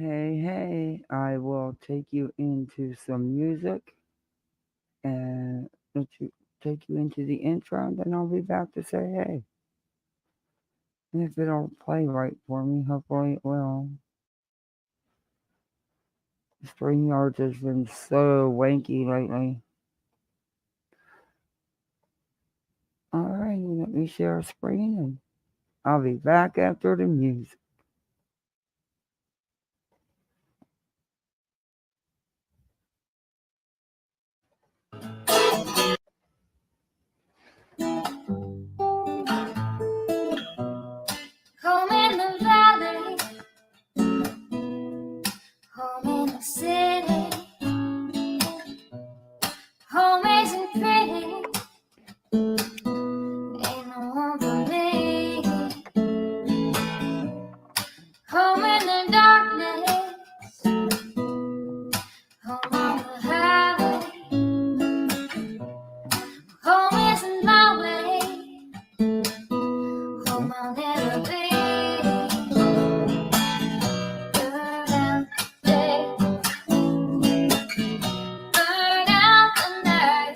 Hey, I will take you into some music and let you take you into the intro, and then I'll be back to say hey. And if it'll play right for me, hopefully it will. StreamYard has been so wanky lately. Alright, let me share a screen and I'll be back after the music. Home in the valley, home in the city, home isn't pretty, ain't no home for me. Home in the darkness, home on the highway, home isn't my way, home I'll never be. Burn out the day, burn out the night.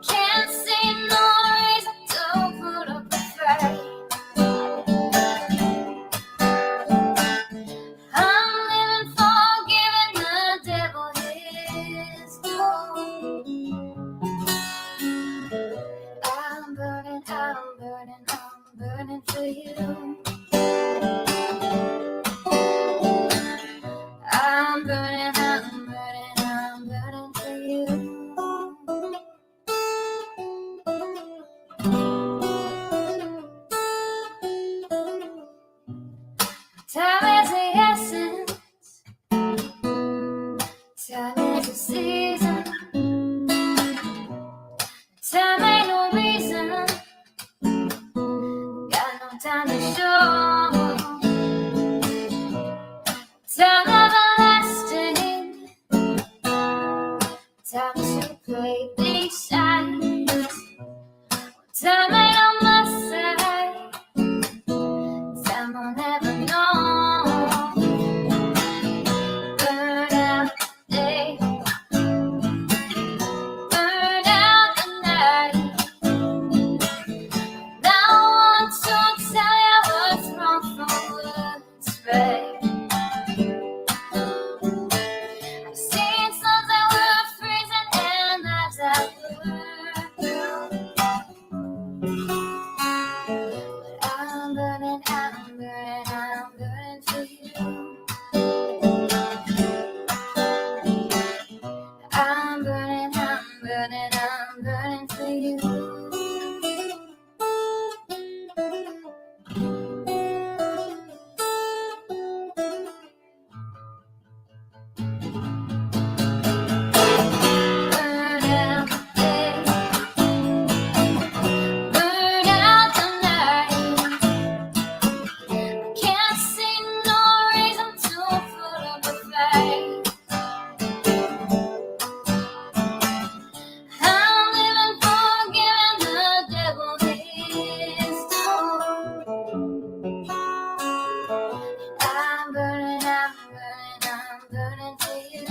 Can't see no reason to put up a fight. I'm living for giving the devil his due. I'm burning for you. I'm burning for you. Time is the essence, time is the season. Time ain't no reason, got no time to show. Time everlasting, time to play these sides. Time ain't on my side, time I'll never know. Burn out the day, burn out the night. Now I want to tell you what's wrong from what's right. I've seen suns that were freezing and nights that were blue. But I'm burning for you. I'm burning for you. Burn out the day, burn out the night. Can't see no reason to put up a fight. I'm living for giving the devil his due. I'm burning for you. I'm burning for you.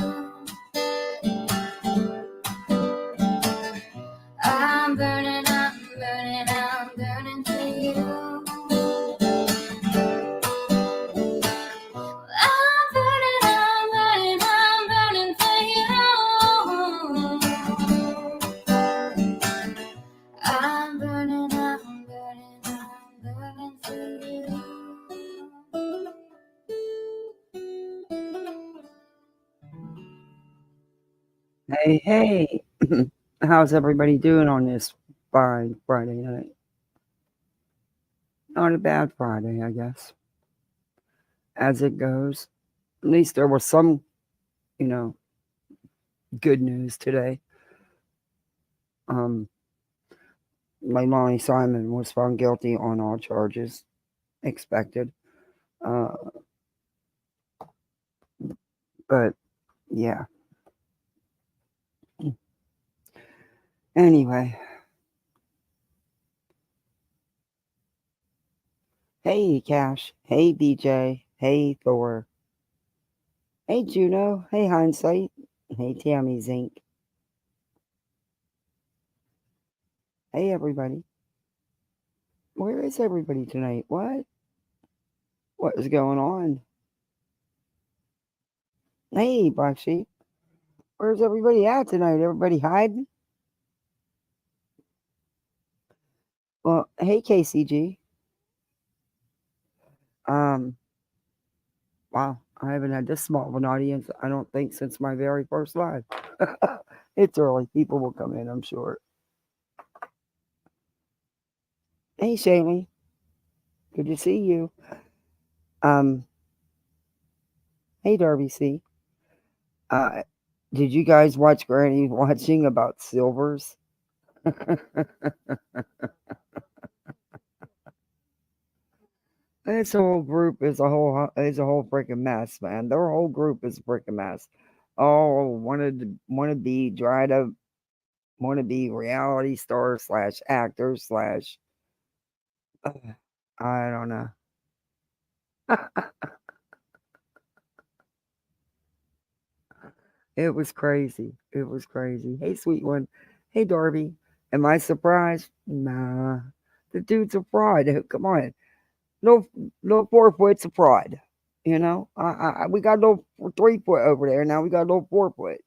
I'm burning for you. I'm burning for you. Hey. How's everybody doing on this fine Friday night? Not a bad Friday, I guess. As it goes. At least there was some, you know, good news today. Lonnie Simon was found guilty on all charges expected. But yeah. Anyway. Hey Cash. Hey BJ. Hey, Thor. Hey, Juno. Hey, Hindsight. Hey, Tammy Zink. Hey, everybody. Where is everybody tonight? What? What is going on? Hey, Black Sheep. Where's everybody at tonight? Everybody hiding? Well, hey, KCG. Um, wow. I haven't had this small of an audience, I don't think, since my very first live. It's early. People will come in, I'm sure. Hey, Shaylee. Good to see you. Um, hey, Darby C. Uh, did you guys watch Granny watching about silvers? This whole group is a whole freaking mess, man. Their whole group is a freaking mess. Oh, wanna be reality stars slash actors slash I don't know. It was crazy. It was crazy. Hey, sweet one. Hey, Darby. Am I surprised? Nah. The dude's a fraud. Come on. No, no 4 foot's a fraud. We got no 3 foot over there. Now we got no 4 foot.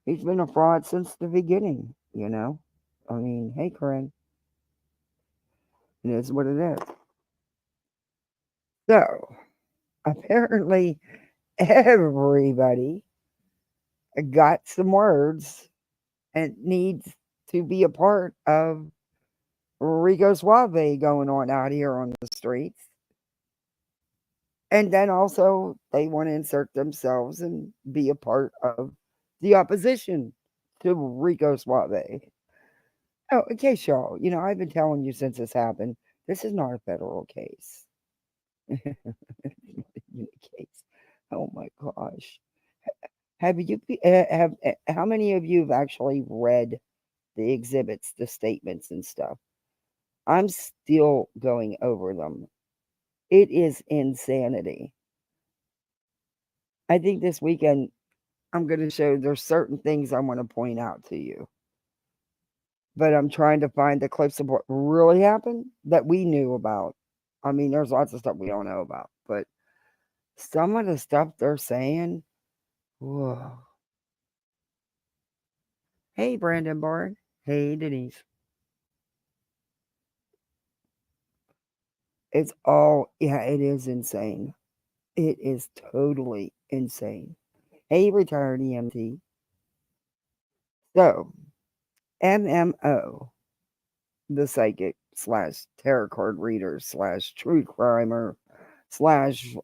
He's been a fraud since the beginning. I mean, hey, Corinne, it is what it is. So apparently, everybody got some words and needs to be a part of Rico Suave going on out here on the streets. And then also, they want to insert themselves and be a part of the opposition to Rico Suave. Oh, in case y'all, I've been telling you since this happened, this is not a federal case. Case. Oh my gosh. How many of you have actually read the exhibits, the statements and stuff? I'm still going over them. It is insanity. I think this weekend I'm going to show there's certain things I want to point out to you. But I'm trying to find the clips of what really happened that we knew about. I mean, there's lots of stuff we don't know about, but some of the stuff they're saying, whoa. Hey, Brandon Barn. Hey, Denise. It is insane. It is totally insane. Hey, retired EMT. So, MMO, the psychic slash tarot card reader slash true crimer slash,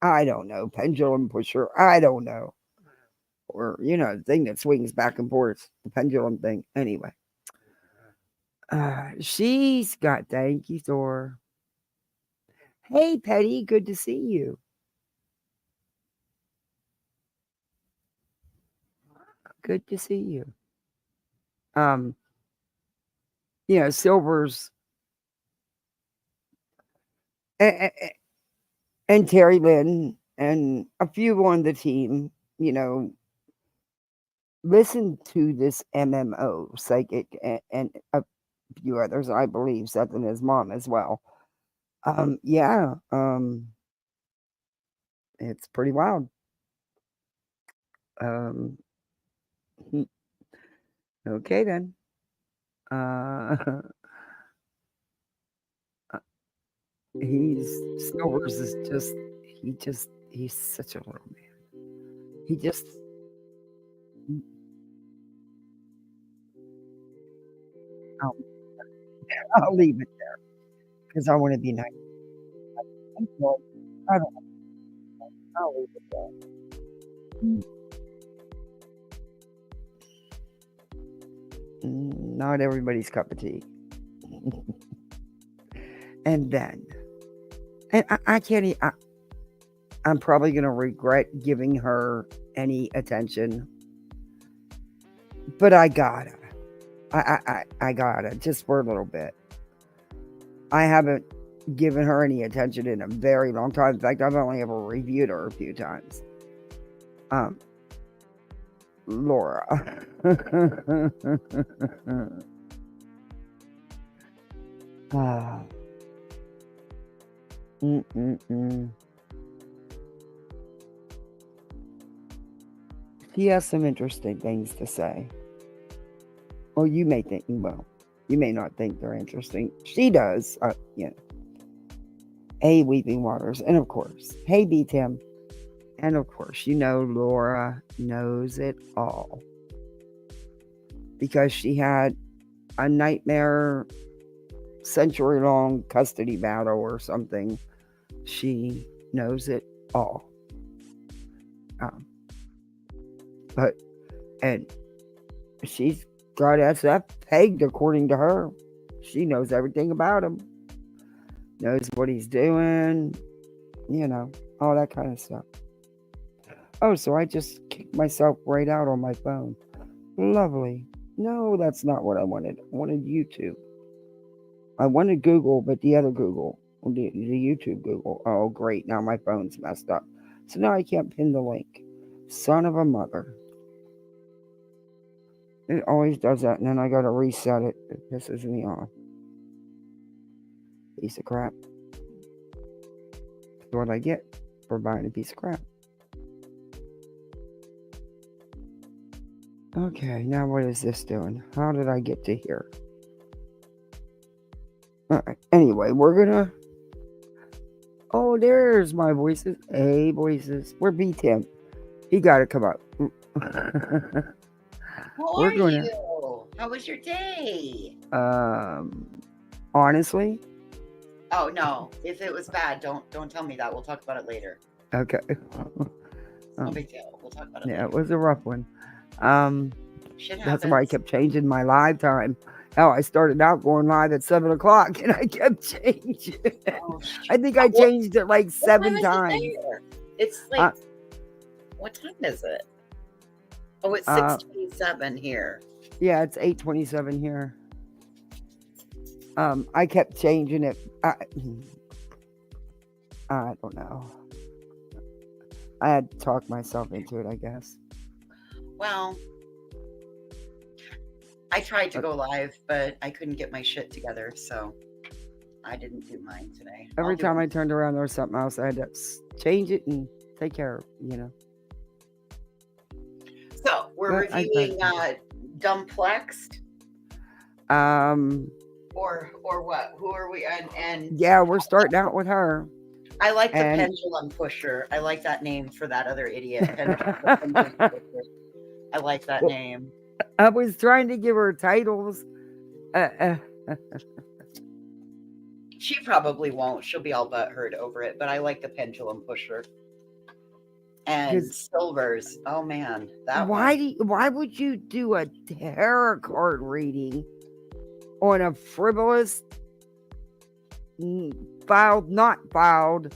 I don't know, pendulum pusher. I don't know. Or, the thing that swings back and forth, the pendulum thing. Anyway, she's got, thank you, Thor. Hey, Petty, good to see you. Good to see you. Um, Silver's and Terry Lynn and a few on the team, listen to this MMO psychic and a few others, I believe, Seth and his mom as well. Yeah, it's pretty wild. Um, okay then. He's Silvers is he's such a little man. He just I'll, I'll leave it there because I want to be nice. I'm sorry. I don't know. I'll leave it there. Not everybody's cup of tea. And then, and I can't. I'm probably gonna regret giving her any attention, but I gotta. I got it just for a little bit. I haven't given her any attention in a very long time. In fact, I've only ever reviewed her a few times. Laura. Ah. Mm-mm-mm. She has some interesting things to say. Or you may think, well, you may not think they're interesting. She does. Yeah. Hey, Weeping Waters. And of course, hey, B Tim. And of course, Laura knows it all. Because she had a nightmare century long custody battle or something. She knows it all. And she's got SF pegged according to her. She knows everything about him. Knows what he's doing, all that kind of stuff. Oh, so I just kicked myself right out on my phone. Lovely. No, that's not what I wanted. I wanted YouTube. I wanted Google, but the other Google, the YouTube Google. Oh, great. Now my phone's messed up. So now I can't pin the link. Son of a mother. It always does that, and then I gotta reset it. It pisses me off. Piece of crap. That's what I get for buying a piece of crap. Okay, now what is this doing? How did I get to here? Alright, anyway, we're gonna... Oh, there's my voices. Hey, voices. Where B Tim? He gotta come up. How are you? How was your day? Honestly? Oh no! If it was bad, don't tell me that. We'll talk about it later. Okay. No big deal. We'll talk about it. Yeah, later. it was a rough one. Shit That's happens. why I kept changing my live time. Hell, I started out going live at 7 o'clock, and I kept changing. Oh, I think I changed it like 7 times. It's like, what time is it? Oh, it's 6:27 here. Yeah, it's 8:27 here. I kept changing it. I don't know. I had to talk myself into it, I guess. Well, I tried to go live, but I couldn't get my shit together, so I didn't do mine today. Every time I turned around, there was something else. I had to change it and take care of, So we're reviewing Dumplexed. Or what? Who are we? And yeah, we're starting out with her. I like the pendulum pusher. I like that name for that other idiot. I like that name. I was trying to give her titles. She probably won't. She'll be all butthurt over it. But I like the pendulum pusher. And Silvers. Oh man, that why would you do a tarot card reading on a frivolous, not filed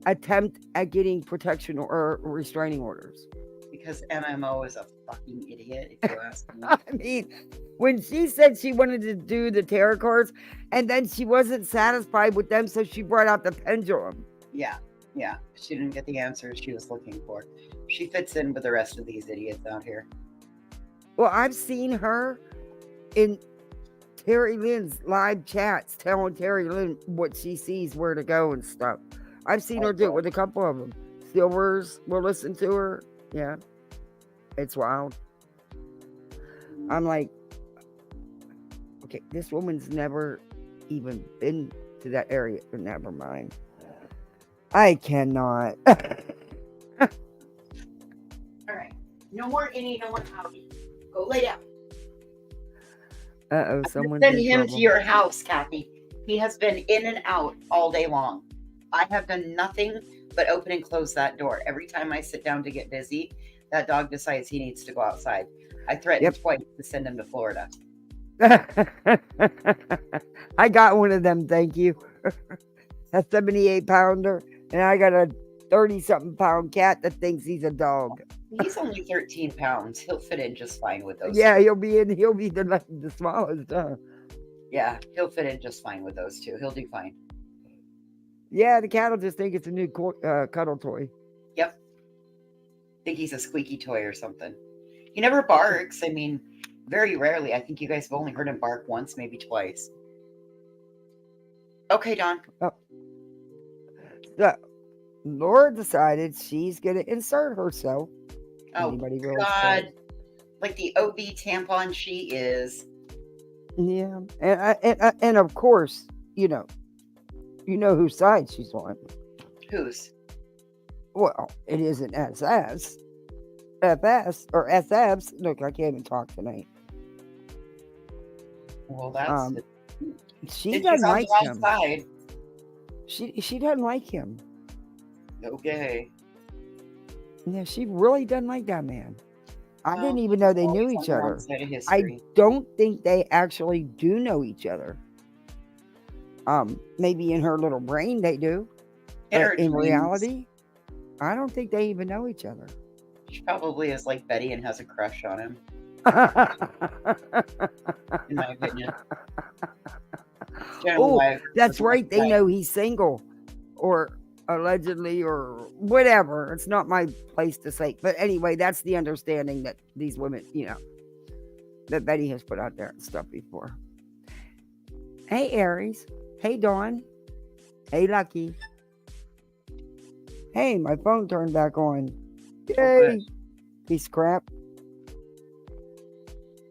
attempt at getting protection or restraining orders? Because MMO is a fucking idiot, if you ask me. I mean, when she said she wanted to do the tarot cards, and then she wasn't satisfied with them, so she brought out the pendulum. Yeah, she didn't get the answers she was looking for. She fits in with the rest of these idiots out here. Well, I've seen her in Terry Lynn's live chats telling Terry Lynn what she sees, where to go and stuff. I've seen her do it with a couple of them. Silvers will listen to her. Yeah, it's wild. I'm like, okay, this woman's never even been to that area. Never mind. I cannot. All right. No more innie, no more outie. Go lay down. Someone send him to your house, Kathy. He has been in and out all day long. I have done nothing but open and close that door. Every time I sit down to get busy, that dog decides he needs to go outside. I threatened twice to send him to Florida. I got one of them, thank you. A 78-pounder, and I got a 30-something pound cat that thinks he's a dog. He's only 13 pounds. He'll fit in just fine with those Yeah, two. he'll be the smallest, huh? Yeah, he'll fit in just fine with those two. He'll do fine. Yeah, the cat will just think it's a new cuddle toy. Yep. Think he's a squeaky toy or something. He never barks. I mean, very rarely. I think you guys have only heard him bark once, maybe twice. Okay, Don. So, Laura decided she's going to insert herself. Oh, Anybody really God. Like the OB tampon she is. Yeah, and of course, you know whose side she's on. Whose? Well, it isn't FS or SFs. Look, I can't even talk tonight. Well, that's it. She She's doesn't on like the wrong him. side. She doesn't like him. Okay. Yeah, she really doesn't like that man. I Well, didn't even know they knew always on each the wrong other. side of I history. don't think they actually do know each other. Maybe in her little brain they do, In her but in dreams. reality, I don't think they even know each other. She probably is like Betty and has a crush on him, in my opinion. Generally Oh, why I that's was right. They like, know he's single, or allegedly, or whatever. It's not my place to say. But anyway, that's the understanding that these women, that Betty has put out there and stuff before. Hey, Aries. Hey, Dawn. Hey, Lucky. Hey, my phone turned back on. good. Yay. Piece of crap.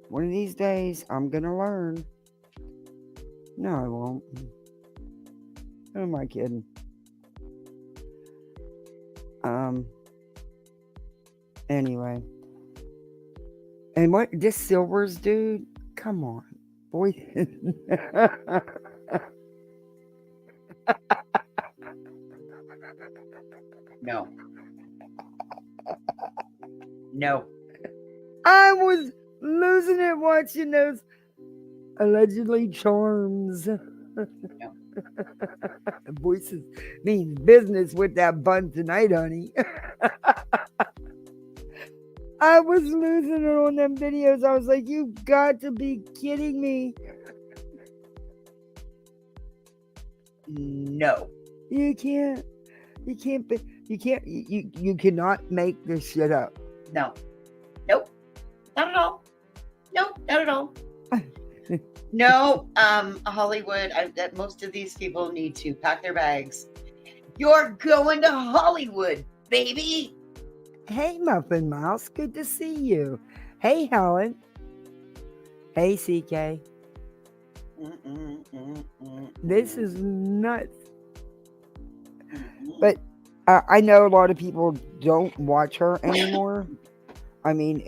One of these days, I'm going to learn. No, I won't. Who am I kidding? Anyway. And what, this Silvers dude? Come on. Boy. No. No. I was losing it watching those allegedly charms. Voices means business with that bun tonight, honey. I was losing it on them videos. I was like, you got to be kidding me. No. You cannot make this shit up. No. Nope. Not at all. Nope. Not at all. No. Hollywood. Most of these people need to pack their bags. You're going to Hollywood, baby. Hey, Muffin Mouse. Good to see you. Hey, Helen. Hey, CK. This is nuts. But I know a lot of people don't watch her anymore. I mean,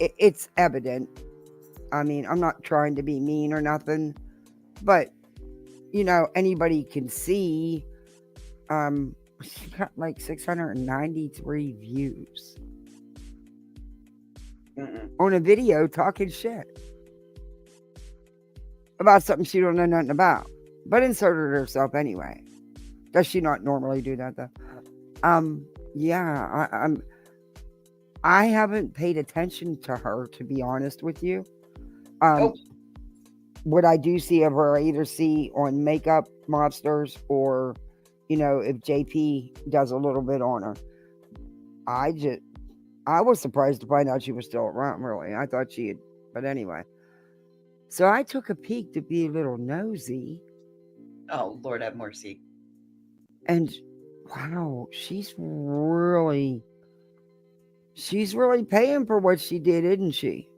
it's evident. I mean, I'm not trying to be mean or nothing, but anybody can see. She got like 693 views on a video talking shit about something she don't know nothing about, but inserted herself anyway. Does she not normally do that though? Yeah, I haven't paid attention to her, to be honest with you. What I do see of her, I either see on Makeup Mobsters or, if JP does a little bit on her. I was surprised to find out she was still around, really. I thought she had, but anyway. So I took a peek to be a little nosy. Oh, Lord have mercy. And wow, she's really paying for what she did, isn't she?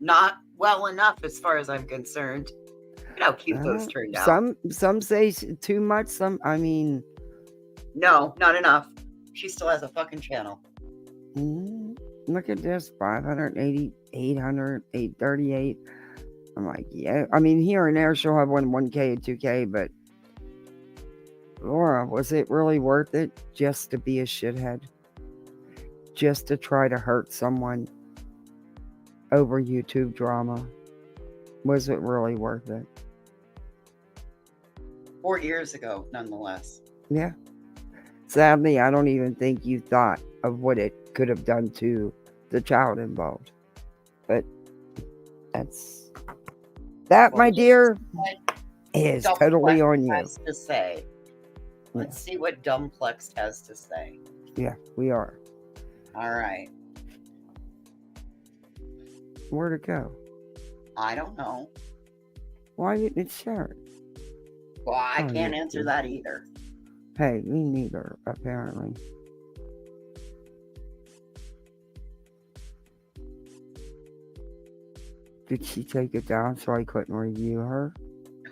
Not well enough as far as I'm concerned. Look how cute those turned out. Some say too much. No, not enough. She still has a fucking channel. Look at this, 580, 800, 838. I'm like, yeah. I mean, here and there she'll have 1K and 2K, but Laura, was it really worth it just to be a shithead? Just to try to hurt someone over YouTube drama? Was it really worth it? 4 years ago, nonetheless. Yeah. Sadly, I don't even think you thought of what it could have done to the child involved. But that, Well, my dear, is Dumplex totally on you. has to say. Let's see what Dumplex has to say. Yeah, we are. All right. Where'd it go? I don't know. Why didn't it share it? Well, I Oh, can't yeah, answer yeah. that either. Hey, me neither, apparently. Did she take it down so I couldn't review her?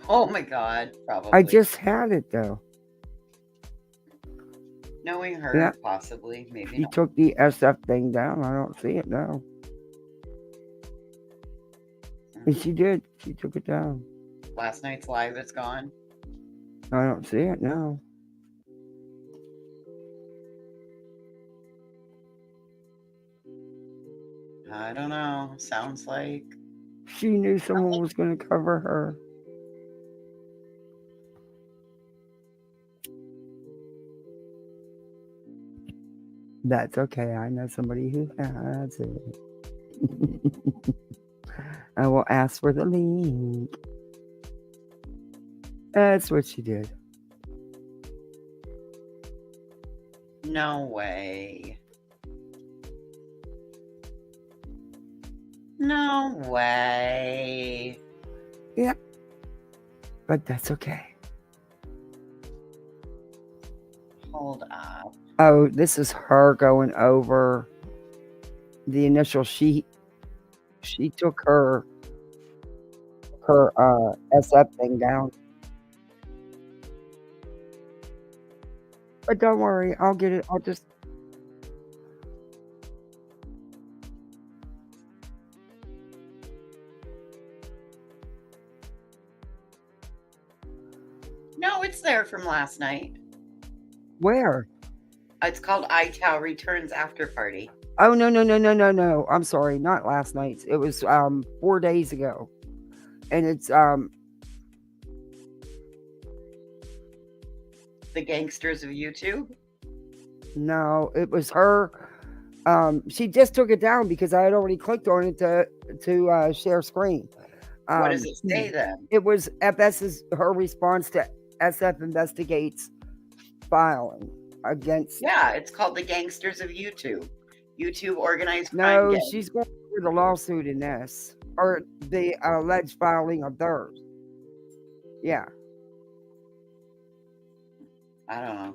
Oh my God, probably. I just had it though. Knowing her, Yeah. possibly, maybe She not. took the SF thing down. I don't see it now. And she did. She took it down. Last night's live, it's gone. I don't see it now. I don't know. Sounds like She knew someone was going to cover her. That's okay. I know somebody who has it. I will ask for the link. That's what she did. no way. No way. Yeah. But that's okay. Hold up. Oh, this is her going over the initial sheet. She took her SF thing down. But don't worry, I'll get it. I'll just No, it's there from last night. where? It's called iTow Returns After Party. Oh no. I'm sorry, not last night's. It was 4 days ago. And it's The Gangsters of YouTube. no, it was her. She just took it down because I had already clicked on it to share screen. What does it say then? It was FS's her response to SF investigates filing against. Yeah, it's called The Gangsters of YouTube. YouTube organized crime No, gang. she's going for the lawsuit in this, or the alleged filing of theirs. Yeah. I don't know.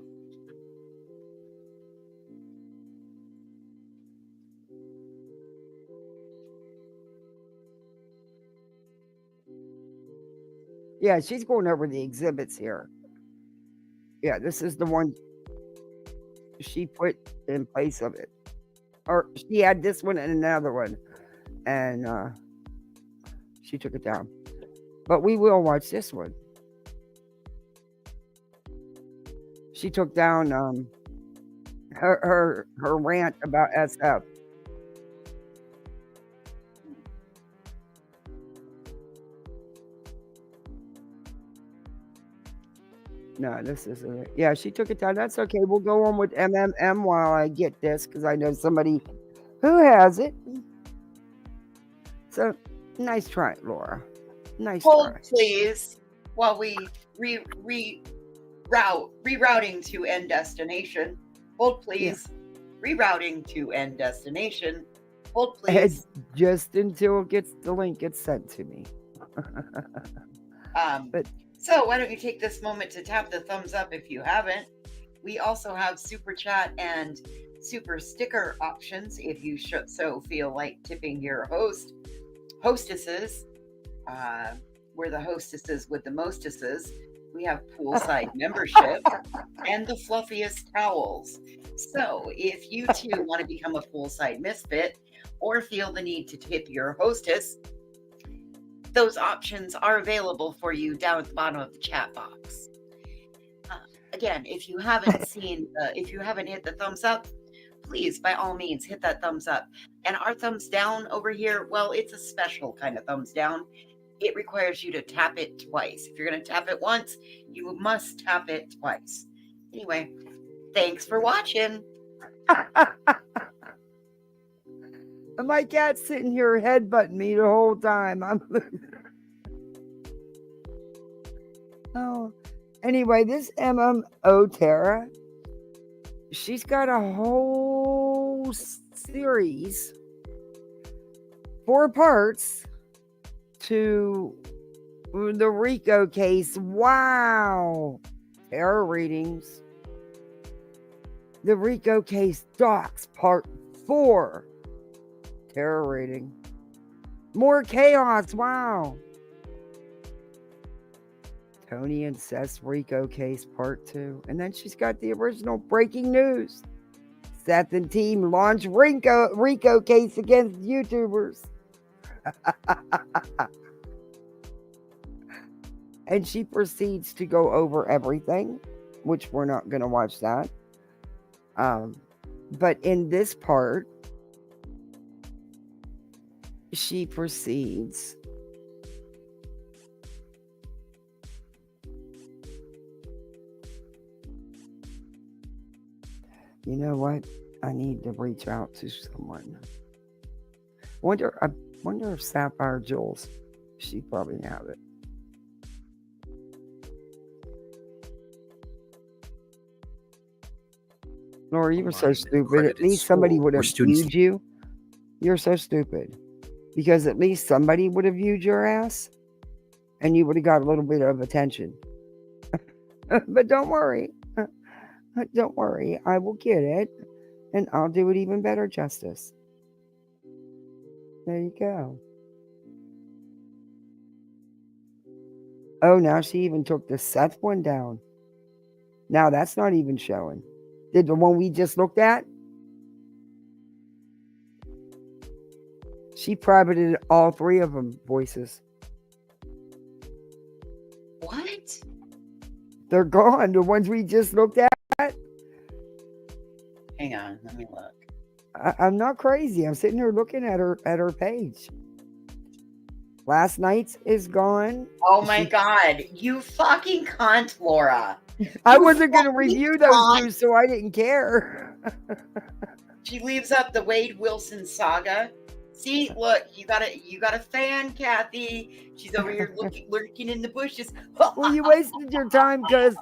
Yeah, she's going over the exhibits here. Yeah, this is the one she put in place of it. Or she had this one and another one. And she took it down. But we will watch this one. She took down her rant about SF. No, this isn't it. Yeah, she took it down. That's okay. We'll go on with MMM while I get this because I know somebody who has it. So nice try, Laura. Nice Hold, try. please, while we rerouting to end destination. Hold, please. Rerouting to end destination. Hold, please. Just until it gets the link gets sent to me. So why don't you take this moment to tap the thumbs up if you haven't. We also have super chat and super sticker options if you so feel like tipping your hostesses. We're the hostesses with the mostesses. We have poolside membership and the fluffiest towels. So if you too want to become a poolside misfit or feel the need to tip your hostess, those options are available for you down at the bottom of the chat box. Again, if you haven't hit the thumbs up, please, by all means, hit that thumbs up. And our thumbs down over here, well, it's a special kind of thumbs down. It requires you to tap it twice. If you're going to tap it once, you must tap it twice. Anyway, thanks for watching. And my cat's sitting here headbutting me the whole time. Oh, anyway, this MMO Tara, she's got a whole series, 4 parts to the Rico case. Wow. Terror readings. The Rico case docs part 4. Terror reading. More chaos. Wow. Tony and Seth's Rico case part 2. And then she's got the original breaking news. Seth and team launch Rico case against YouTubers. And she proceeds to go over everything, which we're not going to watch that. But in this part, she proceeds you know what? I need to reach out to someone. I wonder if Sapphire Jules, she probably have it. Laura, you were so stupid. At least somebody would have viewed you. You're so stupid. Because at least somebody would have viewed your ass and you would have got a little bit of attention. But don't worry. Don't worry. I will get it and I'll do it even better justice. There you go. Oh, now she even took the Seth one down. Now that's not even showing. Did the one we just looked at? She privated all 3 of them voices. What? They're gone. The ones we just looked at. Hang on, let me look. I'm not crazy. I'm sitting here looking at her page. Last night's is gone. Oh my God. You fucking cunt, Laura. I wasn't going to review those 2, so I didn't care. She leaves up the Wade Wilson saga. See, look, you got a fan, Kathy. She's over here lurking in the bushes. Well, you wasted your time because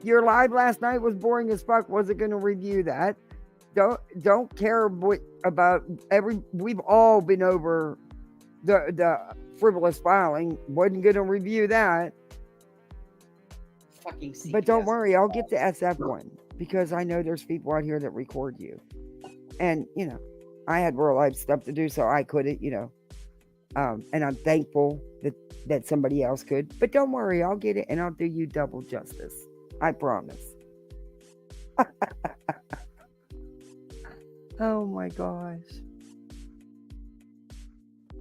your live last night was boring as fuck. Wasn't going to review that. Don't care about we've all been over the frivolous filing. Wasn't going to review that. Fucking CPS. But don't worry, I'll get the SF one because I know there's people out here that record you. And, you know, I had real life stuff to do, so I couldn't, you know. And I'm thankful that somebody else could. But don't worry, I'll get it and I'll do you double justice. I promise. Oh my gosh.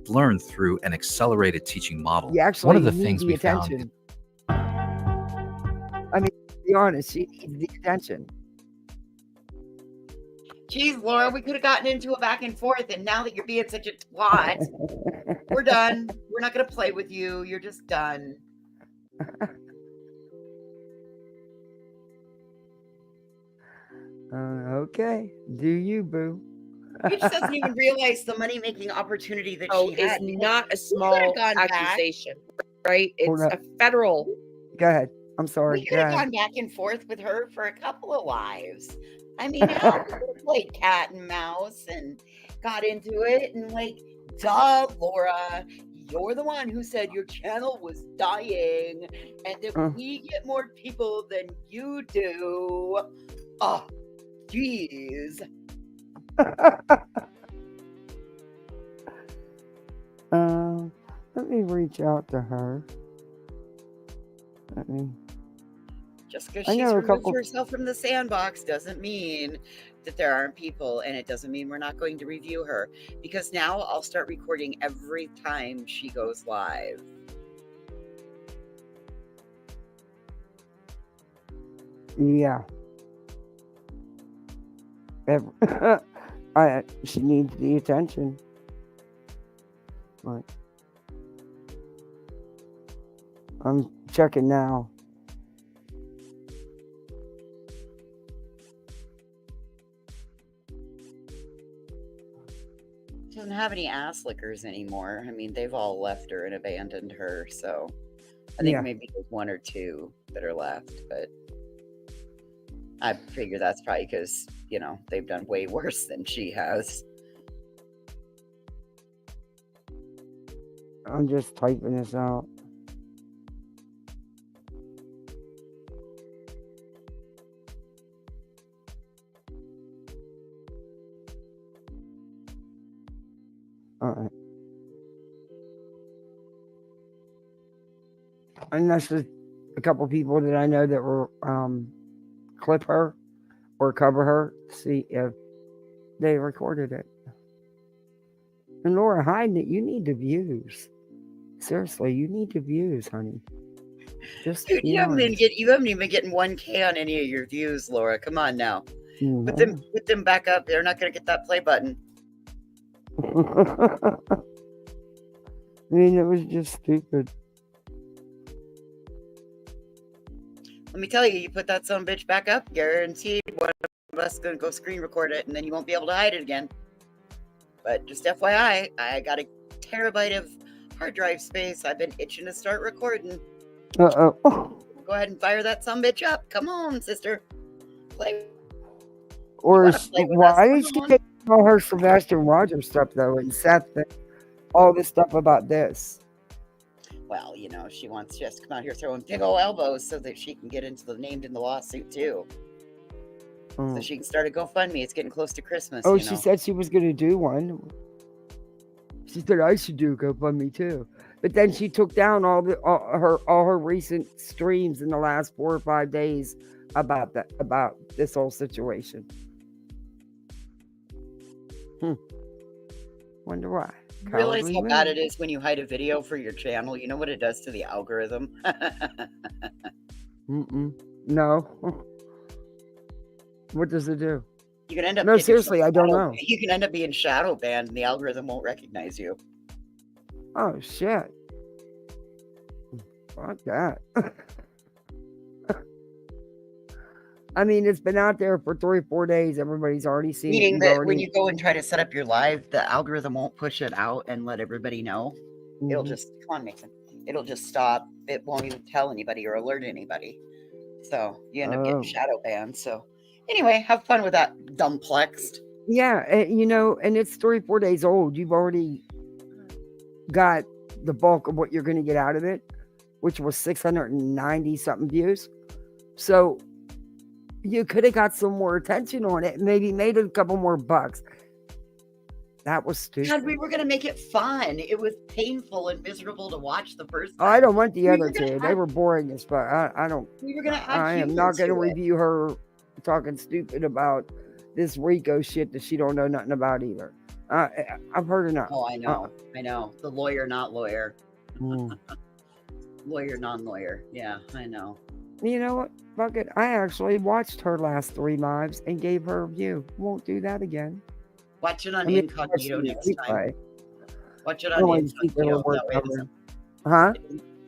Learn through an accelerated teaching model. You actually One of the need things the we attention. I mean, to be honest, she needs the attention. Jeez, Laura, we could have gotten into a back and forth, and now that you're being such a twat, we're done. We're not going to play with you. You're just done. Okay. Do you, boo? She just doesn't even realize the money-making opportunity that she had. It's not a small accusation, right? It's a federal. Go ahead. I'm sorry. We could have gone back and forth with her for a couple of lives. I mean, hell, we could have played cat and mouse and got into it. And like, duh, Laura, you're the one who said your channel was dying and that we get more people than you do. Oh, jeez. Let me reach out to her. Just because she's removed herself from the sandbox doesn't mean that there aren't people, and it doesn't mean we're not going to review her, because now I'll start recording every time she goes live. Yeah. She needs the attention. Right. I'm checking now. Doesn't have any ass lickers anymore. I mean, they've all left her and abandoned her. So I think maybe there's one or two that are left, but I figure that's probably because, they've done way worse than she has. I'm just typing this out. All right. And that's just a couple people that I know that will clip her or cover her to see if they recorded it. And Laura, hiding it, you need the views. Seriously, you need the views, honey. Just Dude, you haven't even been getting 1K on any of your views, Laura. Come on now. Mm-hmm. Put them back up. They're not going to get that play button. I mean, it was just stupid. Let me tell you, you put that son of a bitch back up, guaranteed one of us is going to go screen record it, and then you won't be able to hide it again. But just FYI, I got a terabyte of hard drive space. I've been itching to start recording. Uh-oh. Go ahead and fire that son of a bitch up. Come on, sister. Play. Or why did she take all her Sylvester Rogers stuff, though, and Seth, all this stuff about this? Well, she wants just to come out here throwing big old elbows so that she can get named in the lawsuit, too. So she can start a GoFundMe. It's getting close to Christmas. Oh, she said she was going to do one. She said I should do GoFundMe too. But then she took down all her recent streams in the last 4 or 5 days about this whole situation. Wonder why. You realize how bad it is when you hide a video for your channel? You know what it does to the algorithm? No. What does it do? You can end up. No, seriously, I don't know. You can end up being shadow banned, and the algorithm won't recognize you. Oh shit! Fuck that. I mean, it's been out there for 3 or 4 days. Everybody's already seen it. Meaning that when you go and try to set up your live, the algorithm won't push it out and let everybody know. Mm-hmm. It'll just It'll just stop. It won't even tell anybody or alert anybody. So you end up getting shadow banned. So. Anyway, have fun with that, dumbplexed. Yeah, and it's 3 or 4 days old. You've already got the bulk of what you're going to get out of it, which was 690 something views. So you could have got some more attention on it and maybe made a couple more bucks. That was stupid. God, we were going to make it fun. It was painful and miserable to watch the first time. I don't want the other two. They were boring as fuck. I don't. We were going to. I am not going to review her talking stupid about this Rico shit that she don't know nothing about either. I've heard enough. Oh, I know. The lawyer, not lawyer. Lawyer, non-lawyer. Yeah, I know. You know what? Fuck it. I actually watched her last 3 lives and gave her a view. Won't do that again. Watch it on incognito next time. Watch it on incognito.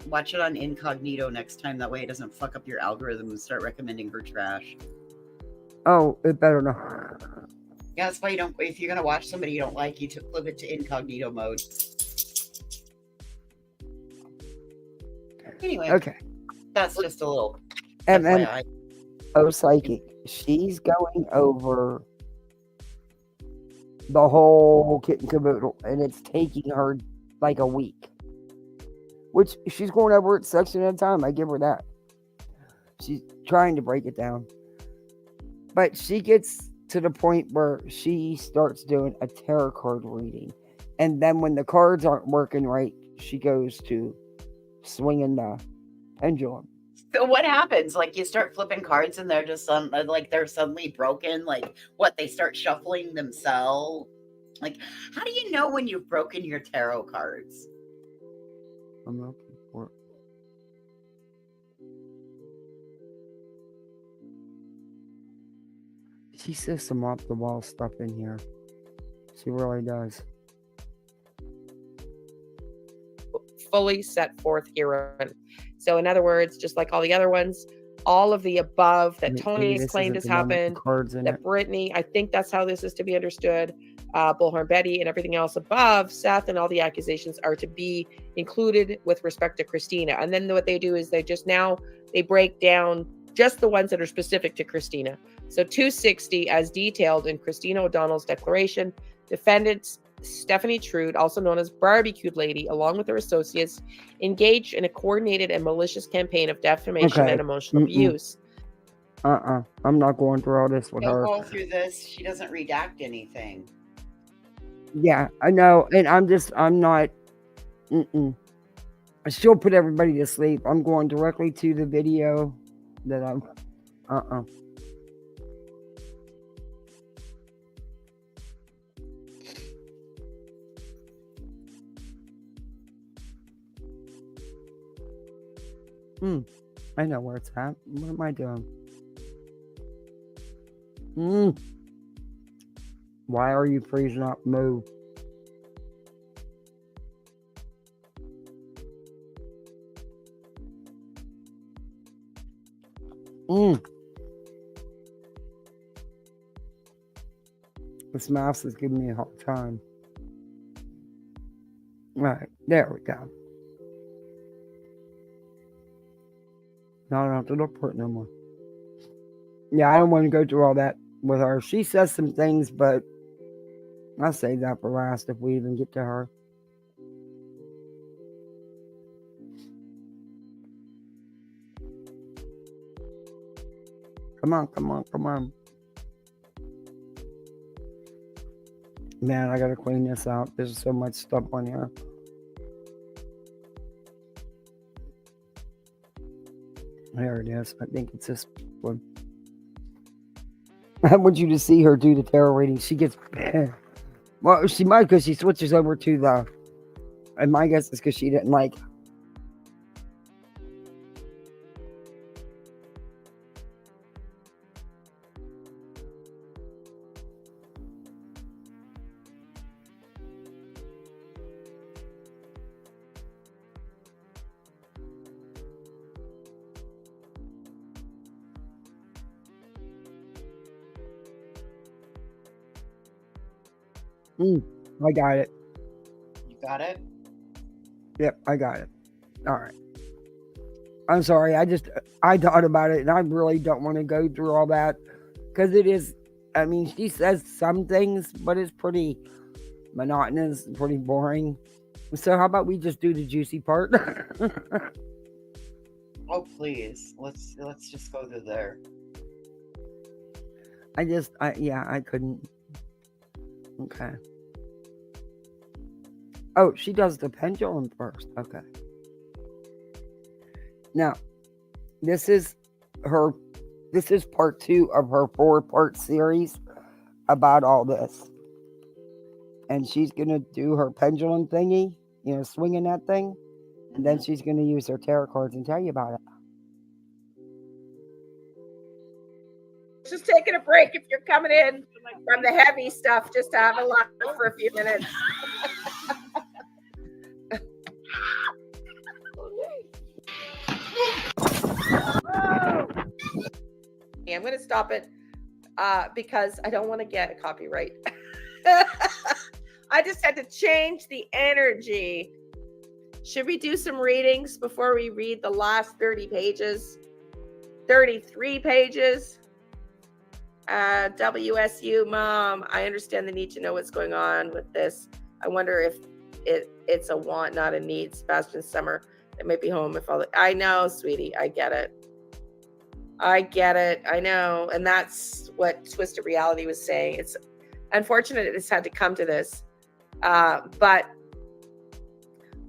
Watch it on incognito next time. That way it doesn't fuck up your algorithm and start recommending her trash. Oh, it better not. Yeah, that's why you don't. If you're gonna watch somebody you don't like, you flip it to incognito mode. Anyway, okay, that's just a little. MMO psychic. She's going over the whole kit and caboodle, and it's taking her like a week. Which she's going over it section at a time. I give her that. She's trying to break it down. But she gets to the point where she starts doing a tarot card reading. And then when the cards aren't working right, she goes to swinging the pendulum. So what happens? Like you start flipping cards and they're just they're suddenly broken. Like what? They start shuffling themselves. Like how do you know when you've broken your tarot cards? I'm looking for it. She says some off the wall stuff in here. She really does. Fully set forth herein. So in other words, just like all the other ones, all of the above that Tony has claimed has happened, that Brittany, I think that's how this is to be understood. Bullhorn Betty, and everything else above, Seth, and all the accusations are to be included with respect to Christina. And then what they do is they break down just the ones that are specific to Christina. So 260, as detailed in Christina O'Donnell's declaration, defendants Stephanie Trude, also known as Barbecued Lady, along with her associates, engaged in a coordinated and malicious campaign of defamation and emotional abuse. I'm not going through all this with Don't her. go through this. She doesn't redact anything. Yeah, I know. And I'm not. She'll put everybody to sleep. I'm going directly to the video that I'm. I know where it's at. What am I doing? Why are you freezing up? Move. This mouse is giving me a hard time. All right, there we go. Now I don't have to look for it no more. Yeah, I don't want to go through all that with her. She says some things, but I'll save that for last if we even get to her. Come on. Man, I gotta clean this out. There's so much stuff on here. There it is. I think it's this one. I want you to see her do the tarot reading. She gets bad. Well, she might because she switches over to the. And my guess is because she didn't like. I got it. You got it? Yep, I got it. All right. I'm sorry. I thought about it and I really don't want to go through all that because it is, I mean, she says some things, but it's pretty monotonous and pretty boring. So how about we just do the juicy part? Oh, please. Let's just go to there. I couldn't. Okay. Oh, she does the pendulum first. Okay. Now, this is part 2 of her 4-part series about all this. And she's going to do her pendulum thingy, swinging that thing. And then she's going to use her tarot cards and tell you about it. Just taking a break if you're coming in from the heavy stuff, just to have a laugh for a few minutes. I'm going to stop it because I don't want to get a copyright. I just had to change the energy. Should we do some readings before we read the last 30 pages? 33 pages? WSU, Mom, I understand the need to know what's going on with this. I wonder if it's a want, not a need. Sebastian Summer, it might be home if all the... I know, sweetie, I get it. I know. And that's what Twisted Reality was saying. It's unfortunate it's had to come to this. But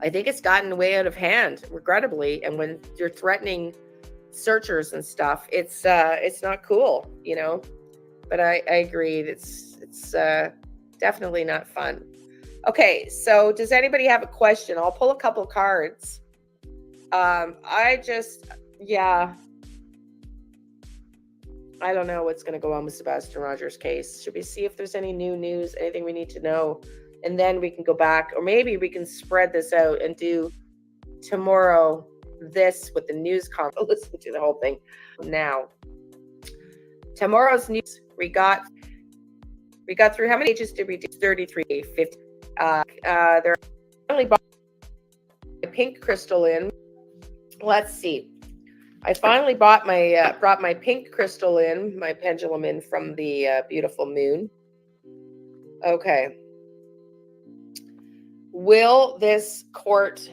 I think it's gotten way out of hand, regrettably. And when you're threatening searchers and stuff, it's not cool, But I agree. It's definitely not fun. Okay, so does anybody have a question? I'll pull a couple cards. I don't know what's going to go on with Sebastian Rogers' case. Should we see if there's any new news, anything we need to know? And then we can go back, or maybe we can spread this out and do tomorrow this with the news conference. Listen to the whole thing now. Tomorrow's news, we got We got through, how many pages did we do? 33, 50. There finally bought my pink crystal in. Let's see. I finally brought my pink crystal in, my pendulum in from the beautiful moon. Okay. Will this court,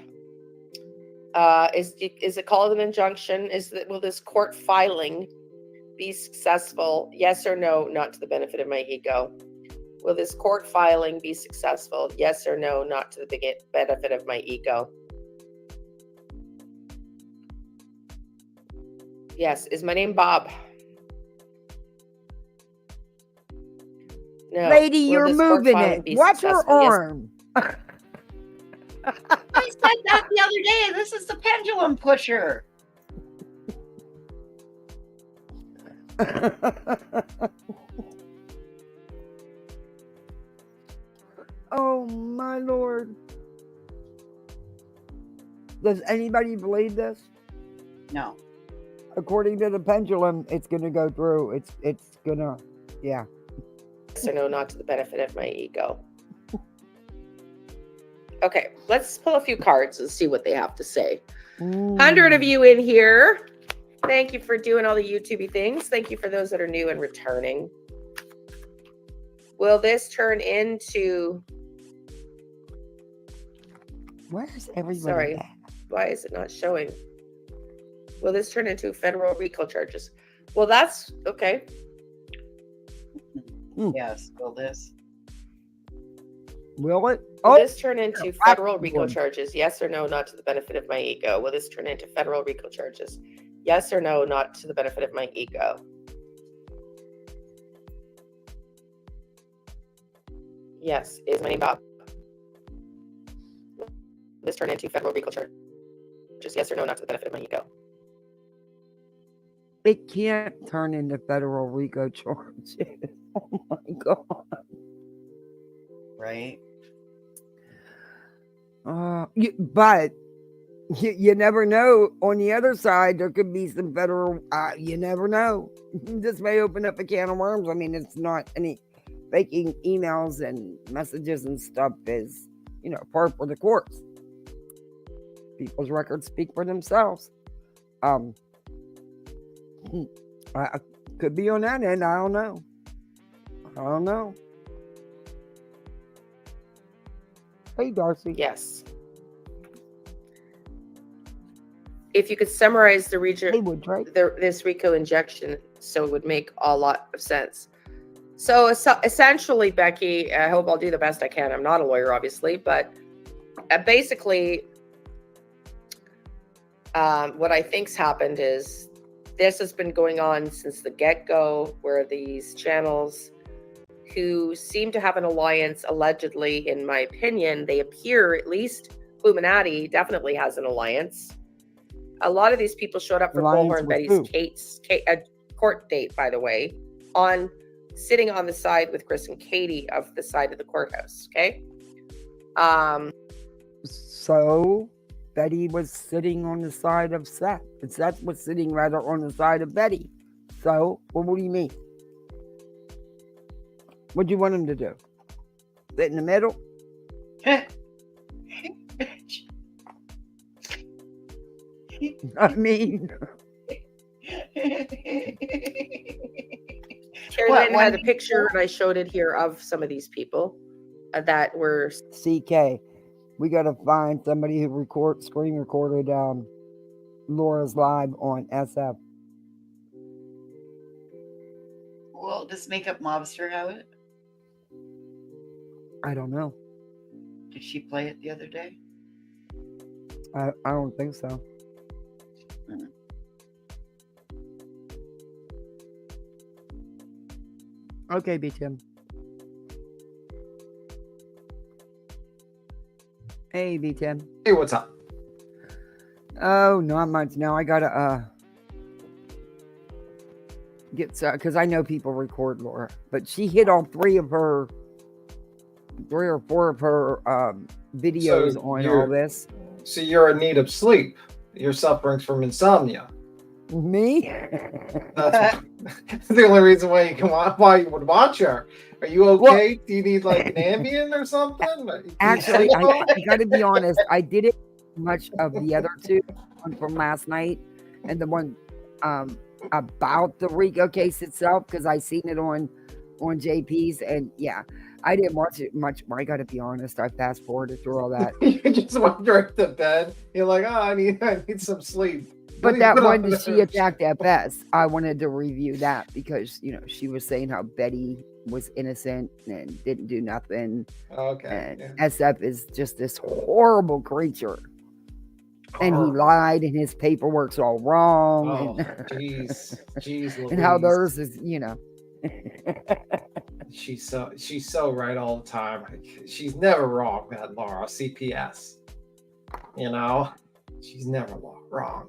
is it called an injunction? Will this court filing be successful? Yes or no, not to the benefit of my ego. Will this court filing be successful? Yes or no, not to the benefit of my ego. Yes. Is my name Bob? No. Lady, Will you're this court moving filing it. be Watch your successful? Yes. arm. I said that the other day. This is the pendulum pusher. Oh my Lord. Does anybody believe this? No. According to the pendulum, it's gonna go through. It's gonna, yeah. Yes or no, not to the benefit of my ego. Okay, let's pull a few cards and see what they have to say. 100 of you in here. Thank you for doing all the YouTubey things. Thank you for those that are new and returning. Will this turn into... Where's everybody Sorry, at? why is it not showing? Will this turn into federal RICO charges? Well, that's okay. Yes. Will this? Will it? Will Oh, this turn into federal RICO charges? Yes or no, not to the benefit of my ego? Will this turn into federal RICO charges? Yes or no, not to the benefit of my ego? Yes. Is my name Bob? Will this turn into federal RICO charges? Yes or no, not to the benefit of my ego? it can't turn into federal RICO charges. Oh my God. Right. But you never know. On the other side, there could be some federal. You never know. This may open up a can of worms. I mean, it's not any faking emails and messages and stuff is, part for the courts. People's records speak for themselves. I could be on that end. I don't know. Hey, Darcy. Yes. If you could summarize the region, Hey, Woodright. this RICO injection, so it would make a lot of sense. So essentially, Becky, I hope I'll do the best I can. I'm not a lawyer, obviously, but basically, what I think's happened is this has been going on since the get-go, where these channels who seem to have an alliance, allegedly, in my opinion, they appear, at least Illuminati definitely has an alliance. A lot of these people showed up for Bullhorn Betty's court date, by the way, sitting on the side with Chris and Katie of the side of the courthouse. Okay. So Betty was sitting on the side of Seth. Seth was sitting rather on the side of Betty. So, well, what do you mean? What do you want him to do? Sit in the middle? I mean, Carrie Lynn had a picture, and I showed it here, of some of these people that were... CK, we got to find somebody who screen recorded Laura's live on SF. Well, does Makeup Mobster have it? I don't know. Did she play it the other day? I don't think so. Okay, B-Tim. Hey, B-Tim. Hey, what's up? Oh, not much. Now I gotta get because I know people record Laura, but she hit all three or four of her videos on all this. So you're in need of sleep. You're suffering from insomnia. Me? That's the only reason why you would watch her. Are you okay? Do you need like an Ambien or something? Actually, I got to be honest. I didn't much of the other two, one from last night, and the one about the Rico case itself, because I seen it on JP's, and yeah, I didn't watch it much. I got to be honest. I fast forwarded through all that. You just went direct to bed. You're like, oh, I need some sleep. But that one that she attacked at best, I wanted to review that because she was saying how Betty was innocent and didn't do nothing. Okay. And SF is just this horrible creature. And he lied, and his paperwork's all wrong. Oh, jeez, and how theirs is, She's so right all the time. She's never wrong, that Laura CPS. She's never wrong.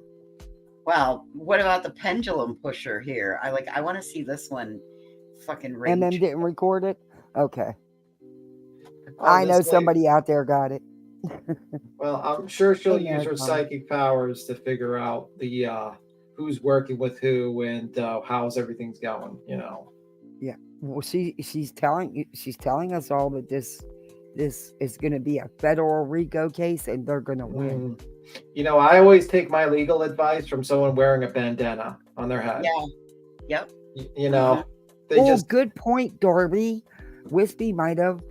Wow, what about the pendulum pusher here? I want to see this one fucking rage. MM didn't record it? Okay. I know somebody out there got it. Well, I'm sure she'll use her psychic powers to figure out the who's working with who and how's everything's going, Yeah. Well, she's telling us all that this is going to be a federal Rico case and they're going to win. I always take my legal advice from someone wearing a bandana on their head. Yeah. Yep. Good point, Darby. Wispy might have.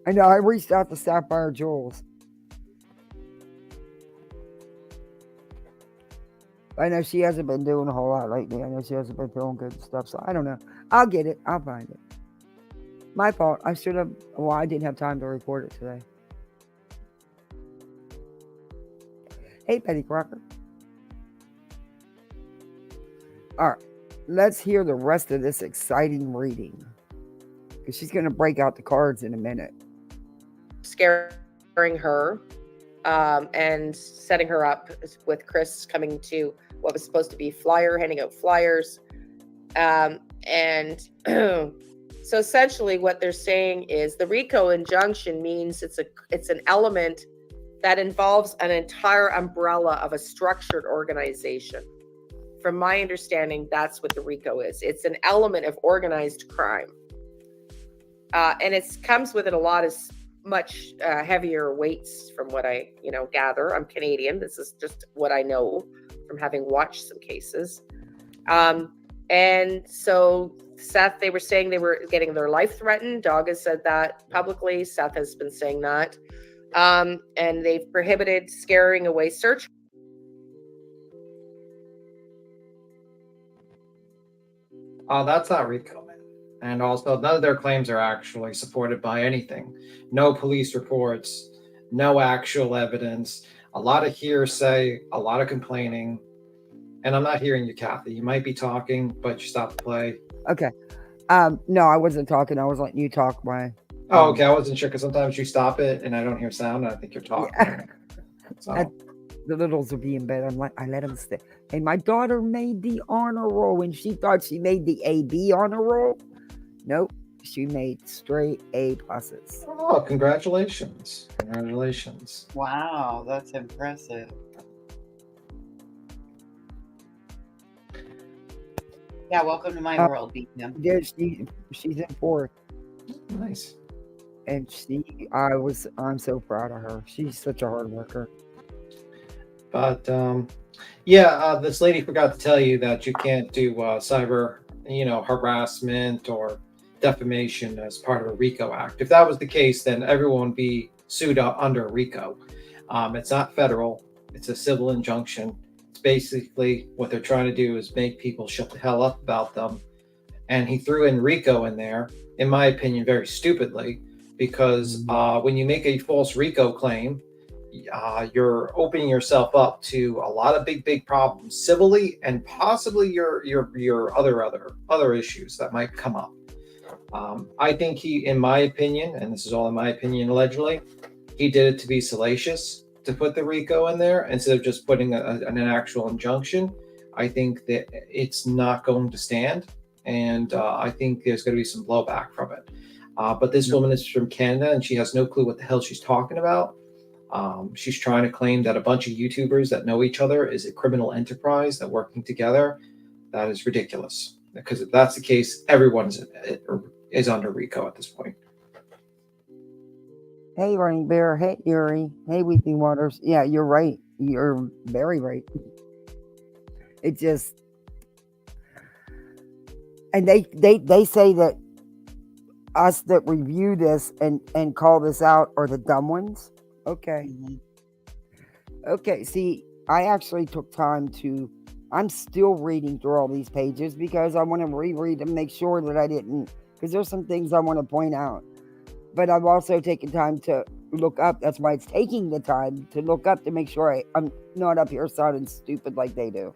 I know. I reached out to Sapphire Jules. I know she hasn't been doing a whole lot lately. I know she hasn't been feeling good and stuff. So I don't know. I'll get it. I'll find it. My fault. I should have. Well, I didn't have time to report it today. Hey, Betty Crocker. All right. Let's hear the rest of this exciting reading. Because she's going to break out the cards in a minute. Scaring her and setting her up with Chris coming to what was supposed to be handing out flyers. And so essentially what they're saying is the RICO injunction means it's an element that involves an entire umbrella of a structured organization. From my understanding, that's what the RICO is. It's an element of organized crime. And it comes with it a lot of much heavier weights from what I, gather. I'm Canadian. This is just what I know from having watched some cases. And so Seth, they were saying they were getting their life threatened. Dog has said that publicly. Seth has been saying that. And they've prohibited scaring away search. That's not RICO, man. And also, none of their claims are actually supported by anything. No police reports, no actual evidence, a lot of hearsay, a lot of complaining. And I'm not hearing you, Kathy. You might be talking, but you stopped the play. Okay. No, I wasn't talking. I was letting you talk. Oh, okay. I wasn't sure because sometimes you stop it and I don't hear sound and I think you're talking. Yeah. So. The littles will be in bed. I let them stay. Hey, my daughter made the honor roll and she thought she made the AB honor roll. Nope. She made straight A pluses. Oh, congratulations. Congratulations. Wow, that's impressive. Yeah, welcome to my world, BM. Yeah, she's in fourth. Nice. And I'm so proud of her. She's such a hard worker. But this lady forgot to tell you that you can't do cyber, harassment or defamation as part of a RICO Act. If that was the case, then everyone would be sued under RICO. It's not federal. It's a civil injunction. It's basically what they're trying to do is make people shut the hell up about them. And he threw in RICO in there, in my opinion, very stupidly, because when you make a false RICO claim, you're opening yourself up to a lot of big problems civilly and possibly your other issues that might come up. I think he, in my opinion, and this is all in my opinion allegedly, he did it to be salacious to put the RICO in there instead of just putting an actual injunction. I think that it's not going to stand, and I think there's going to be some blowback from it. But this woman is from Canada and she has no clue what the hell she's talking about. She's trying to claim that a bunch of YouTubers that know each other is a criminal enterprise that working together. That is ridiculous. Because if that's the case, everyone's is under Rico at this point. Hey, Running Bear. Hey, Erie. Hey, Weeping Waters. Yeah, you're right. You're very right. It just, and they say that us that review this and call this out are the dumb ones. Okay. Mhm. Okay. See, I actually took time to. I'm still reading through all these pages because I want to reread and make sure that I didn't. Because there's some things I want to point out. But I've also taken time to look up. That's why it's taking the time to look up to make sure I'm not up here sounding stupid like they do.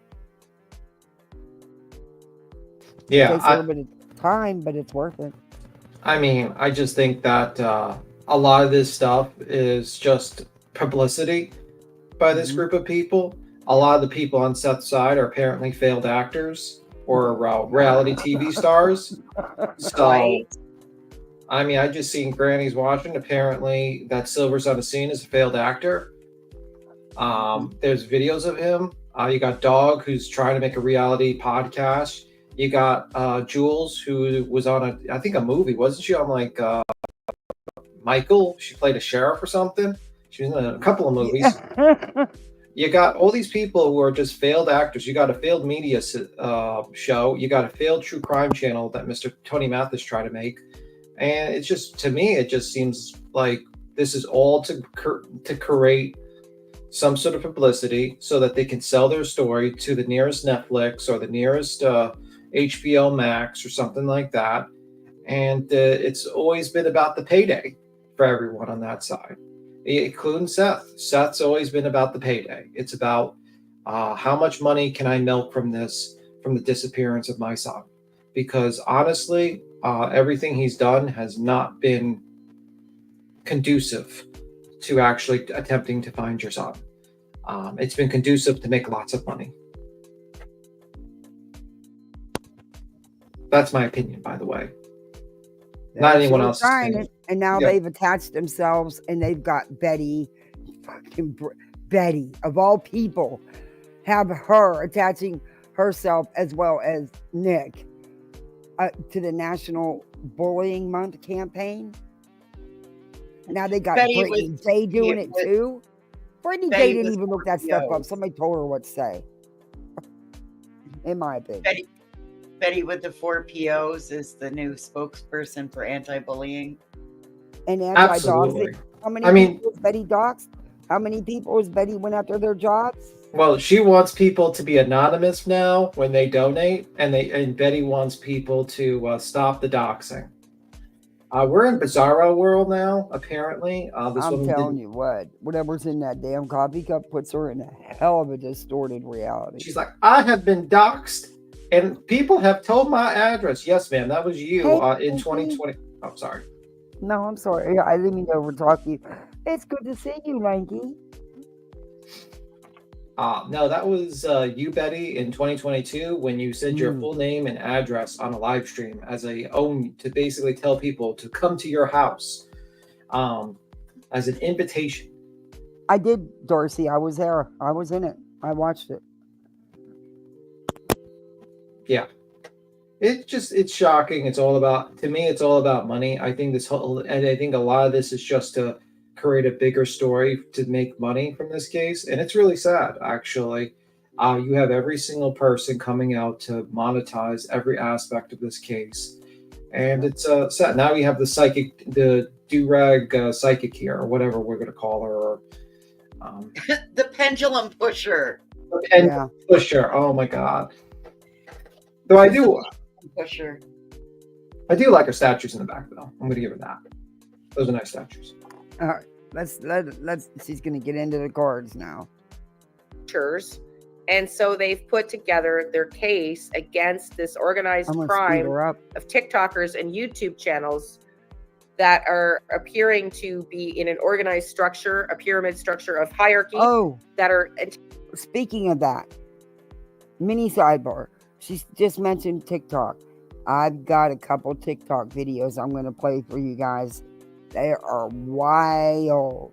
It Yeah, takes a little bit of time, but it's worth it. I mean, I just think that a lot of this stuff is just publicity by this Mhm. group of people. A lot of the people on Seth's side are apparently failed actors or reality TV stars. So, Right. I mean, I just seen Granny's watching. Apparently, that Silver's on the scene is a failed actor. There's videos of him. You got Dog, who's trying to make a reality podcast. You got Jules, who was on I think a movie, wasn't she? On like Michael. She played a sheriff or something. She was in a couple of movies. You got all these people who are just failed actors. You got a failed media show. You got a failed true crime channel that Mr. Tony Mathis tried to make. And it's just, to me, it just seems like this is all to create some sort of publicity so that they can sell their story to the nearest Netflix or the nearest HBO Max or something like that. And it's always been about the payday for everyone on that side, including Seth. Seth's always been about the payday. It's about how much money can I milk from the disappearance of my son? Because honestly, everything he's done has not been conducive to actually attempting to find your son. It's been conducive to make lots of money. That's my opinion, by the way. Not anyone else's trying opinion. it, and now Yeah. they've attached themselves, and they've got Betty, fucking Betty of all people, have her attaching herself as well as Nick to the National Bullying Month campaign. Now they got Betty Brittany was- Day doing it it was- too. Brittany Betty Day didn't was even look that stuff up. POs. Somebody told her what to say. In my opinion. Betty with the 4 POs is the new spokesperson for anti-bullying. And anti-dogs. Absolutely. How many I mean- people is Betty doxed? How many people is Betty went after their jobs? Well, she wants people to be anonymous now when they donate, and Betty wants people to stop the doxing. We're in Bizarro world now, apparently. This I'm woman telling you what, whatever's in that damn coffee cup puts her in a hell of a distorted reality. She's like, I have been doxed, and people have told my address. Yes, ma'am, that was you Hey, in Pinky. 2020. Oh, sorry. No, I'm sorry. I didn't mean to overtalk you. It's good to see you, Lanky. No, that was you, Betty, in 2022 when you said your full name and address on a live stream as to basically tell people to come to your house as an invitation. I did, Darcy. I was there. I was in it. I watched it. Yeah. It's shocking. It's all about money. I think I think a lot of this is just to create a bigger story to make money from this case. And it's really sad, actually. You have every single person coming out to monetize every aspect of this case. And it's sad. Now you have the do-rag psychic here, or whatever we're going to call her. Or, The pendulum pusher. Yeah. pusher. Oh my God. So I do like her statues in the back, though. I'm going to give her that. Those are nice statues. All right. Let's. She's gonna get into the cards now. And so they've put together their case against this organized I'm gonna speed crime her up. of TikTokers and YouTube channels that are appearing to be in an organized structure, a pyramid structure of hierarchy Oh, that are speaking of that, mini sidebar. She's just mentioned TikTok. I've got a couple TikTok videos I'm gonna play for you guys. They are wild.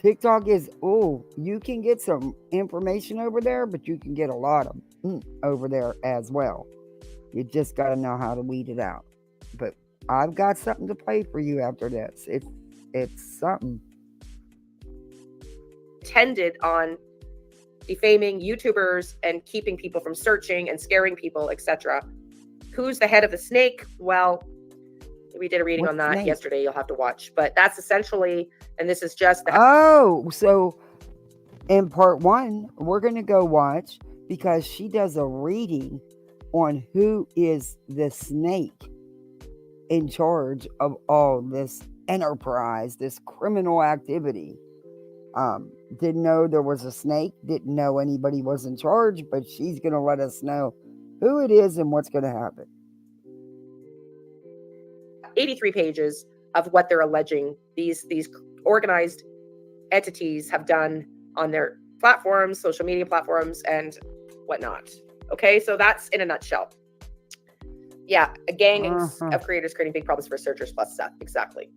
TikTok is, you can get some information over there, but you can get a lot of over there as well. You just got to know how to weed it out. I've got something to play for you after this. It's something. Tended on defaming YouTubers and keeping people from searching and scaring people, etc. Who's the head of the snake? Well, we did a reading What on that snake? yesterday. You'll have to watch, but that's essentially, and this is just the Oh, so in part 1, we're going to go watch because she does a reading on who is the snake in charge of all this enterprise, this criminal activity. Didn't know there was a snake, didn't know anybody was in charge, but she's going to let us know who it is and what's going to happen. 83 pages of what they're alleging these organized entities have done on their platforms, social media platforms, and whatnot. Okay, so that's in a nutshell. Yeah, a gang of creators creating big problems for searchers plus stuff. Exactly.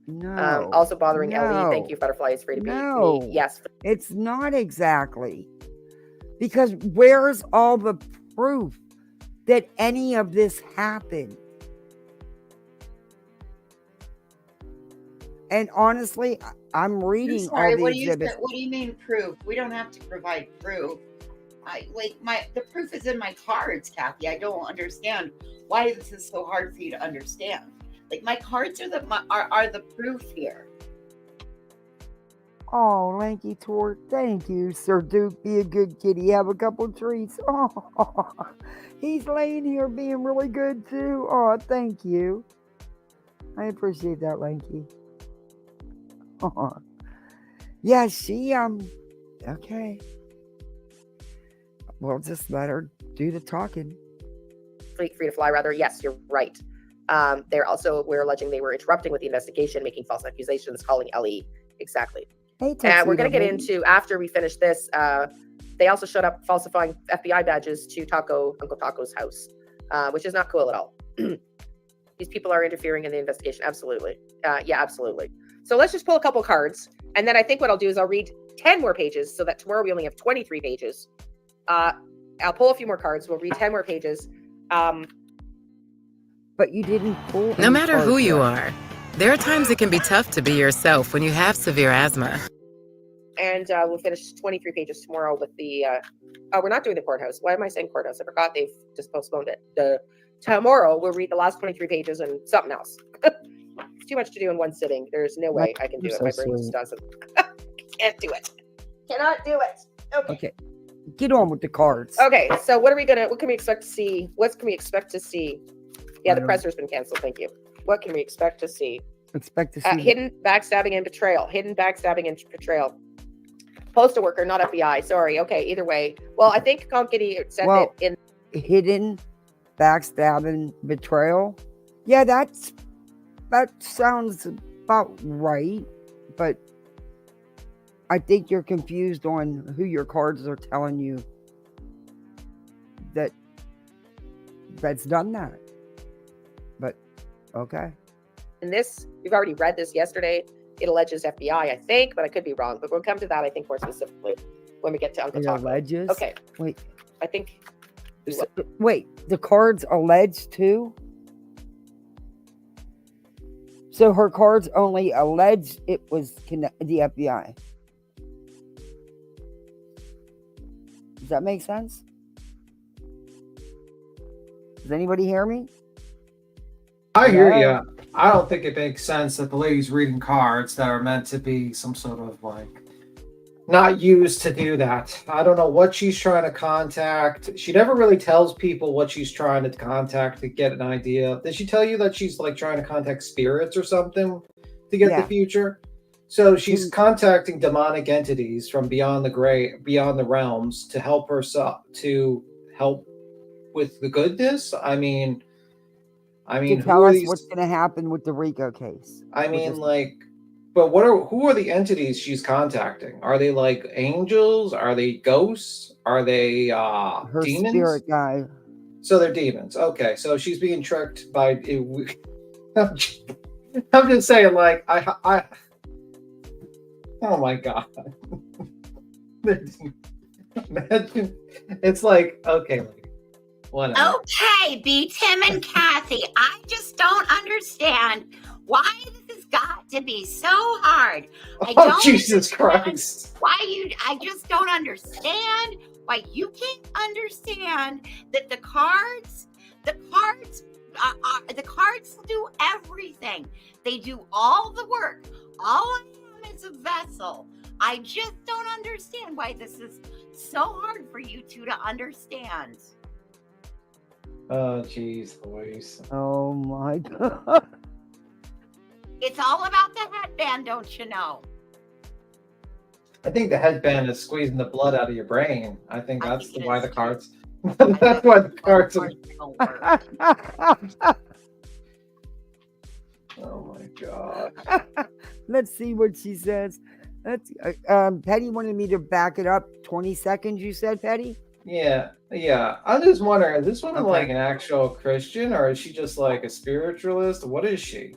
No. Also bothering no, LE. Thank you, Butterfly is free to be no, me. Yes. It's not exactly. Because where's all the proof that any of this happened? And honestly, I'm reading Sorry, all the what do you exhibits. what do you mean proof? We don't have to provide proof. The proof is in my cards, Kathy. I don't understand why this is so hard for you to understand. Like, my cards are the proof here. Oh, Lanky Tort, thank you, Sir Duke. Be a good kitty. Have a couple treats. Oh, he's laying here being really good too. Oh, thank you. I appreciate that, Lanky. Oh. Yeah, she okay. We'll just let her do the talking. Free to fly, rather. Yes, you're right. We're alleging they were interrupting with the investigation, making false accusations, calling LE. Exactly. Hey, We're going to get into, after we finish this, they also showed up falsifying FBI badges to Uncle Taco's house, which is not cool at all. These people are interfering in the investigation. Absolutely. Yeah, absolutely. So let's just pull a couple cards. And then I think what I'll do is I'll read 10 more pages so that tomorrow we only have 23 pages. I'll pull a few more cards. We'll read 10 more pages. But you didn't pull. No any matter who cards you yet. are, there are times it can be tough to be yourself when you have severe asthma. And we'll finish 23 pages tomorrow with the, we're not doing the courthouse. Why am I saying courthouse? I forgot they've just postponed it. Tomorrow we'll read the last 23 pages and something else. It's too much to do in one sitting. There's no way I can do it. so My brain just sweet. doesn't. Can't do it. Cannot do it. Okay. Get on with the cards. Okay, so what can we expect to see? What can we expect to see? Yeah, the I presser's been canceled. Thank you. What can we expect to see? Expect to see Hidden backstabbing and betrayal. Hidden backstabbing and betrayal. Postal worker, not FBI. Sorry. Okay, either way. Well, I think Comkitty said Well, it in. hidden backstabbing betrayal. Yeah, that sounds about right, but I think you're confused on who your cards are telling you that's done that. But okay. In this, we've already read this yesterday. It alleges FBI, I think, but I could be wrong. But we'll come to that, I think, more specifically when we get to Uncle It Taco. alleges. Okay. Wait. I think. Wait. The cards allege too. So her cards only alleged it was the FBI. Does that make sense? Does anybody hear me? I hear Yeah. you. I don't think it makes sense that the lady's reading cards that are meant to be some sort of not used to do that. I don't know what she's trying to contact. She never really tells people what she's trying to contact to get an idea. Did she tell you that she's trying to contact spirits or something to get the future? So she's contacting demonic entities from beyond the realms to help herself, to help with the goodness. I mean, to tell us what's going to happen with the Rico case. But who are the entities she's contacting? Are they angels? Are they ghosts? Are they her demons? Spirit guy. So they're demons. Okay, so she's being tricked by. I'm just saying, I. Oh my god! Imagine, it's okay. Whatever. Okay, be Tim and Kathy. I just don't understand why this has got to be so hard. I Oh, don't Jesus understand Christ. I just don't understand why you can't understand that the cards do everything. They do all the work. All I am is a vessel. I just don't understand why this is so hard for you two to understand. Oh, jeez, Louise. Oh my God. It's all about the headband, don't you know? I think the headband is squeezing the blood out of your brain. I think I that's think it why is the too. cards. I That's bet why the the cards are. don't work. Oh my God. Let's see what she says. Petty wanted me to back it up 20 seconds, you said, Petty? Yeah. I'm just wondering, is this woman Okay. like an actual Christian or is she just like a spiritualist? What is she?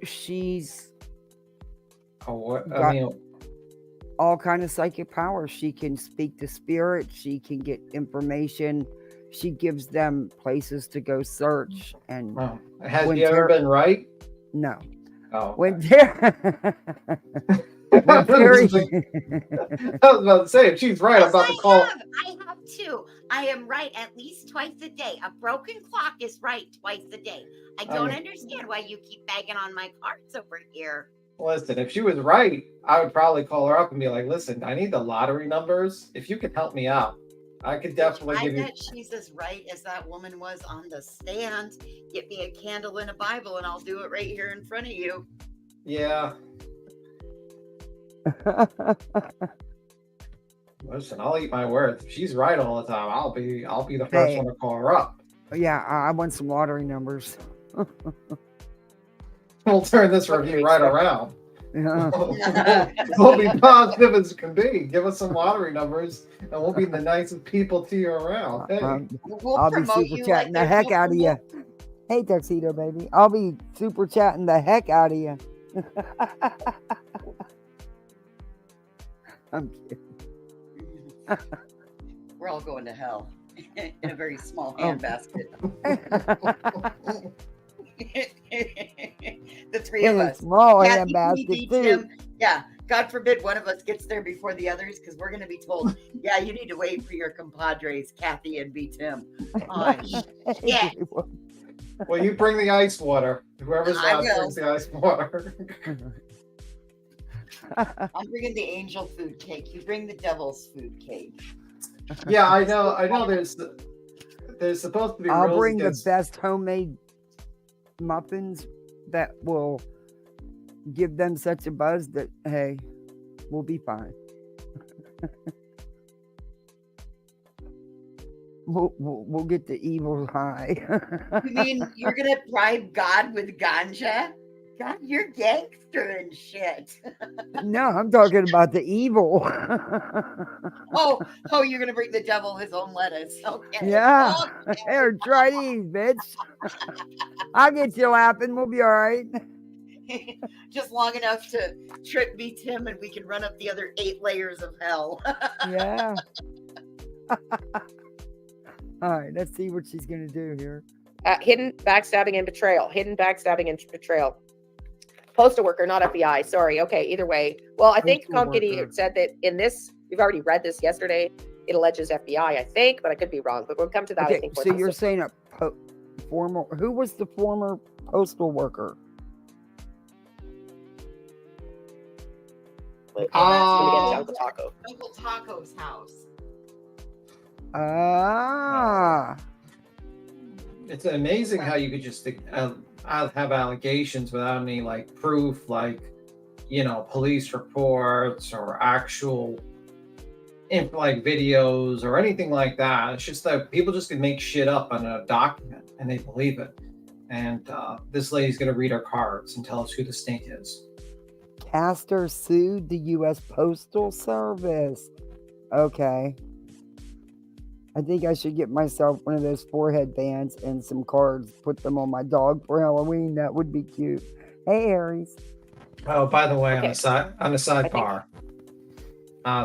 She's Oh, what? I got mean, all kind of psychic powers. She can speak to spirits. She can get information. She gives them places to go search. And well, has when she ever been right? no, Oh, when Terry, I when Terry, was about to say, if she's right, I'm about to call. I have too. I am right at least twice a day. A broken clock is right twice a day. I don't understand why you keep bagging on my cards over here. Listen, if she was right, I would probably call her up and be like, listen, I need the lottery numbers. If you could help me out, I could definitely I give you. bet she's as right as that woman was on the stand. Get me a candle and a Bible, and I'll do it right here in front of you. Yeah. Listen, I'll eat my words. If she's right all the time, I'll be the first Hey. one to call her up. yeah, I want some lottery numbers. We'll turn this review right around. Yeah. We'll be positive as can be. Give us some lottery numbers, and we'll be the nicest people to you around. Hey. We'll I'll be promote super you chatting like the heck there's out of no you. Hey, Tuxedo baby. I'll be super chatting the heck out of you. I'm kidding. We're all going to hell in a very small Oh. handbasket. The three of In a us. small Kathy, hand me, basket B, too. Tim. Yeah, God forbid one of us gets there before the others, because we're going to be told, yeah, you need to wait for your compadres, Kathy and B. Tim. Oh, yeah. Well, you bring the ice water. Whoever's I last will. brings the ice water. I'm bringing the angel food cake. You bring the devil's food cake. Yeah, I know. There's supposed to be I'll rules bring against. the best homemade muffins that will give them such a buzz that, hey, we'll be fine. We'll get the evil high. You mean you're going to bribe God with ganja? God, you're gangster and shit. No, I'm talking about the evil. Oh, you're going to bring the devil his own lettuce. Okay. Yeah. Okay. Here, try these, bitch. I'll get you laughing. We'll be all right. Just long enough to trip B. Tim and we can run up the other 8 layers of hell. Yeah. All right, let's see what she's going to do here. Hidden backstabbing and betrayal. Hidden backstabbing and betrayal. Postal worker, not FBI. Sorry. Okay, either way. Well, I think Postal Calm Kitty worker. said that in this, we've already read this yesterday. It alleges FBI, I think, but I could be wrong. But we'll come to that, I Okay, think. so you're saying a former, who was the former postal worker? Uncle Taco. Uncle Taco's house. Ah. It's amazing how you could just have allegations without any like proof, like police reports or actual like videos or anything like that. It's just that people just can make shit up on a document and they believe it. And this lady's gonna read our cards and tell us who the snake is. Castor sued the U.S. Postal Service. Okay. I think I should get myself one of those forehead bands and some cards, put them on my dog for Halloween. That would be cute. Hey, Aries. Oh, by the way, Okay. on the sidebar,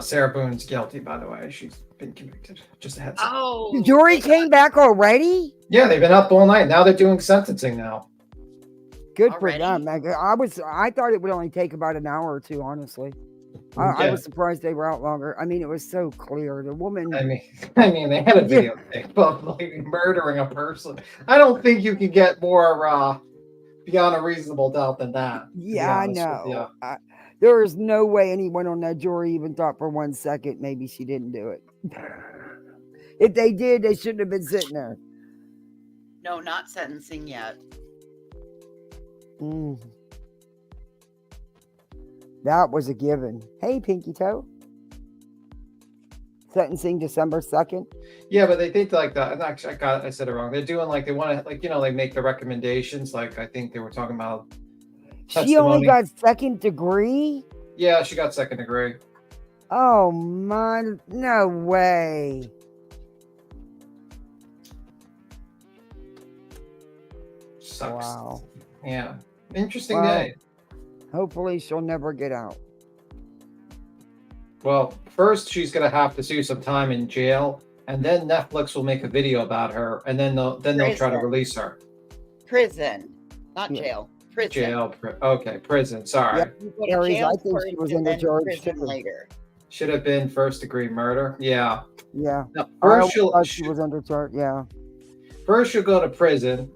Sarah Boone's guilty. By the way, she's been convicted. Just a heads up. Oh, The jury came back already? Yeah, they've been up all night. Now they're doing sentencing now. Good Already? for them. I thought it would only take about an hour or two, honestly. I Yeah. was surprised they were out longer. I mean, it was so clear. The woman. I mean, they had a video of like murdering a person. I don't think you can get more beyond a reasonable doubt than that. Yeah, I know. There is no way anyone on that jury even thought for 1 second maybe she didn't do it. If they did, they shouldn't have been sitting there. No, not sentencing yet. That was a given. Hey, Pinky Toe. Sentencing December 2nd. Yeah, but they think like that. Actually, I said it wrong. They're doing like they want to like make the recommendations. Like I think they were talking about. She only got second degree? Yeah, she got second degree. Oh my, no way. Sucks. Wow. Yeah. Interesting day. Hopefully she'll never get out. Well, first she's gonna have to do some time in jail, and then Netflix will make a video about her, and then they'll try to release her. Prison, not jail. Prison. Jail. Okay, prison. Sorry. Yeah, Aries, I think she was in the charge too. Later. Should have been first degree murder. Yeah. Yeah. No, first she was under charge. Yeah. First she'll go to prison.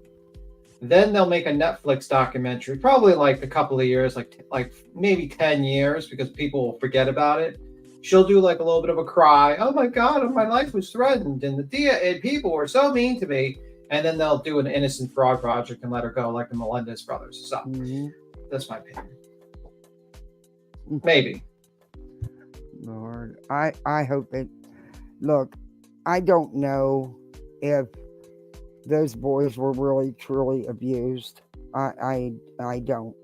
Then they'll make a Netflix documentary, probably like a couple of years, like maybe 10 years, because people will forget about it. She'll do like a little bit of a cry. Oh my God, my life was threatened, and people were so mean to me. And then they'll do an innocent fraud project and let her go, like the Melendez brothers. So that's my opinion. Maybe. Lord, I hope it. Look, I don't know if those boys were really truly abused. I don't.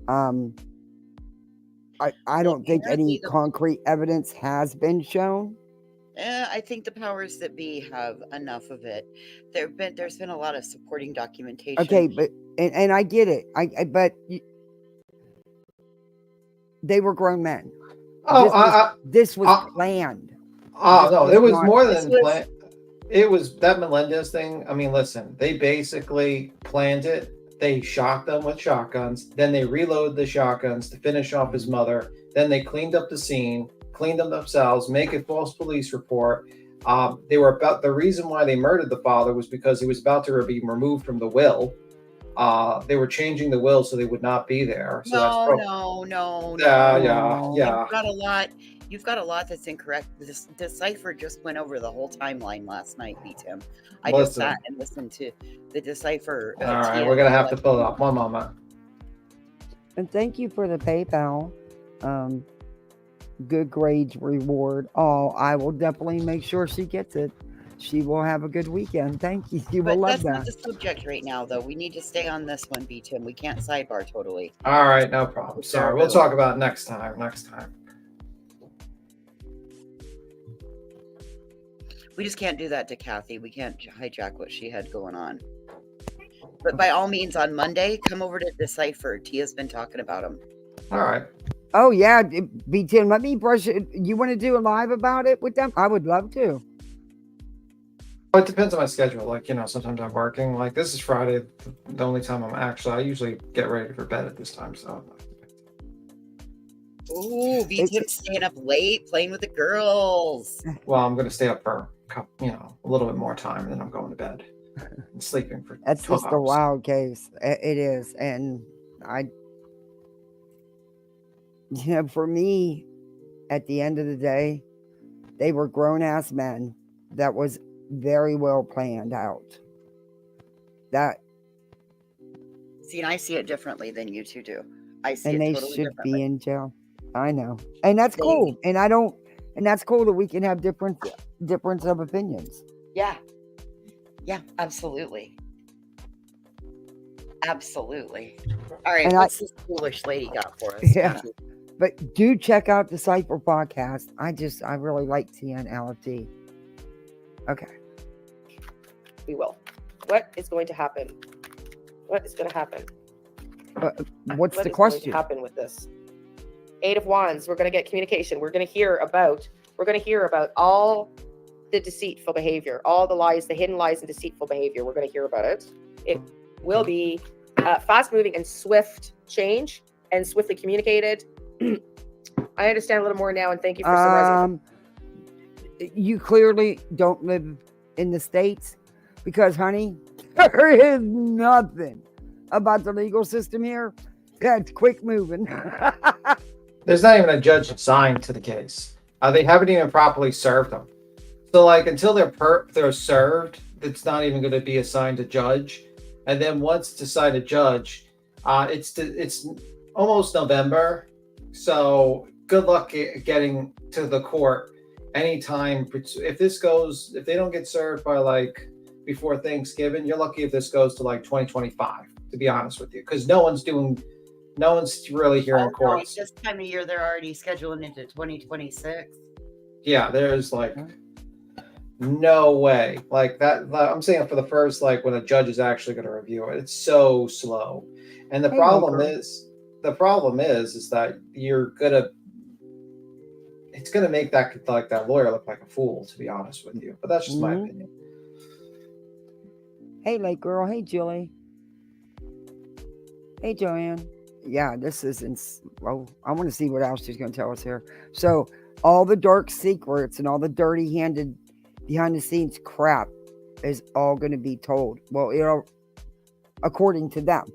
I don't think any concrete evidence has been shown. I think the powers that be have enough of it. There's been a lot of supporting documentation. Okay, but and I get it. But they were grown men. This was planned. No, it was more than planned. It was that Melendez thing. I mean, listen, they basically planned it. They shot them with shotguns. Then they reloaded the shotguns to finish off his mother. Then they cleaned up the scene, cleaned them themselves, make a false police report. The reason why they murdered the father was because he was about to be removed from the will. They were changing the will so they would not be there. So No. Yeah. You've got a lot that's incorrect. This Decipher just went over the whole timeline last night, Tim. I just sat and listened to the Decipher. All right, we're gonna have to pull it up. One moment. And thank you for the PayPal. Good grades reward. Oh, I will definitely make sure she gets it. She will have a good weekend. Thank you. You will love that. That's not the subject right now, though. We need to stay on this one, Tim. We can't sidebar totally. All right, no problem. Sorry, we'll talk about it next time. We just can't do that to Kathy. We can't hijack what she had going on. But by all means, on Monday, come over to Decipher. Tia's been talking about him. All right. Oh, yeah. B10, let me brush it. You want to do a live about it with them? I would love to. It depends on my schedule. Like, sometimes I'm working. Like, this is Friday. The only time I usually get ready for bed at this time. So. Ooh, B-Tim's staying up late playing with the girls. Well, I'm going to stay up for a little bit more time, and then I'm going to bed and sleeping for. That's 12 just a wild case. It is, and for me, at the end of the day, they were grown-ass men. That was very well planned out. See, and I see it differently than you two do. I see and it they totally should differently. be in jail. I know, and that's cool. And that's cool that we can have difference of opinions. Yeah, absolutely. All right, And what's this foolish lady got for us? Yeah. But do check out the Cypher podcast. I really like Tia and LFT. Okay. We will. What is going to happen? What is going to happen? What's What the is question? going to happen with this? 8 of Wands. We're going to get communication. We're going to hear about We're going to hear about all the deceitful behavior, all the lies, the hidden lies and deceitful behavior. We're going to hear about it. It will be fast moving and swift change and swiftly communicated. I understand a little more now, and thank you for summarizing. You clearly don't live in the States because, honey, there is nothing about the legal system here that's quick moving. There's not even a judge assigned to the case. They haven't even properly served them. So, like, until they're served, it's not even going to be assigned a judge. And then once it's assigned a judge, it's almost November. So good luck getting to the court anytime. If they don't get served by like before Thanksgiving, you're lucky if this goes to like 2025, to be honest with you, because no one's really here in courts. This time of year, they're already scheduling into 2026. Yeah, there's like no way. Like that, I'm saying for the first, like when a judge is actually going to review it, it's so slow. And the problem is that it's gonna make that lawyer look like a fool, to be honest with you. But that's just my opinion. Hey, Lake Girl. Hey, Julie. Hey, Joanne. Yeah, this is well, I want to see what else she's going to tell us here. So, all the dark secrets and all the dirty-handed, behind-the-scenes crap is all going to be told. Well, according to them.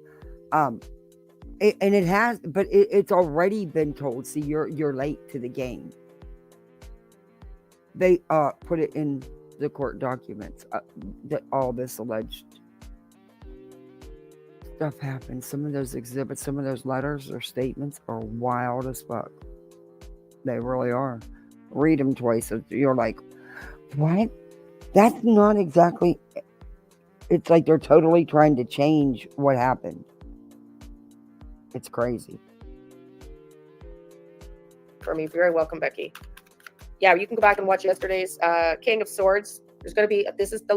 It has, but it's already been told. See, you're late to the game. They put it in the court documents that all this alleged stuff happened. Some of those exhibits, some of those letters or statements are wild as fuck. They really are. Read them twice. You're like, what? That's not exactly. It's like they're totally trying to change what happened. It's crazy. For me, very welcome, Becky. Yeah, you can go back and watch yesterday's King of Swords. There's going to be, this is the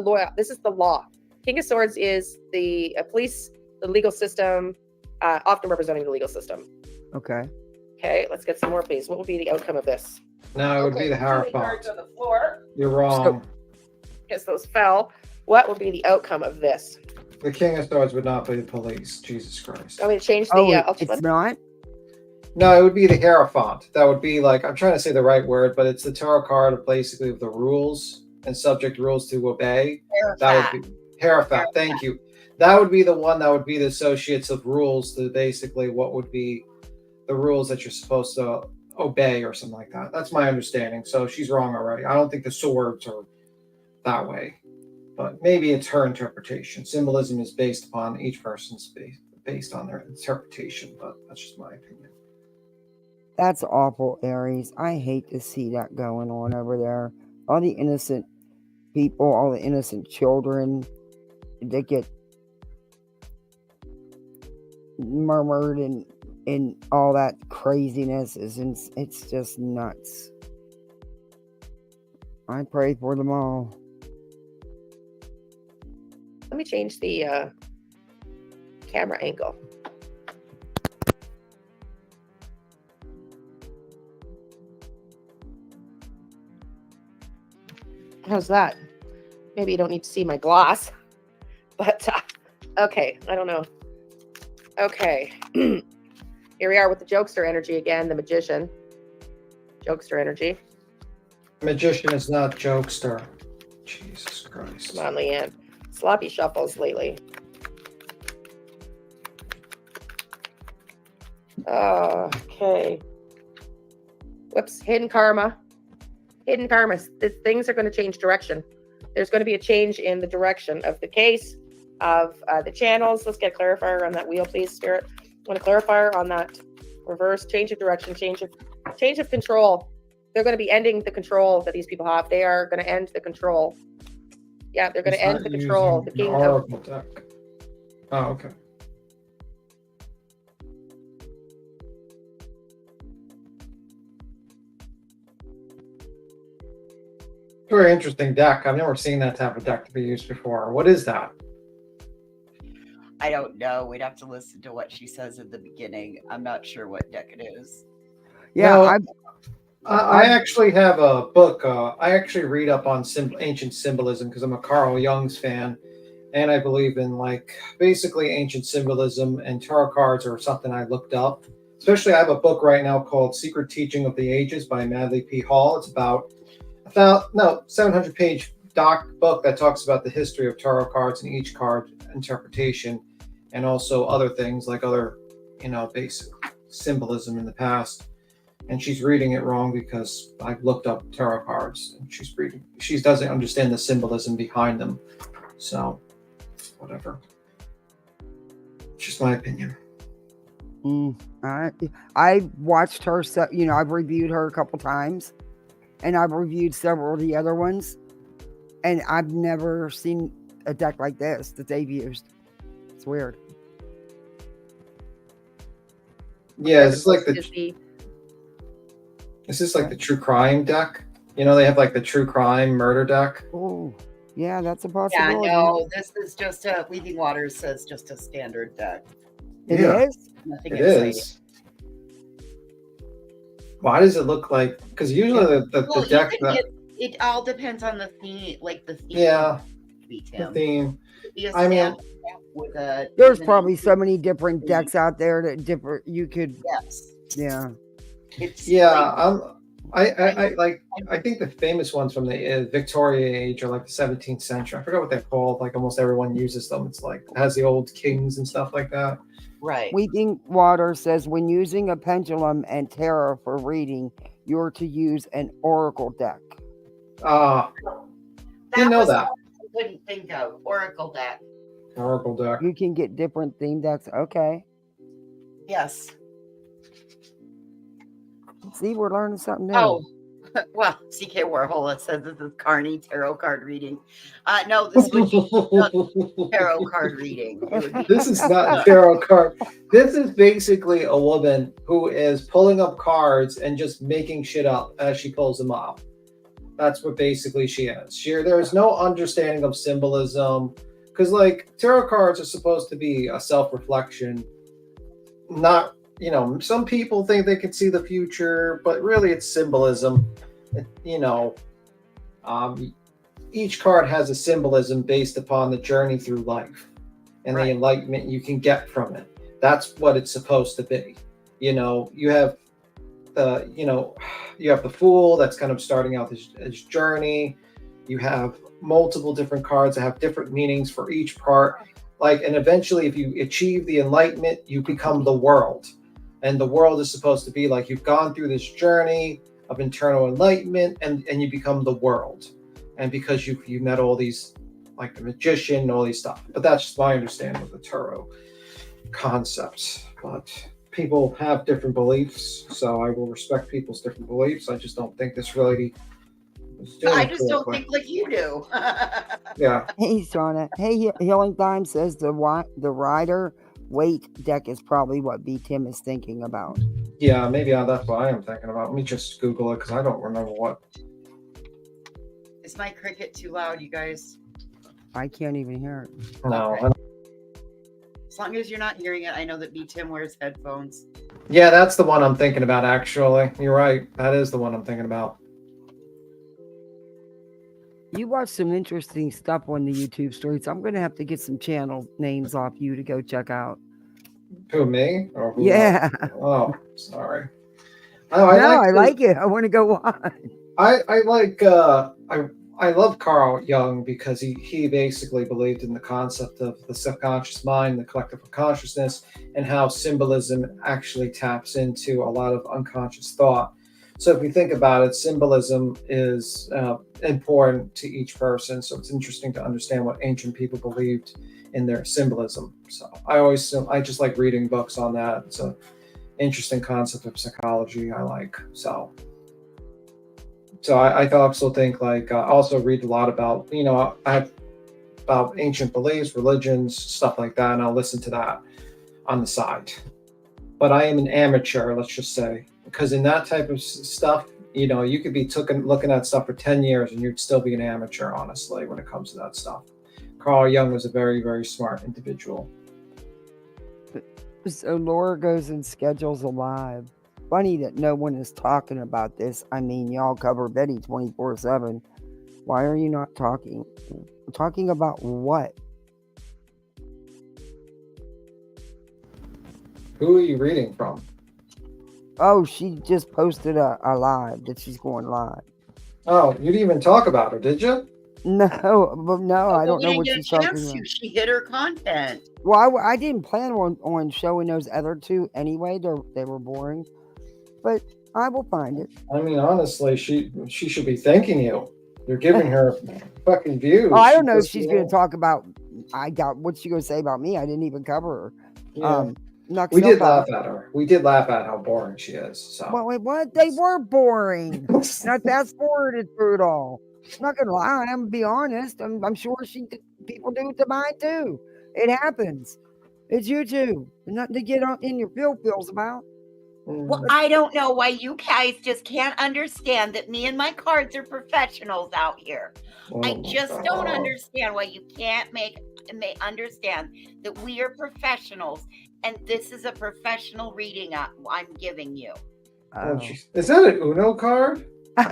law. King of Swords is the police, the legal system, often representing the legal system. Okay. Okay, let's get some more, please. What will be the outcome of this? No, it would be the Hierophant. Cards on the floor. You're wrong. Because those fell. What will be the outcome of this? The King of Swords would not be the police. Jesus Christ. I'm going to change the it's not? No, it would be the Hierophant. That would be like, I'm trying to say the right word, but it's the tarot card of basically the rules and subject rules to obey. That would be Hierophant. Thank you. That would be the one that would be the associates of rules to basically what would be the rules that you're supposed to obey or something like that. That's my understanding. So she's wrong already. I don't think the swords are that way, but maybe it's her interpretation. Symbolism is based upon each person's based on their interpretation, but that's just my opinion. That's awful, Aries. I hate to see that going on over there. All the innocent people, all the innocent children that get murmured and all that craziness it's just nuts. I pray for them all. Let me change the camera angle. How's that? Maybe you don't need to see my gloss, but okay, I don't know. Okay, here we are with the jokester energy again, the magician. Jokester energy. Magician is not jokester. Jesus Christ. Come on, Leanne. Sloppy shuffles lately. Okay. Whoops, hidden karma. Hidden karma. Things are going to change direction. There's going to be a change in the direction of the case, of the channels. Let's get a clarifier on that wheel, please, Spirit. I want a clarifier on that reverse change of direction, change of control. They're going to be ending the control that these people have. They are going to end the control. Yeah, they're going to end the control. The king of... Oh, okay. Very interesting deck. I've never seen that type of deck to be used before. What is that? I don't know. We'd have to listen to what she says in the beginning. I'm not sure what deck it is. Yeah, No, I actually have a book. I actually read up on ancient symbolism because I'm a Carl Jung's fan, and I believe in like basically ancient symbolism, and tarot cards are something I looked up. Especially, I have a book right now called "Secret Teaching of the Ages" by Madley P. Hall. It's about no 700-page book that talks about the history of tarot cards and each card interpretation, and also other things like other basic symbolism in the past. And she's reading it wrong because I've looked up tarot cards and she doesn't understand the symbolism behind them. So whatever. It's just my opinion. I watched her, I've reviewed her a couple times, and I've reviewed several of the other ones, and I've never seen a deck like this that they've used. It's weird. Yeah, it's like Is this like the true crime deck? They have like the true crime murder deck. Oh, yeah, that's a Yeah, possibility. no, this is just a Weaving Waters says just a standard deck. It Yeah. is? Nothing It exciting. is. Why does it look like? Because usually the Well, deck. it all depends on the theme, like the theme. Yeah, Be the Tim. theme. Be a I mean, standard deck with a. There's with an probably so ancient- many different decks out there that different you could, Yes. yeah. It's Yeah, like, I think the famous ones from the Victoria age or like the 17th century. I forgot what they're called. Like almost everyone uses them. It's like it has the old kings and stuff like that. right. Weeping Water says when using a pendulum and tarot for reading, you're to use an oracle deck. Didn't know was that. what I couldn't think of Oracle deck. Oracle deck. You can get different theme decks. Okay. Yes. See, we're learning something new. Oh, well, CK Warhol says this is Carney tarot card reading. No, this would be tarot card reading. It would be This is not tarot card. This is basically a woman who is pulling up cards and just making shit up as she pulls them up. That's what basically she is. There's no understanding of symbolism because, like, tarot cards are supposed to be a self-reflection. Not, some people think they can see the future, but really it's symbolism. Each card has a symbolism based upon the journey through life and the enlightenment you can get from it. That's what it's supposed to be. You have the fool that's kind of starting out this journey. You have multiple different cards that have different meanings for each part. And eventually, if you achieve the enlightenment, you become the world. And the world is supposed to be like you've gone through this journey of internal enlightenment and you become the world. And because you met all these, like the magician, all these stuff. But that's just my understanding of the tarot concepts. But people have different beliefs, so I will respect people's different beliefs. I just don't think this really is doing I it just don't correctly. think like you do. Yeah. Hey, Shauna. Hey, Healing Time says the Rider Weight deck is probably what B. Tim is thinking about. Yeah, maybe that's what I am thinking about. Let me just Google it because I don't remember what. Is my cricket too loud, you guys? I can't even hear it. No. Okay. As long as you're not hearing it, I know that B. Tim wears headphones. Yeah, that's the one I'm thinking about, actually. You're right. That is the one I'm thinking about. You watch some interesting stuff on the YouTube streets. I'm going to have to get some channel names off you to go check out. Who, me? Or who Yeah. else? Oh, sorry. I like it. I want to go watch. I love Carl Jung because he basically believed in the concept of the subconscious mind, the collective consciousness, and how symbolism actually taps into a lot of unconscious thought. So if you think about it, symbolism is important to each person. So it's interesting to understand what ancient people believed in their symbolism. So I just like reading books on that. It's an interesting concept of psychology I like. So I also think I also read a lot about, I have about ancient beliefs, religions, stuff like that. And I'll listen to that on the side. But I am an amateur, let's just say, because in that type of stuff, you could be looking at stuff for 10 years and you'd still be an amateur, honestly, when it comes to that stuff. Carl Jung was a very, very smart individual. So Laura goes and schedules a live. funny that no one is talking about this. I mean, y'all cover Betty 24/7. Why are you not talking? Talking about what? Who are you reading from? Oh, she just posted a live that she's going live. Oh, you didn't even talk about her, did you? No, but no, I Well, don't we know didn't what get a she's talking chance about. to. She hit her content. Well, I didn't plan on showing those other two anyway. They were boring, but I will find it. I mean, honestly, she should be thanking you. You're giving her fucking views. Oh, I don't She know if just, she's going to talk about. I doubt what's she going to say about me. I didn't even cover her. Yeah. Knock We did yourself laugh out. at her. We did laugh at how boring she is. So. Well, wait, what? They were boring. And I fast forwarded through it all. I'm not gonna lie. I'm gonna be honest. I'm sure people do it to mine too. It happens. It's YouTube. Nothing to get in your feels about. Well, I don't know why you guys just can't understand that me and my cards are professionals out here. I just don't understand why you can't understand that we are professionals and this is a professional reading I'm giving you. Oh. Is that an Uno card? No,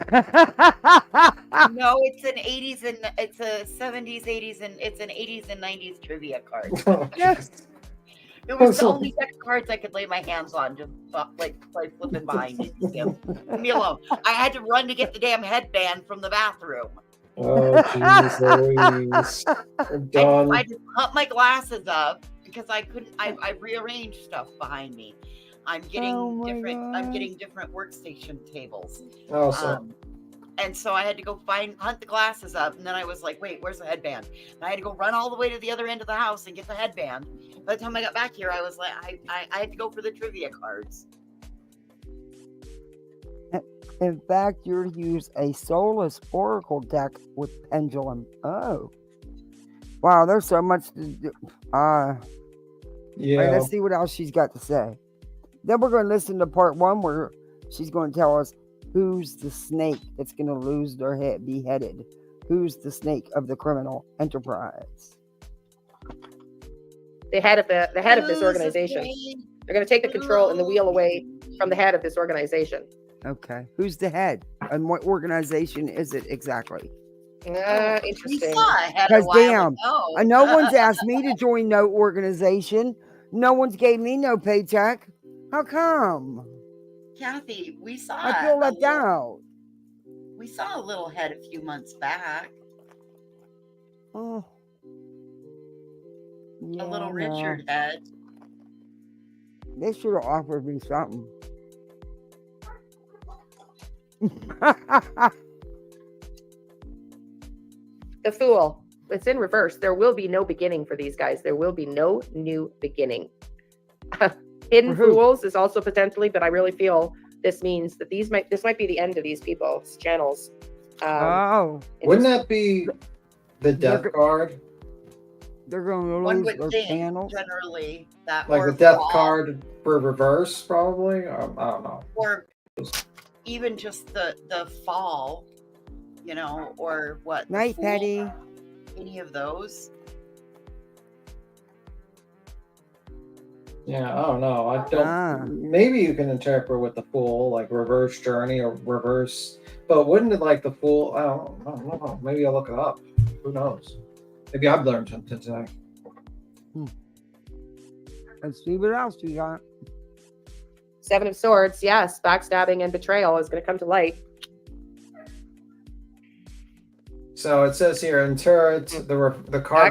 it's an 80s and it's a 70s, 80s, and it's an 80s and 90s trivia card. Yes. It was the only deck of cards I could lay my hands on, just like flipping behind it. Leave me alone. I had to run to get the damn headband from the bathroom. Oh, jeez Louise. We're done. I just put my glasses up because I couldn't. I rearranged stuff behind me. I'm getting different workstation tables. Awesome. And so I had to go hunt the glasses up, and then I was like, "Wait, where's the headband?" And I had to go run all the way to the other end of the house and get the headband. By the time I got back here, I was like, I had to go for the trivia cards. In fact, you use a soulless oracle deck with pendulum. Oh, wow! There's so much to do. Yeah. Right, let's see what else she's got to say. Then we're going to listen to part 1 where she's going to tell us who's the snake that's going to lose their head, beheaded. Who's the snake of the criminal enterprise? The head of this organization. They're going to take the control and the wheel away from the head of this organization. Okay. Who's the head? And what organization is it exactly? Interesting. Because damn, no one's asked me to join no organization. No one's gave me no paycheck. How come? Kathy, we saw. I feel left out. We saw a little head a few months back. Oh. Yeah, A little Richard head. They should have offered me something. The Fool. It's in reverse. There will be no beginning for these guys. There will be no new beginning. Hidden Fools is also potentially, but I really feel this means that this might be the end of these people's channels. Wouldn't that be the death card? They're going to One lose would their think channels. generally that Like or the death fall, card for reverse, probably? I don't know. or even just the fall, or what? Night, Fool, Patty. Any of those? Yeah, I don't know. I don't. Maybe you can interpret with the Fool, like reverse journey or reverse. But wouldn't it like the Fool? I don't know. Maybe I'll look it up. Who knows? Maybe I've learned something today. Let's see what else you got. 7 of Swords. Yes, backstabbing and betrayal is going to come to light. So it says here, the card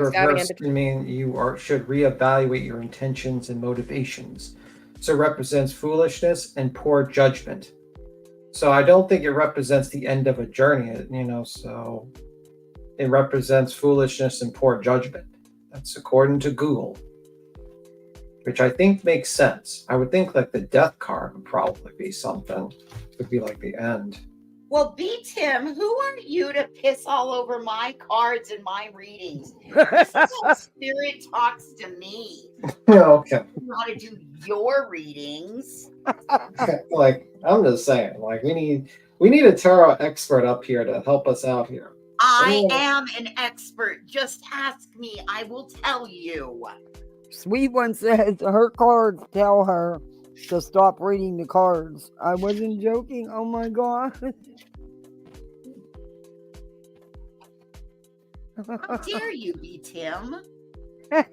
Backstabbing reverse can mean you should reevaluate your intentions and motivations. So it represents foolishness and poor judgment. So I don't think it represents the end of a journey, so it represents foolishness and poor judgment. That's according to Google, which I think makes sense. I would think like the death card would probably be something. It would be like the end. Well, B. Tim, who are you to piss all over my cards and my readings? This is how spirit talks to me. Okay. How to do your readings. Like, I'm just saying, like we need a tarot expert up here to help us out here. I am an expert. Just ask me. I will tell you. Sweet One says her cards tell her to stop reading the cards. I wasn't joking. Oh my god. How dare you be Tim? Hey,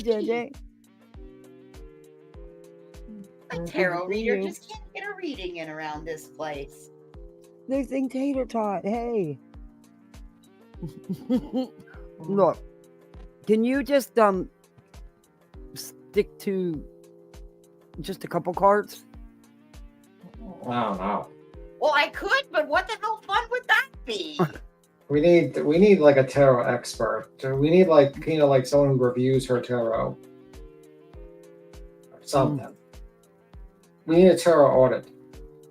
JJ. A tarot reader just can't get a reading in around this place. They think tater tot. Hey. Look, can you just stick to just a couple cards? I don't know. Well, I could, but what the hell fun would that be? We need like a tarot expert. We need like someone who reviews her tarot or something. We need a tarot audit.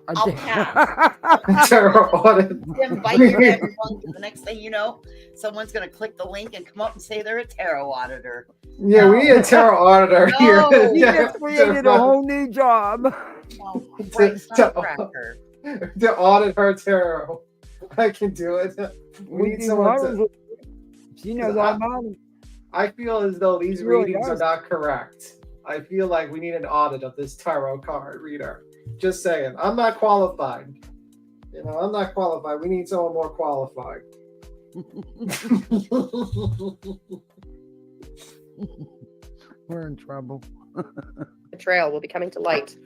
I'll pass. Tarot audit. Tim, bite your head wrong. The next thing you know, someone's going to click the link and come up and say they're a tarot auditor. Yeah, we need a tarot auditor here. No. You just created a whole new job. Oh, right, cracker. To audit her tarot. I can do it. We need someone to. She knows all about it. I feel as though these She really readings does. are not correct. I feel like we need an audit of this tarot card reader. Just saying. I'm not qualified. I'm not qualified. We need someone more qualified. We're in trouble. The trail will be coming to light.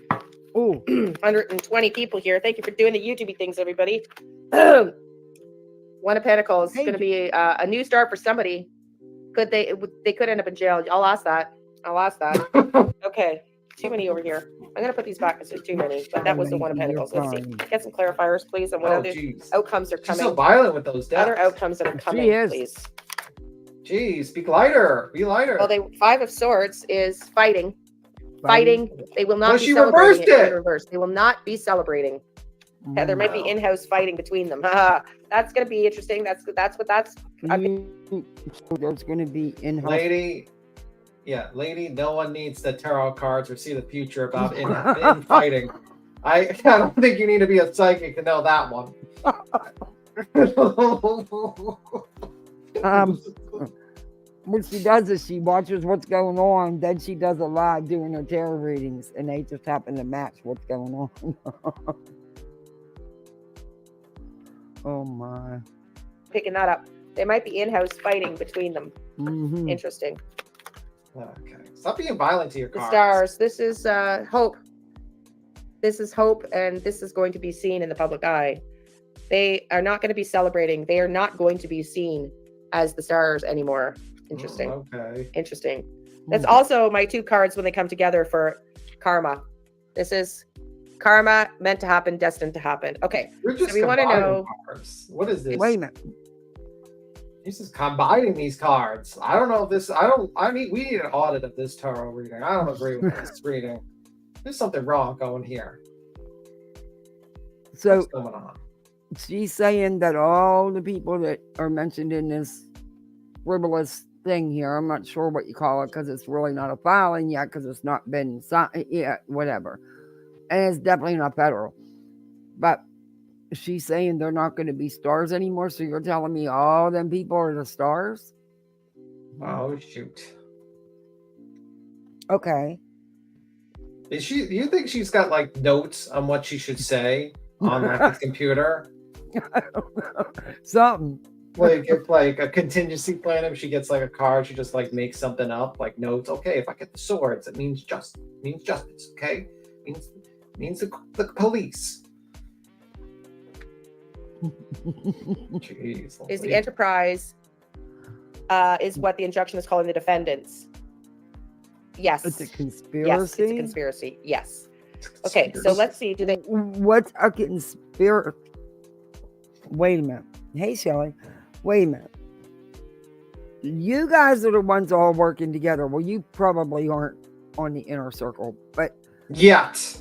Oh, 120 people here. Thank you for doing the YouTube things, everybody. One of Pentacles is Hey, going to be a new start for somebody. They could end up in jail. I'll ask that. Okay, too many over here. I'm going to put these back because there's too many. But that was the One of Pentacles. Let's see. Get some clarifiers, please, on what other Jeez. outcomes are She's coming. so violent with those Other deaths. outcomes that are coming, She is. please. Jeez, speak lighter. Be lighter. Well, Five of Swords is fighting. Fighting. They will not Well, be she celebrating reversed it. in reverse. They will not be celebrating. Yeah, there might be in-house fighting between them. That's going to be interesting. That's what that's. There's going to be in-house. Lady, no one needs the tarot cards or see the future about in fighting. I don't think you need to be a psychic to know that one. What she does is she watches what's going on, then she does a live doing her tarot readings, and they just happen to match what's going on. Oh my. Picking that up. They might be in-house fighting between them. Mhm. Interesting. Okay, stop being violent to your The cards. stars. This is hope. This is hope, and this is going to be seen in the public eye. They are not going to be celebrating. They are not going to be seen as the stars anymore. Interesting. Okay. Interesting. That's also my two cards when they come together for karma. This is karma, meant to happen, destined to happen. Okay. You're just So we wanna combining know- cards. What is this? Wait a minute. He's just combining these cards. I don't know if this. We need an audit of this tarot reading. I don't agree with this reading. There's something wrong going here. So What's going on? she's saying that all the people that are mentioned in this frivolous thing here, I'm not sure what you call it because it's really not a filing yet because it's not been signed yet, whatever. And it's definitely not federal. But she's saying they're not going to be stars anymore. So you're telling me all them people are the stars? Oh shoot! Okay. Is she? Do you think she's got like notes on what she should say on that computer? I don't know. Something. Like if like a contingency plan, if she gets like a card, she just like makes something up, like notes. Okay, if I get the swords, it means justice. Okay, means the police. Jeez. Is the enterprise is what the injunction is calling the defendants. Yes. It's a conspiracy. Yes, it's a conspiracy. Yes. Okay, so let's see. Do they What's a conspiracy? Wait a minute. Hey, Shelly. Wait a minute. You guys are the ones all working together. Well, you probably aren't on the inner circle, but Yet.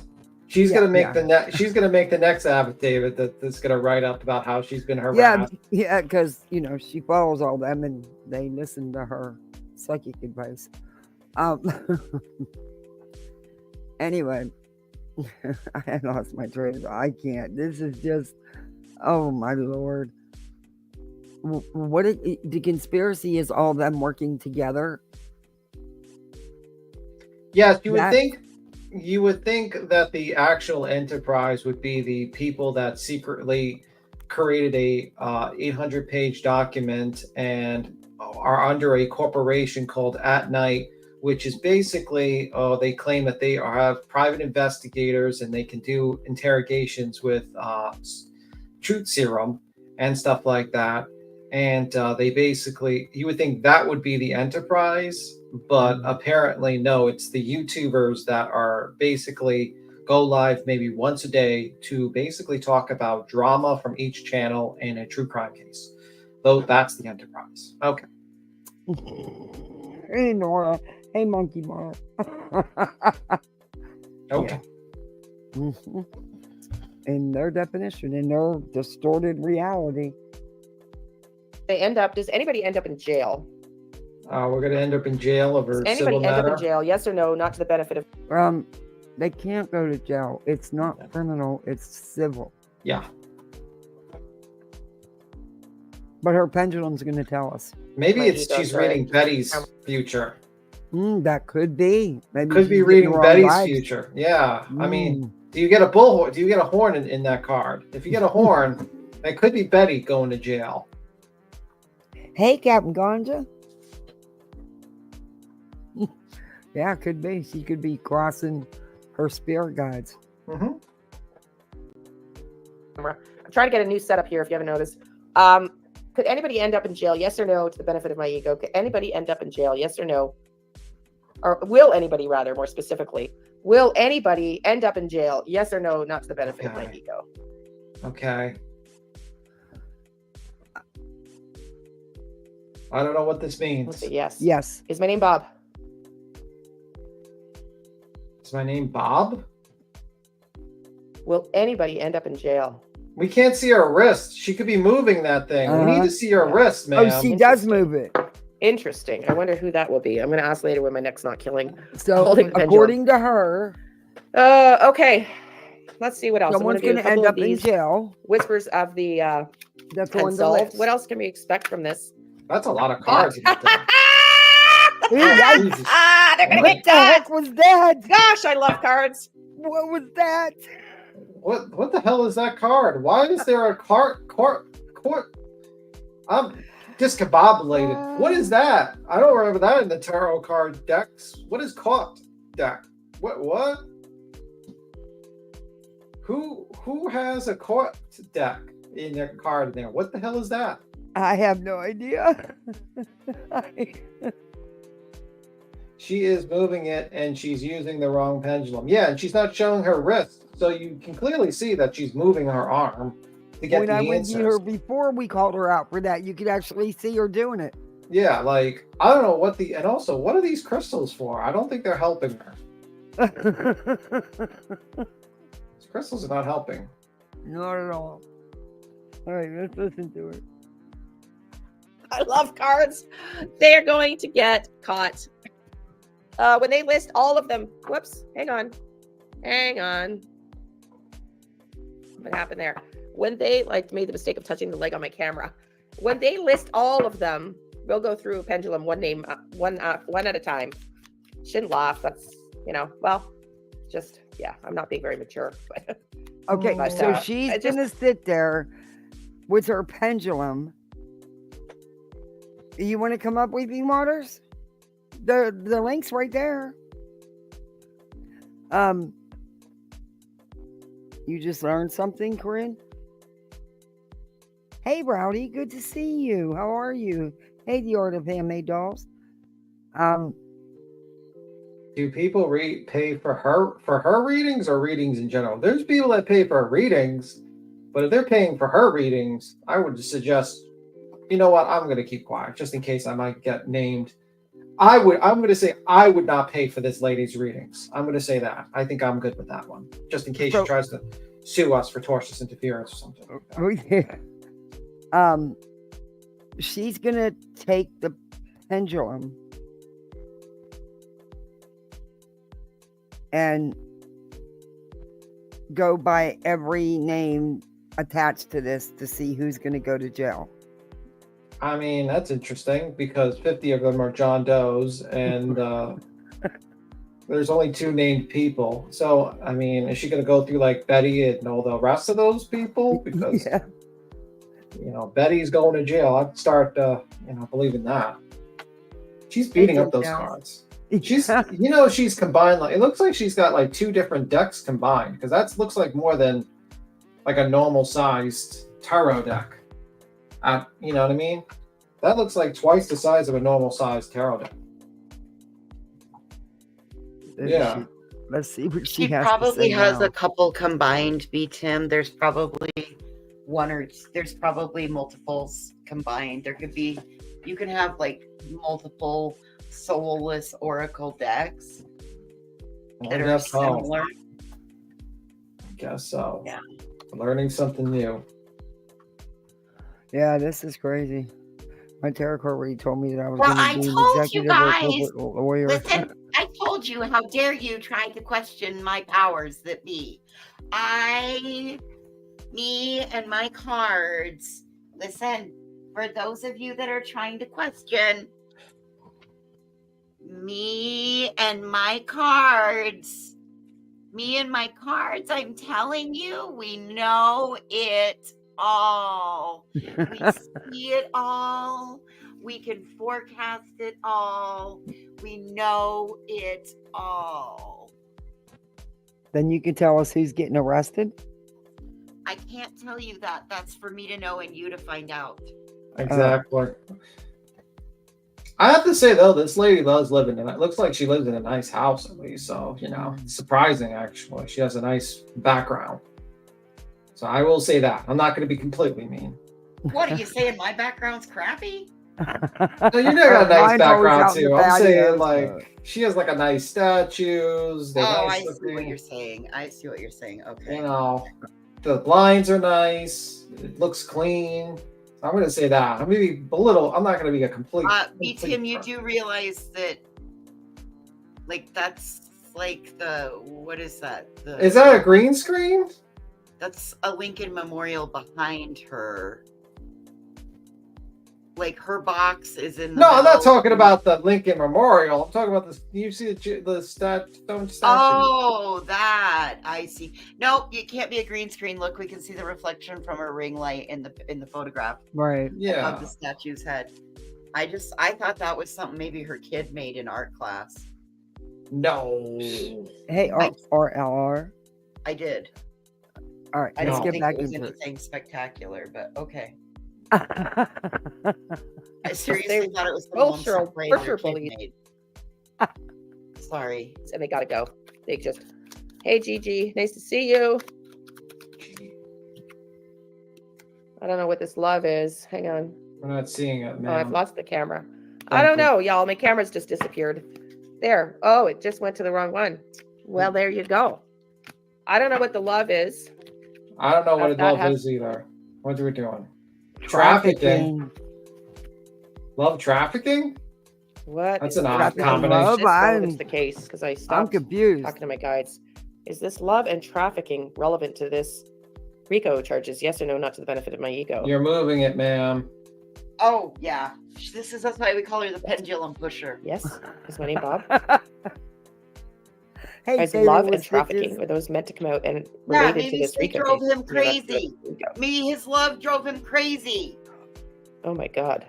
She's Yeah, gonna make yeah. she's gonna make the next affidavit that's gonna write up about how she's been harassed. yeah, because she follows all them and they listen to her psychic advice. Anyway, I lost my train of thought. I can't. This is just, oh my lord. What the conspiracy is all them working together. Yes, you would think you would think that the actual enterprise would be the people that secretly created a 800-page document and are under a corporation called At Night, which is basically they claim that they have private investigators and they can do interrogations with truth serum and stuff like that. And they basically, you would think that would be the enterprise, but apparently no, it's the YouTubers that are basically go live maybe once a day to basically talk about drama from each channel and a true crime case. Though that's the enterprise. Okay. Hey, Nora. Hey, Monkey Mark. Okay. Mhm. In their definition, in their distorted reality. Does anybody end up in jail? We're going to end up in jail over Does civil anybody end matter. up in jail? Yes or no? Not to the benefit of. They can't go to jail. It's not criminal, it's civil. Yeah. But her pendulum's going to tell us. Maybe Right, it's he she's does, reading right. Betty's future. That could be. Maybe Could she's be getting reading her own Betty's lives. future. Yeah. I mean, Mm. do you get a bullhorn? Do you get a horn in that card? If you get a horn, it could be Betty going to jail. Hey, Captain Ganja. Yeah, it could be. She could be crossing her spirit guides. Mm-hmm. I'm trying to get a new setup here. If you haven't noticed, could anybody end up in jail? Yes or no? To the benefit of my ego, could anybody end up in jail? Yes or no? Or will anybody, rather, more specifically, will anybody end up in jail? Yes or no? Not to the benefit of my Okay. ego. Okay. I don't know what this Let's means. say yes. Yes. Is my name Bob? Is my name Bob? Will anybody end up in jail? We can't see her wrist. She could be moving that thing. We need Uh-huh. to see her wrist, Oh, ma'am. she does move it. Interesting. I wonder who that will be. I'm going to ask later when my neck's not killing. So, Holding the pendulum. according to her, Okay. Let's see what else. someone's I'm going going to to do a end couple up of in these jail. whispers of the That's on the unsolved. list. What else can we expect from this? That's a lot of cards. in that thing. Ooh, yikes. Jesus. They're going to What get the that. heck was that? Gosh, I love cards. What was that? What the hell is that card? Why is there a court? I'm discombobulated. What is that? I don't remember that in the tarot card decks. What is court deck? What? Who has a court deck in their card in there? What the hell is that? I have no idea. She is moving it and she's using the wrong pendulum. Yeah, and she's not showing her wrist. So you can clearly see that she's moving her arm to get When the I went answers. to her before we called her out for that, you could actually see her doing it. Yeah, like I don't know and also what are these crystals for? I don't think they're helping her. These crystals are not helping. Not at all. All right, let's listen to it. I love cards. They are going to get caught. When they list all of them. Whoops. Hang on. What happened there? When they made the mistake of touching the leg on my camera. When they list all of them, we'll go through a pendulum, one name, one at a time. Shouldn't laugh. That's, I'm not being very mature. But Okay, But, so I she's just- gonna sit there with her pendulum. You want to come up with me, Waters? The link's right there. You just learned something, Corinne? Hey, Rowdy, good to see you. How are you? Hey, the Art of Handmade Dolls. Do people pay for her readings or readings in general? There's people that pay for readings, but if they're paying for her readings, I would suggest, you know what, I'm going to keep quiet just in case I might get named. I'm going to say I would not pay for this lady's readings. I'm going to say that. I think I'm good with that one, just in case she tries to sue us for tortious interference or something like that. Oh, yeah. She's going to take the pendulum and go by every name attached to this to see who's going to go to jail. I mean, that's interesting because 50 of them are John Does, and There's only 2 named people. So, I mean, is she going to go through like Betty and all the rest of those people? Because, Yeah. Betty's going to jail. I'd start, believing that. She's beating up those Yeah. cards. She's combined. Like, it looks like she's got like 2 different decks combined, because that looks like more than like a normal sized tarot deck. You know what I mean? That looks like twice the size of a normal sized tarot deck. Yeah. Let's see what she She has probably to say has now. a couple combined, Tim. There's probably multiples combined. You can have like multiple soulless oracle decks that are similar. Guess so. Yeah. Learning something new. Yeah, this is crazy. My tarot card reader told me that I was Well, going I to be an told you executive or guys. corporate lawyer. Listen, I told you, how dare you try to question my powers that be. Me and my cards. Listen, for those of you that are trying to question, me and my cards, I'm telling you, we know it all. We see it all. We can forecast it all. We know it all. Then you can tell us who's getting arrested? I can't tell you that. That's for me to know and you to find out. Exactly. I have to say though, this lady does live in it. It looks like she lives in a nice house at least. So, it's surprising actually. She has a nice background. So I will say that. I'm not going to be completely mean. What are you saying? My background's crappy? No, you got a nice Mine's always background out in the too. I'm saying patio, like she has like a nice statues. They're Oh, nice I see what looking. you're saying. Okay. The blinds are nice. It looks clean. I'm going to say that. I'm going to be a little. I'm not going to be a complete. Tim, you do realize that, like, that's like what is that? Is that a green screen? That's a Lincoln Memorial behind her. Like, her box is in the No, I'm not middle. talking about the Lincoln Memorial. I'm talking about this. You see the stone statue? Oh, that I see. No, it can't be a green screen. Look, we can see the reflection from her ring light in the photograph Right. Yeah. of the statue's head. I thought that was something maybe her kid made in art class. No. Hey, RLR. I did. All right, I let's don't get think back it was into it. anything spectacular, but okay. Hey, I seriously thought it was the Cultural Lumps Parade their kid police. made. Sorry. And they gotta go. They just, hey Gigi, nice to see you. I don't know what this love is. Hang on. We're not seeing it, Oh, I've man. lost the camera. I don't know, y'all. My camera's just disappeared. There. Oh, it just went to the wrong one. Well, there you go. I don't know what the love is. I don't know what That love has- is either. What are we doing? Trafficking. Love trafficking? What? That's is an odd trafficking? combination. Just Love, know it's the case because I I'm stopped confused. talking to my guides. Is this love and trafficking relevant to this Rico charges? Yes or no, not to the benefit of my ego. You're moving it, ma'am. Oh yeah, that's why we call her the pendulum pusher. Yes. Is my name Bob? Hey, Is David, love and what's trafficking, this? are those meant to come out and Yeah, related to maybe this they Rico drove case? him No, that's crazy. Rico. Me, his love drove him crazy. Oh my God.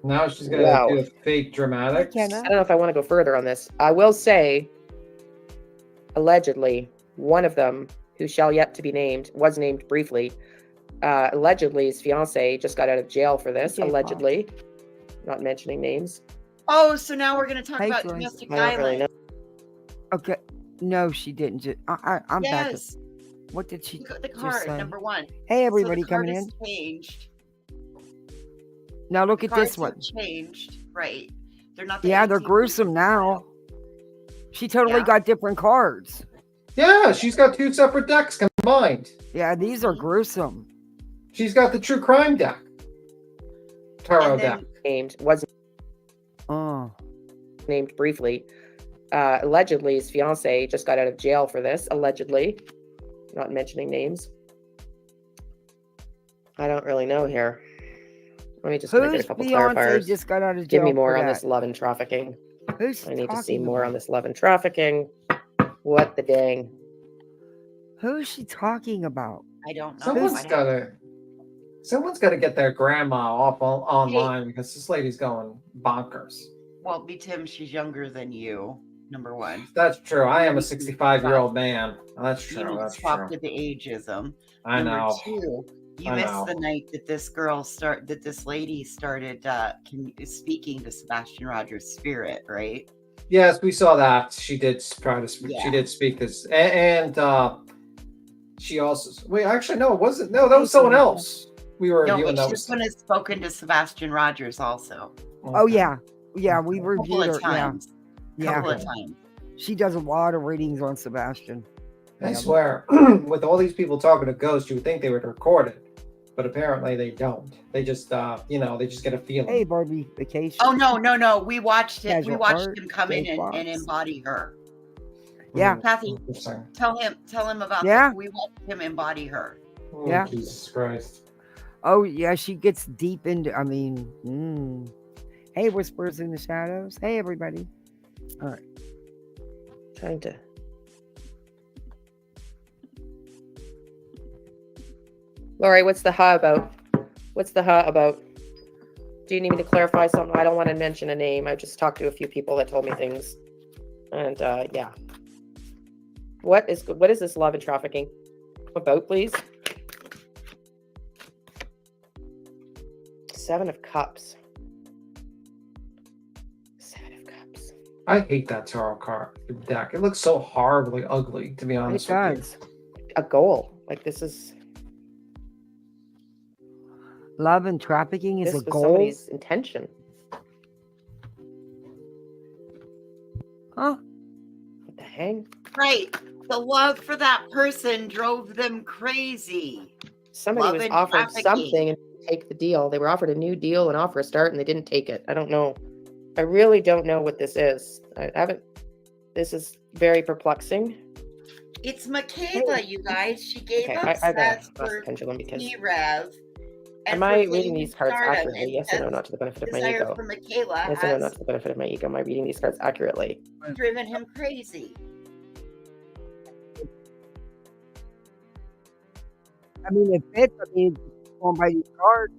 Now she's gonna Wow. do a fake dramatic. I don't know if I want to go further on this. I will say, allegedly, one of them, who shall yet to be named, was named briefly. Allegedly, his fiance just got out of jail for this. Okay, Allegedly, not mentioning names. Oh, so now we're going to talk Hey, about Joyce. domestic I don't really violence. know. Okay. No, she didn't. I'm back. Yes, What did she look at the just card, say? number one. Hey, So everybody the card coming is in. changed. Now look at Cards this one. have changed, right? They're not. The Yeah, they're 18 gruesome now. She totally Yeah. got different cards. Yeah, she's got 2 separate decks combined. Yeah, these are gruesome. She's got the true crime deck. Tarot And deck. then Named, was Oh. named briefly. Allegedly, his fiance just got out of jail for this. Allegedly, not mentioning names. I don't really know here. Let me just get Whose a couple fiance clarifiers. just got out of jail? Give me more for on that? this love and trafficking. Who's she I need to see talking more on about? this love and trafficking. What the dang? Who's she talking about? I don't know. Someone's I'd have- gotta get their grandma off Hey. online because this lady's going bonkers. Well, be Tim, she's younger than you. Number one. That's true. I am a You need to 65-year-old man. That's You true. need to That's stop true. with the ageism. I Number know. two, you I missed know. the night that this lady started speaking to Sebastian Rogers' spirit, right? Yes, we saw that. She did try to speak. Yeah. She did speak this, and she also. Wait, actually, no, it wasn't. No, that was someone else. We were No, reviewing. but That this was. one has spoken to Sebastian Rogers also. Oh yeah, yeah. We A couple reviewed her. of times. Yeah, Couple yeah. of times. She does a lot of readings on Sebastian. I Yeah. swear, with all these people talking to ghosts, you would think they would record it, but apparently they don't. They just, they just get a feeling. Hey, Barbie vacation. Oh no. We watched it. We Casual watched art, him come in Jay Fox. and embody her. Yeah. Kathy, Interesting. tell him about Yeah. that. We watched him embody her. Oh, Yeah. Jesus Christ. Oh yeah, she gets deep into. I mean, hey, whispers in the shadows. Hey, everybody. Trying to. Lori, what's the ha about? What's the ha about? Do you need me to clarify something? I don't want to mention a name. I just talked to a few people that told me things, and yeah. What is this love and trafficking about, please? Seven of Cups. Seven of Cups. I hate that tarot card deck. It looks so horribly ugly, to be It honest with you. does. A goal. Like this is Love and trafficking is this a was goal. somebody's intention. Huh? What the hang? Right. The love for that person drove them crazy. Somebody Love was and offered trafficking. something and didn't take the deal. They were offered a new deal and offer a start and they didn't take it. I don't know. I really don't know what this is. I haven't. This is very perplexing. It's Michaela, you guys. She gave Okay, up I stats gotta for lost pendulum because T-Rev. am I reading these cards accurately? Yes or no, not to the benefit of my Desire ego. for Michaela Yes or no, has not to the benefit of my ego. Am I reading these cards accurately? driven him crazy. I mean, it fits. I mean, going by these cards.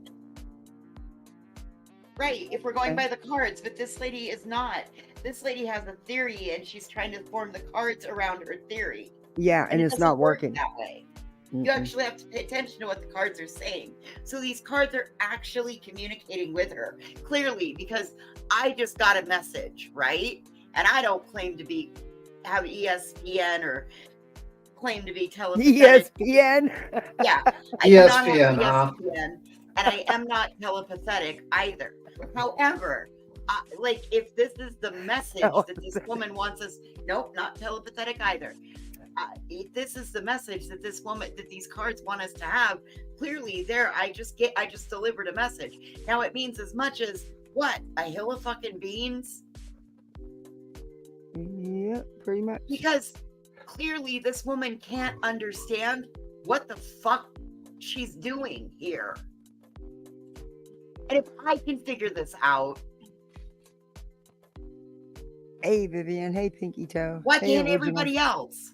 Right, if we're going by the cards, but this lady is not. This lady has a theory and she's trying to form the cards around her theory. Yeah, and it it's doesn't not work working. that way. You Mm-mm. actually have to pay attention to what the cards are saying. So these cards are actually communicating with her clearly, because I just got a message, right? And I don't claim to have ESPN or claim to be telepathic. ESPN. Yeah, I do not have ESPN, huh? ESPN, and I am not telepathetic either. However, like if this is the message that this woman wants us, nope, not telepathetic either. If this is the message that these cards want us to have, clearly there, I just delivered a message. Now it means as much as what? A hill of fucking beans? Yeah, pretty much. Because clearly this woman can't understand what the fuck she's doing here. And if I can figure this out, Hey, Vivian. Hey, Pinky Toe. why Hey, can't Original. everybody else?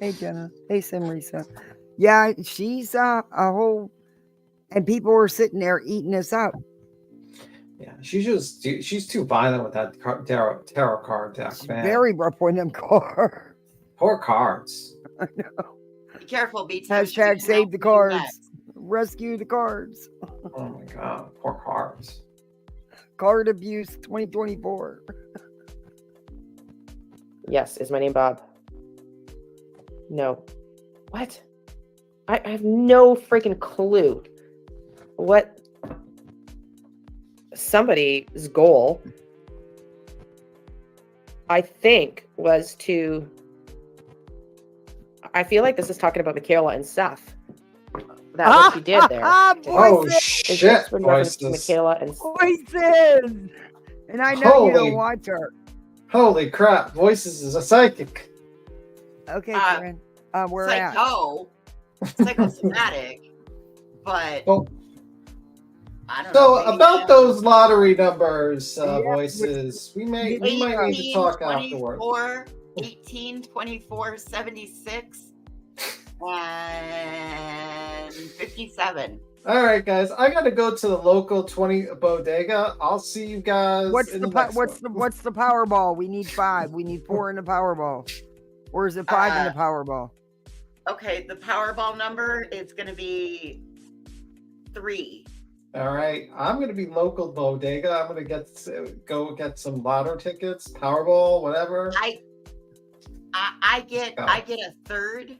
Hey, Jenna. Hey, Simrisa. Yeah, she's a whole, and people were sitting there eating us up. Yeah, she's too violent with that tarot card deck, She's man. very rough on them cards. Poor cards. I know. Be careful, BT. Hashtag save the cards. Rescue the cards. Oh my god, poor cards. Card abuse 2024. Yes. Is my name Bob? No. What? I have no freaking clue. What somebody's goal, I think, was to. I feel like this is talking about Michaela and Seth. That's what she did there. Oh Voices. Is shit, this in reference to voices. Michaela and Voices. And I know you don't Holy- watch her. Holy crap, Voices is a psychic. Okay, Uh, Karen. We're at. psychosomatic, but Oh. I don't know. So Maybe about those lottery numbers, Yeah, voices, we might need to 18, talk afterwards. 24, 18, 24, 76, and 57. All right, guys, I got to go to the local 20 bodega. I'll see you guys What's in the the next one. what's the Powerball? We need 5. We need 4 in the Powerball. Or is it 5 in the Powerball? Okay, the Powerball number is going to be 3. All right, I'm going to be local bodega. I'm going to go get some lotto tickets, Powerball, whatever. I get a third.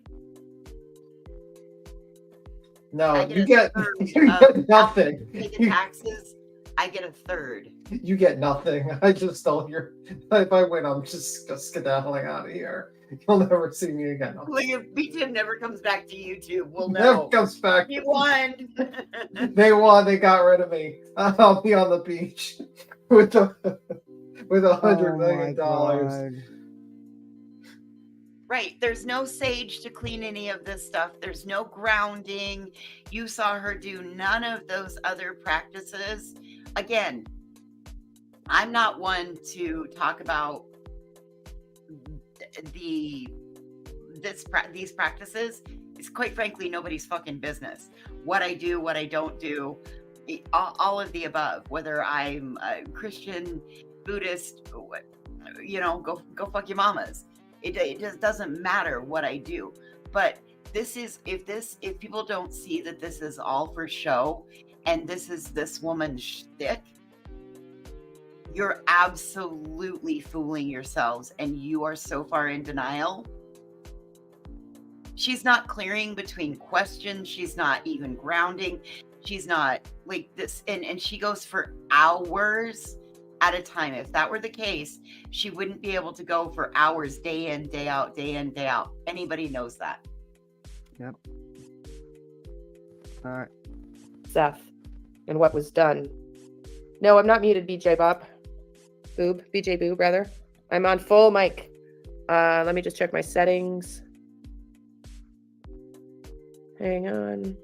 No, get you a get third you get nothing. Taking taxes, I get a third. You get nothing. I just don't hear. If I win, I'm just skedaddling out of here. You'll never see me again. Like if BTM never comes back to YouTube, we'll Never know. comes back. You won. They won. They got rid of me. I'll be on the beach with $100 million. God. Right. There's no sage to clean any of this stuff. There's no grounding. You saw her do none of those other practices. Again, I'm not one to talk about these practices. It's quite frankly nobody's fucking business. What I do, what I don't do, all of the above. Whether I'm a Christian, Buddhist, go fuck your mamas. It just doesn't matter what I do. But if people don't see that this is all for show and this is this woman's shtick, you're absolutely fooling yourselves, and you are so far in denial. She's not clearing between questions. She's not even grounding. She's not like this. And she goes for hours at a time. If that were the case, she wouldn't be able to go for hours day in, day out, day in, day out. Anybody knows that. Yep. All right. Seth, and what was done. No, I'm not muted, BJ Boob, rather. I'm on full mic. Let me just check my settings. Hang on.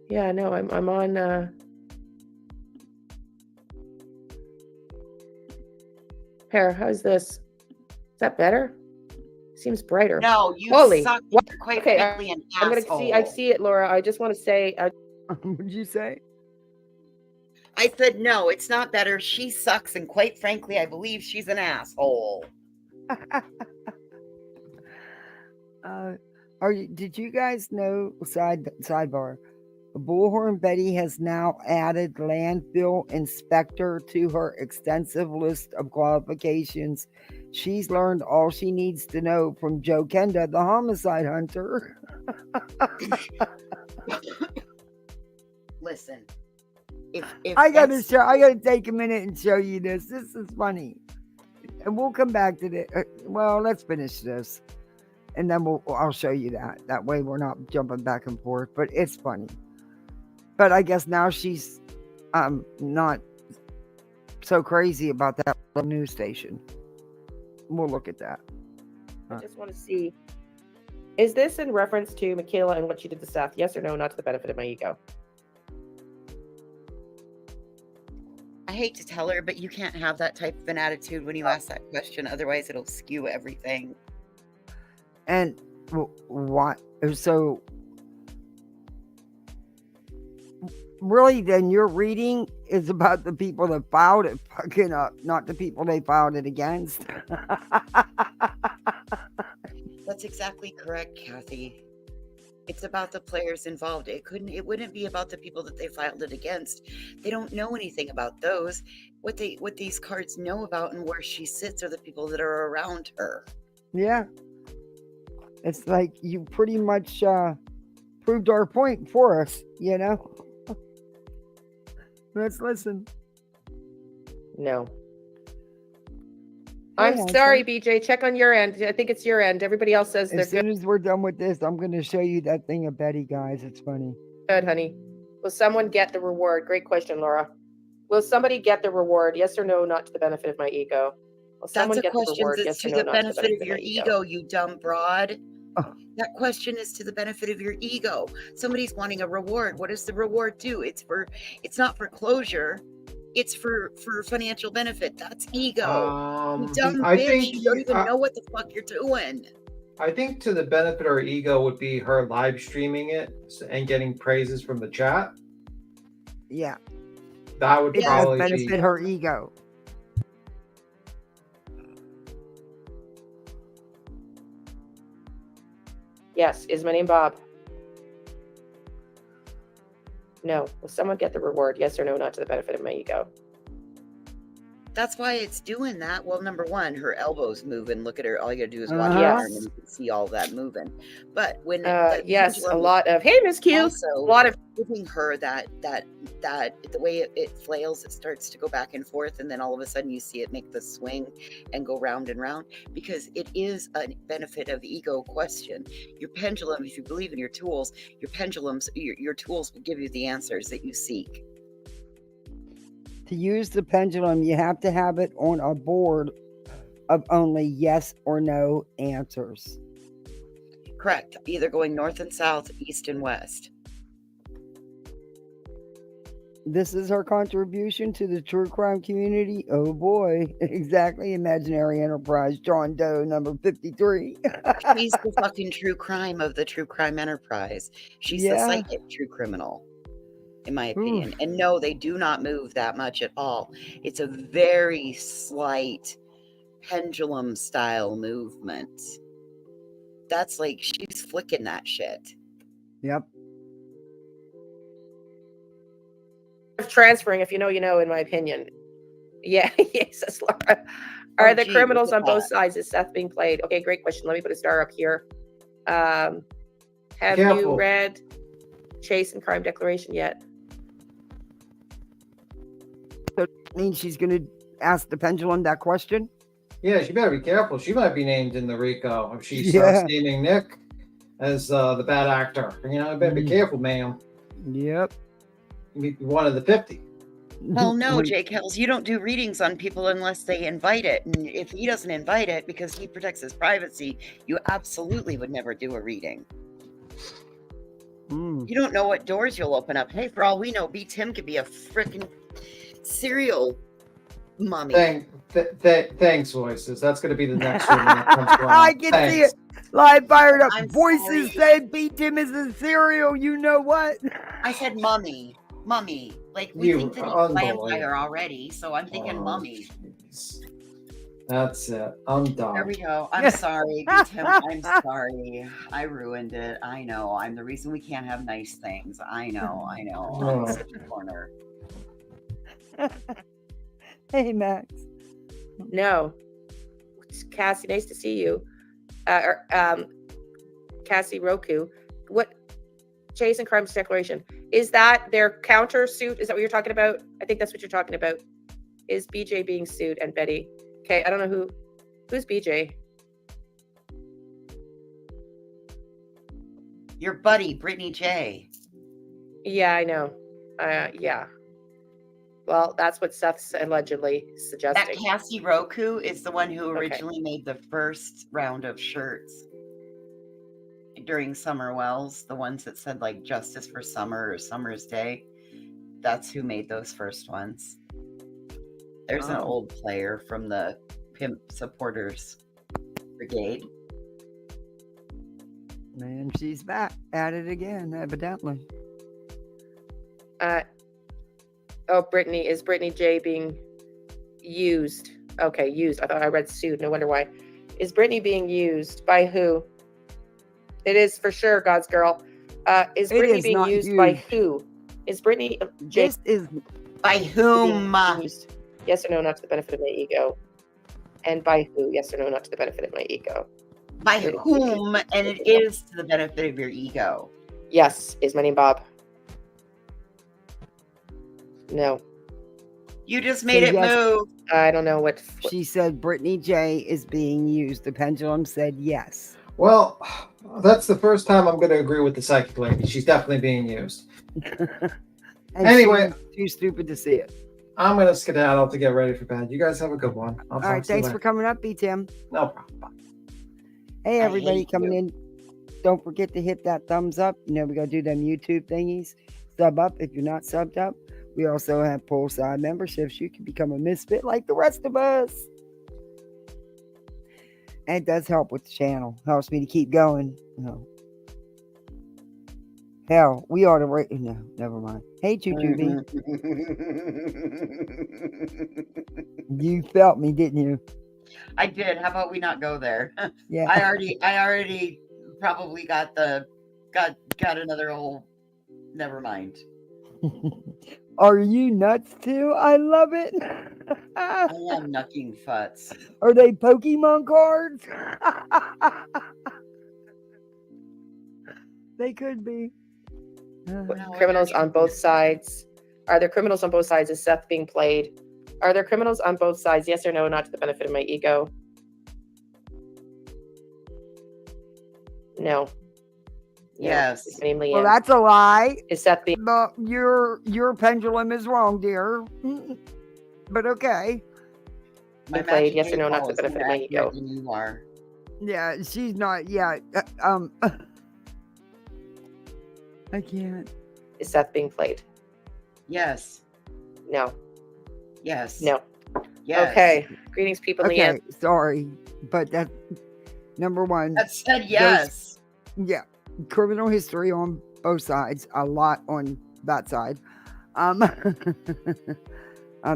Yeah, no, I'm on. Here, how's this? Is that better? Seems brighter. No, you Holy, suck. what? You're quite Okay, frankly an I'm gonna asshole. see. I see it, Laura. I just want to say. What did you say? I said no, it's not better. She sucks, and quite frankly, I believe she's an asshole. Did you guys know? Sidebar. Bullhorn Betty has now added landfill inspector to her extensive list of qualifications. She's learned all she needs to know from Joe Kenda, the homicide hunter. Listen, if I gotta take a minute and show you this. This is funny, and we'll come back to this. Well, let's finish this, and then I'll show you that. That way, we're not jumping back and forth. But it's funny. But I guess now she's not so crazy about that news station. We'll look at that. I just want to see. Is this in reference to Michaela and what she did to Seth? Yes or no? Not to the benefit of my ego. I hate to tell her, but you can't have that type of an attitude when you ask that question. Otherwise, it'll skew everything. And what? So really, then your reading is about the people that filed it fucking up, not the people they filed it against. That's exactly correct, Kathy. It's about the players involved. It wouldn't be about the people that they filed it against. They don't know anything about those. What these cards know about and where she sits are the people that are around her. Yeah. It's like you pretty much proved our point for us, you know? Let's listen. No. I'm sorry, BJ. Check on your end. I think it's your end. Everybody else says they're As soon as we're done with this, I'm going to show you that thing of Betty, guys. It's funny. good, honey. Will someone get the reward? Great question, Laura. Will somebody get the reward? Yes or no, not to the benefit of my ego? Will someone That's a get the question reward? that's Yes to or no, the not to the benefit benefit of your my ego, you dumb broad. That question is to the benefit of your ego. Somebody's wanting a reward. What does the reward do? It's not for closure. It's for financial benefit. That's ego. You dumb I bitch. think You don't even know what the fuck you're doing. I think to the benefit of her ego would be her live streaming it and getting praises from the chat. Yeah. That would It does probably benefit be. her ego. Yes. Is my name Bob? No. Will someone get the reward? Yes or no, not to the benefit of my ego? That's why it's doing that. Well, number one, her elbows moving. Look at her. All you gotta do is watch Uh-huh. her arm Yes. and you can see all that moving. But when Yes, a lot of, hey, Miss Q. also A lot of, giving her that the way it flails, it starts to go back and forth, and then all of a sudden you see it make the swing and go round and round, because it is a benefit of ego question. Your pendulum, if you believe in your tools, your pendulums, your tools will give you the answers that you seek. To use the pendulum, you have to have it on a board of only yes or no answers. Correct. Either going north and south, east and west. This is her contribution to the true crime community. Oh boy. Exactly. Imaginary Enterprise, John Doe, number 53. She's the fucking true crime of the true crime enterprise. She's the Yeah. psychic true criminal, in my opinion. And no, they do not move that much at all. It's a very slight pendulum style movement. That's like she's flicking that shit. Yep. transferring, if you know, you know, in my opinion. Yeah, yes, that's Laura. Are the gee, criminals look on at both that. sides? Is Seth being played? Okay, great question. Let me put a star up here. Have you Careful. read Chase and Crime Declaration yet? Means she's going to ask the pendulum that question. Yeah, she better be careful. She might be named in the Rico if she Yeah. starts naming Nick as the bad actor. You know, I better be careful, ma'am. Yep. You may be one of the 50. Well, no, Jake Hills, you don't do readings on people unless they invite it. And if he doesn't invite it because he protects his privacy, you absolutely would never do a reading. Mm. You don't know what doors you'll open up. Hey, for all we know, B. Tim could be a freaking serial mummy. Thanks, voices. That's going to be the next one. That comes around. I can see it. Live fired up. I'm Voices sorry. said beat him as a cereal. You know what? I said mummy. Mummy. Like, we You think that he's are a vampire unbelievable. already, so I'm thinking Oh, mummy. jeez. That's it. I'm There done. we go. I'm sorry, B. Tim. I'm sorry. I ruined it. I know. I'm the reason we can't have nice things. I know. I'm Oh. such a corner. Hey, Max. No. Cassie, nice to see you. Cassie Roku. What? Chase and Crimes Declaration. Is that their counter suit? Is that what you're talking about? I think that's what you're talking about. Is BJ being sued and Betty? Okay, I don't know who's BJ. Your buddy, Brittany J. Yeah, I know. Yeah. Well, that's what Seth's allegedly That suggesting. Cassie Roku is the one who Okay. originally made the first round of shirts during Summer Wells, the ones that said like Justice for Summer or Summer's Day. That's who made those first ones. There's an Oh. old player from the Pimp Supporters Brigade. Man, she's back at it again, evidently. Brittany, is Brittany J being used? Okay, used. I thought I read sued. No wonder why. Is Brittany being used by who? It is for sure, God's girl. Is It Brittany is being not used by used. who? Is Brittany J This is By whom? being used? Yes or no, not to the benefit of my ego? And by who? Yes or no, not to the benefit of my ego? By whom? And it is to the benefit of your ego. Yes. Is my name Bob? No. You just made So it yes. move. I don't know what she said Brittany J is being used. The pendulum said yes. Well, that's the first time I'm going to agree with the psychic lady. She's definitely being used. And Anyway. she's too stupid to see it. I'm going to skedaddle to get ready for bed. You guys have a good one. I'll All talk right, to you thanks for later. coming up, B Tim. No problem. Bye. Hey, I everybody hate coming you. in. don't forget to hit that thumbs up. You know, we got to do them YouTube thingies. Sub up if you're not subbed up. We also have poolside memberships. You can become a misfit like the rest of us. And it does help with the channel. Helps me to keep going. You know. Hell, we ought to rate. No, never mind. Hey, Choo-Choo You felt me, didn't you? I did. How about we not go there? Yeah. I already probably got another old. Never mind. Are you nuts too? I love it. I am knucking futs. Are they Pokemon cards? They could be. Criminals on both sides. Are there criminals on both sides? Is Seth being played? Are there criminals on both sides? Yes or no, not to the benefit of my ego. No. Yes. It's namely Well, that's a lie. Is Seth being But your pendulum is wrong, dear. But okay. My played? magic Yes or no, not to eight the ball is benefit of more my ego. accurate than you are. Yeah, she's not. Yeah. I can't. Is Seth being played? Yes. No. Yes. No. Yes. Okay. Greetings, people. Okay, sorry, but that number one. That said yes. Yeah, criminal history on both sides. A lot on that side.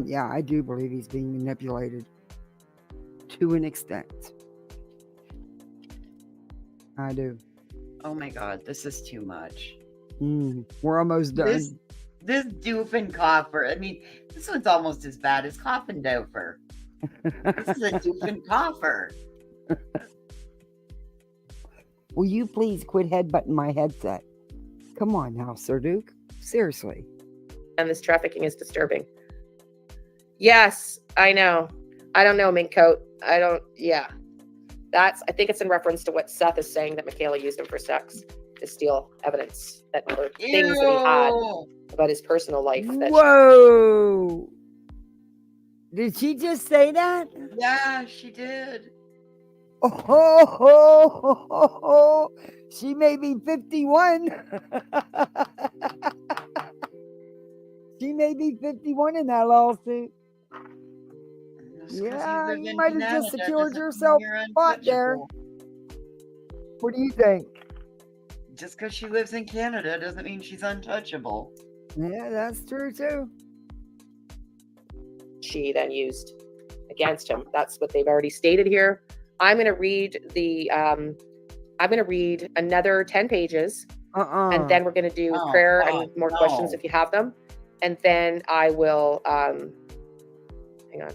Yeah, I do believe he's being manipulated to an extent. I do. Oh my God, this is too much. We're almost done. This Doofin Coffer. I mean, this one's almost as bad as Coffin Dofer. This is a Doofin Coffer. Will you please quit headbutting my headset? Come on now, Sir Duke. Seriously. And this trafficking is disturbing. Yes, I know. I don't know, Mink Coat. Yeah. I think it's in reference to what Seth is saying, that Michaela used him for sex to steal evidence that were things that he had about his personal life. Whoa! Did she just say that? Yeah, she did. Oh, she may be 51. She may be 51 in that lawsuit. Yeah, you might have just secured yourself a spot there. What do you think? Just because she lives in Canada doesn't mean she's untouchable. Yeah, that's true too. She then used against him. That's what they've already stated here. I'm going to read another 10 pages, and then we're going to do prayer and more questions if you have them. And then I will, hang on.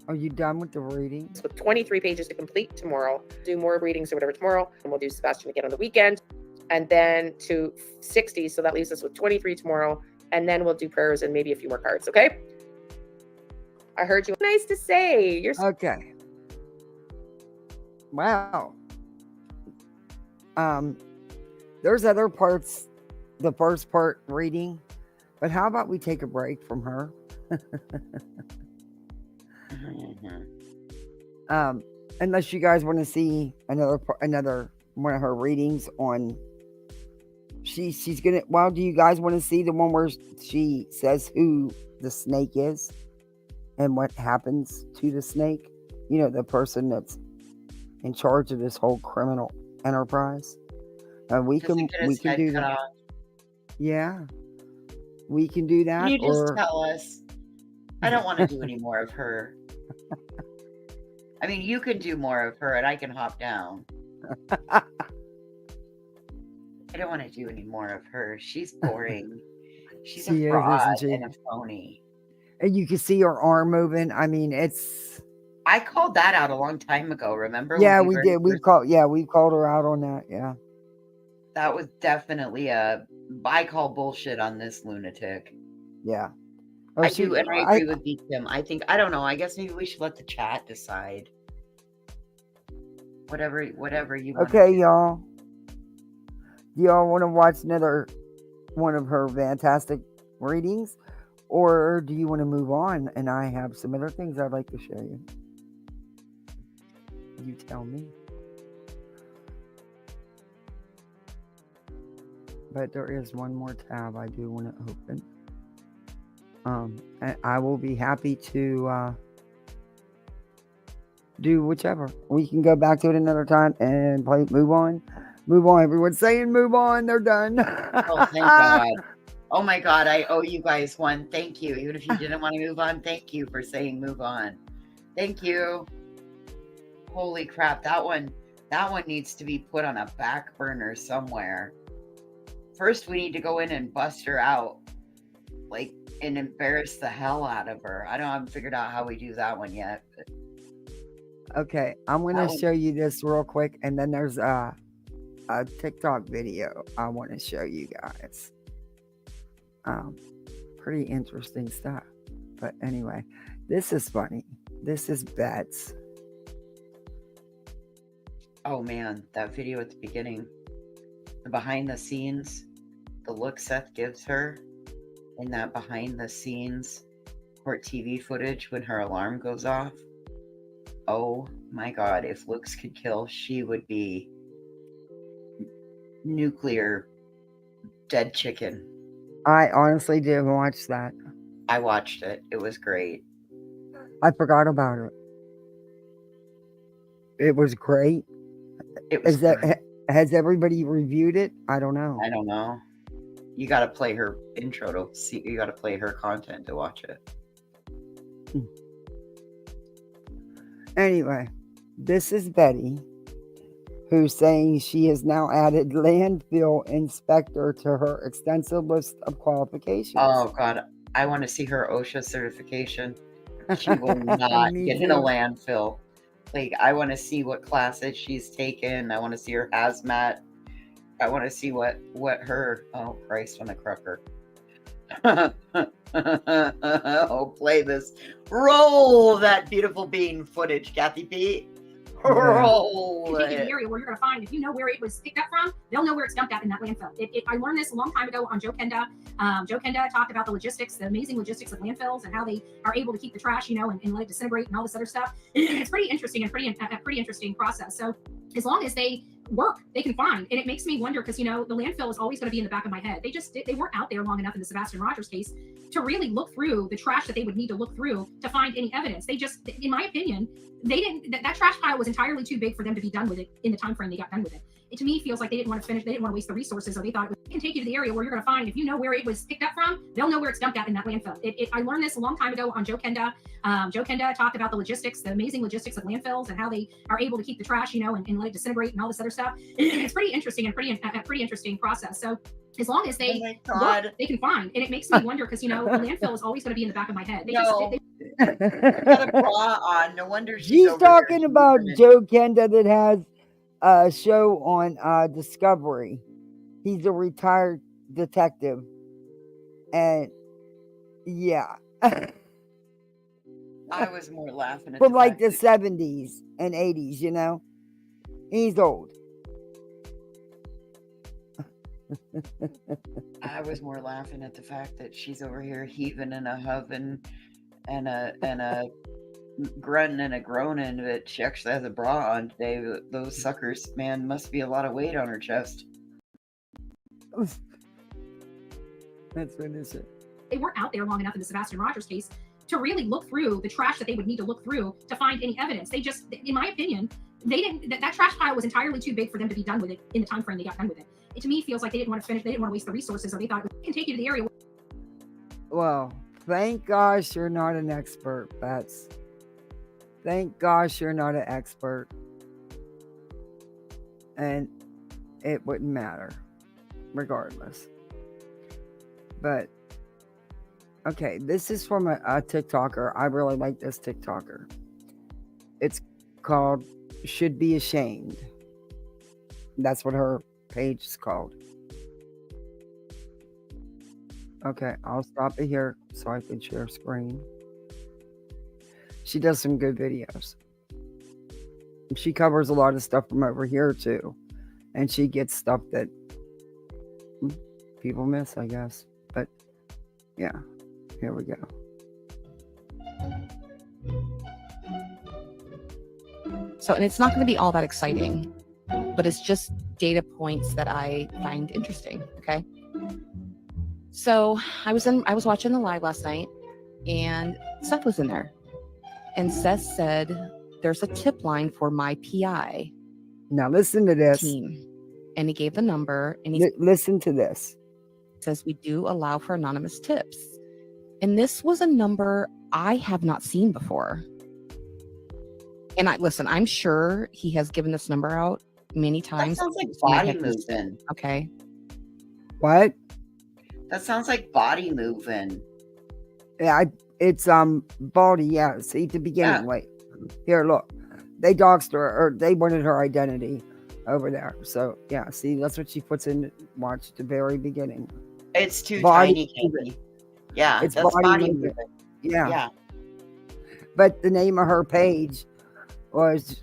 Are you done with the readings? With 23 pages to complete tomorrow. Do more readings or whatever tomorrow, and we'll do Sebastian again on the weekend. And then to 60, so that leaves us with 23 tomorrow. And then we'll do prayers and maybe a few more cards, okay? I heard you. Nice to say. You're okay. Wow. There's other parts, the first part reading, but how about we take a break from her? Unless you guys want to see another one of her readings on. She's gonna. Well, do you guys want to see the one where she says who the snake is and what happens to the snake? You know, the person that's in charge of this whole criminal enterprise. We can do that. Yeah, we can do that. Can you just tell us? I don't want to do any more of her. I mean, you can do more of her, and I can hop down. I don't want to do any more of her. She's boring. She's a fraud and a phony. And you can see her arm moving. I mean, it's. I called that out a long time ago. Remember? Yeah, we did. We called her out on that. Yeah. That was definitely I call bullshit on this lunatic. Yeah. I do, and I agree with Kim. I don't know. I guess maybe we should let the chat decide. Whatever you want. Okay, y'all. Do y'all want to watch another one of her fantastic readings? Or do you want to move on? And I have some other things I'd like to show you. You tell me. but there is one more tab I do want to open. And I will be happy to do whichever. We can go back to it another time and play move on. Move on. Everyone's saying move on. They're done. Oh, thank God. Oh my God, I owe you guys one. Thank you. Even if you didn't want to move on, thank you for saying move on. Thank you. Holy crap, that one needs to be put on a back burner somewhere. First, we need to go in and bust her out, like, and embarrass the hell out of her. I haven't figured out how we do that one yet. But Okay, I'm going that to one, show you this real quick, and then there's a TikTok video I want to show you guys. Pretty interesting stuff. But anyway, this is funny. This is Bets. oh man, that video at the beginning, the behind the scenes, the look Seth gives her in that behind the scenes court TV footage when her alarm goes off. Oh my God, if looks could kill, she would be nuclear dead chicken. I honestly did watch that. I watched it. It was great. I forgot about it. It was great. It was great. Has everybody reviewed it? I don't know. I don't know. You got to play her intro to see. You got to play her content to watch it. Anyway, this is Betty, who's saying she has now added landfill inspector to her extensive list of qualifications. Oh God, I want to see her OSHA certification. She will not Me get in a too. landfill. Like, I want to see what classes she's taken. I want to see her hazmat. I want to see what her. Oh Christ, on the crucker. Oh, play this. Roll that beautiful bean footage, Kathy P. Roll Can take you to it. the area where you're going to find, if you know where it was picked up from, they'll know where it's dumped at in that landfill. I learned this a long time ago on Joe Kenda. Joe Kenda talked about the logistics, the amazing logistics of landfills and how they are able to keep the trash, and let it disintegrate and all this other stuff. It's pretty interesting and a pretty interesting process. So as long as they work, they can find. And it makes me wonder because, the landfill is always going to be in the back of my head. They weren't out there long enough in the Sebastian Rogers case to really look through the trash that they would need to look through to find any evidence. They just, in my opinion, they didn't, that trash pile was entirely too big for them to be done with it in the time frame they got done with it. It to me feels like they didn't want to finish, they didn't want to waste the resources, or they thought it can take you to the area where you're going to find, if you know where it was picked up from, they'll know where it's dumped at in that landfill. I learned this a long time ago on Joe Kenda. Joe Kenda talked about the logistics, the amazing logistics of landfills and how they are able to keep the trash, and let it disintegrate and all this other stuff. It's pretty interesting and a pretty interesting process. So as long as they work, they can find. And it makes me wonder because, the landfill is always going to be in the back of my head. Got a bra on. No wonder she's over talking here. about Joe Kenda that has a show on Discovery. He's a retired detective. And yeah. I was more laughing at From like fact the 70s and 80s, He's old. I was more laughing at the fact that she's over here heaving and a hoving and a grunting and a groaning, but she actually has a bra on today. Those suckers, man, must be a lot of weight on her chest. That's what it is. They weren't out there long enough in the Sebastian Rogers case to really look through the trash that they would need to look through to find any evidence. They just, in my opinion, they didn't, that trash pile was entirely too big for them to be done with it in the time frame they got done with it. It to me feels like they didn't want to finish, they didn't want to waste the resources, or they thought it can take you to the area. Well, thank gosh you're not an expert, Bets. Thank gosh you're not an expert. And it wouldn't matter, regardless. But, okay, this is from a TikToker. I really like this TikToker. It's called Should Be Ashamed. That's what her page is called. Okay, I'll stop it here so I can share screen. She does some good videos. She covers a lot of stuff from over here too. And she gets stuff that people miss, I guess. But yeah, here we go. So, and it's not going to be all that exciting, but but it's just data points that I find interesting. Okay. So I was watching the live last night, and Seth was in there, and Seth said, "There's a tip line for my PI Now listen to this. team," and he gave the number, and he Listen to this. says, "We do allow for anonymous tips," and this was a number I have not seen before. And I'm sure he has given this number out many That times. sounds like so I body have missed it. moving. Okay. What? That sounds like body moving. Yeah, it's Baldy. Yeah, see at the beginning. Yeah. Wait, here, look. They doxed her, or they wanted her identity over there. So yeah, see, that's what she puts in. Watch at the very beginning. It's too Body tiny, Katie. Yeah, It's that's body body moving. moving. Yeah. Yeah. But the name of her page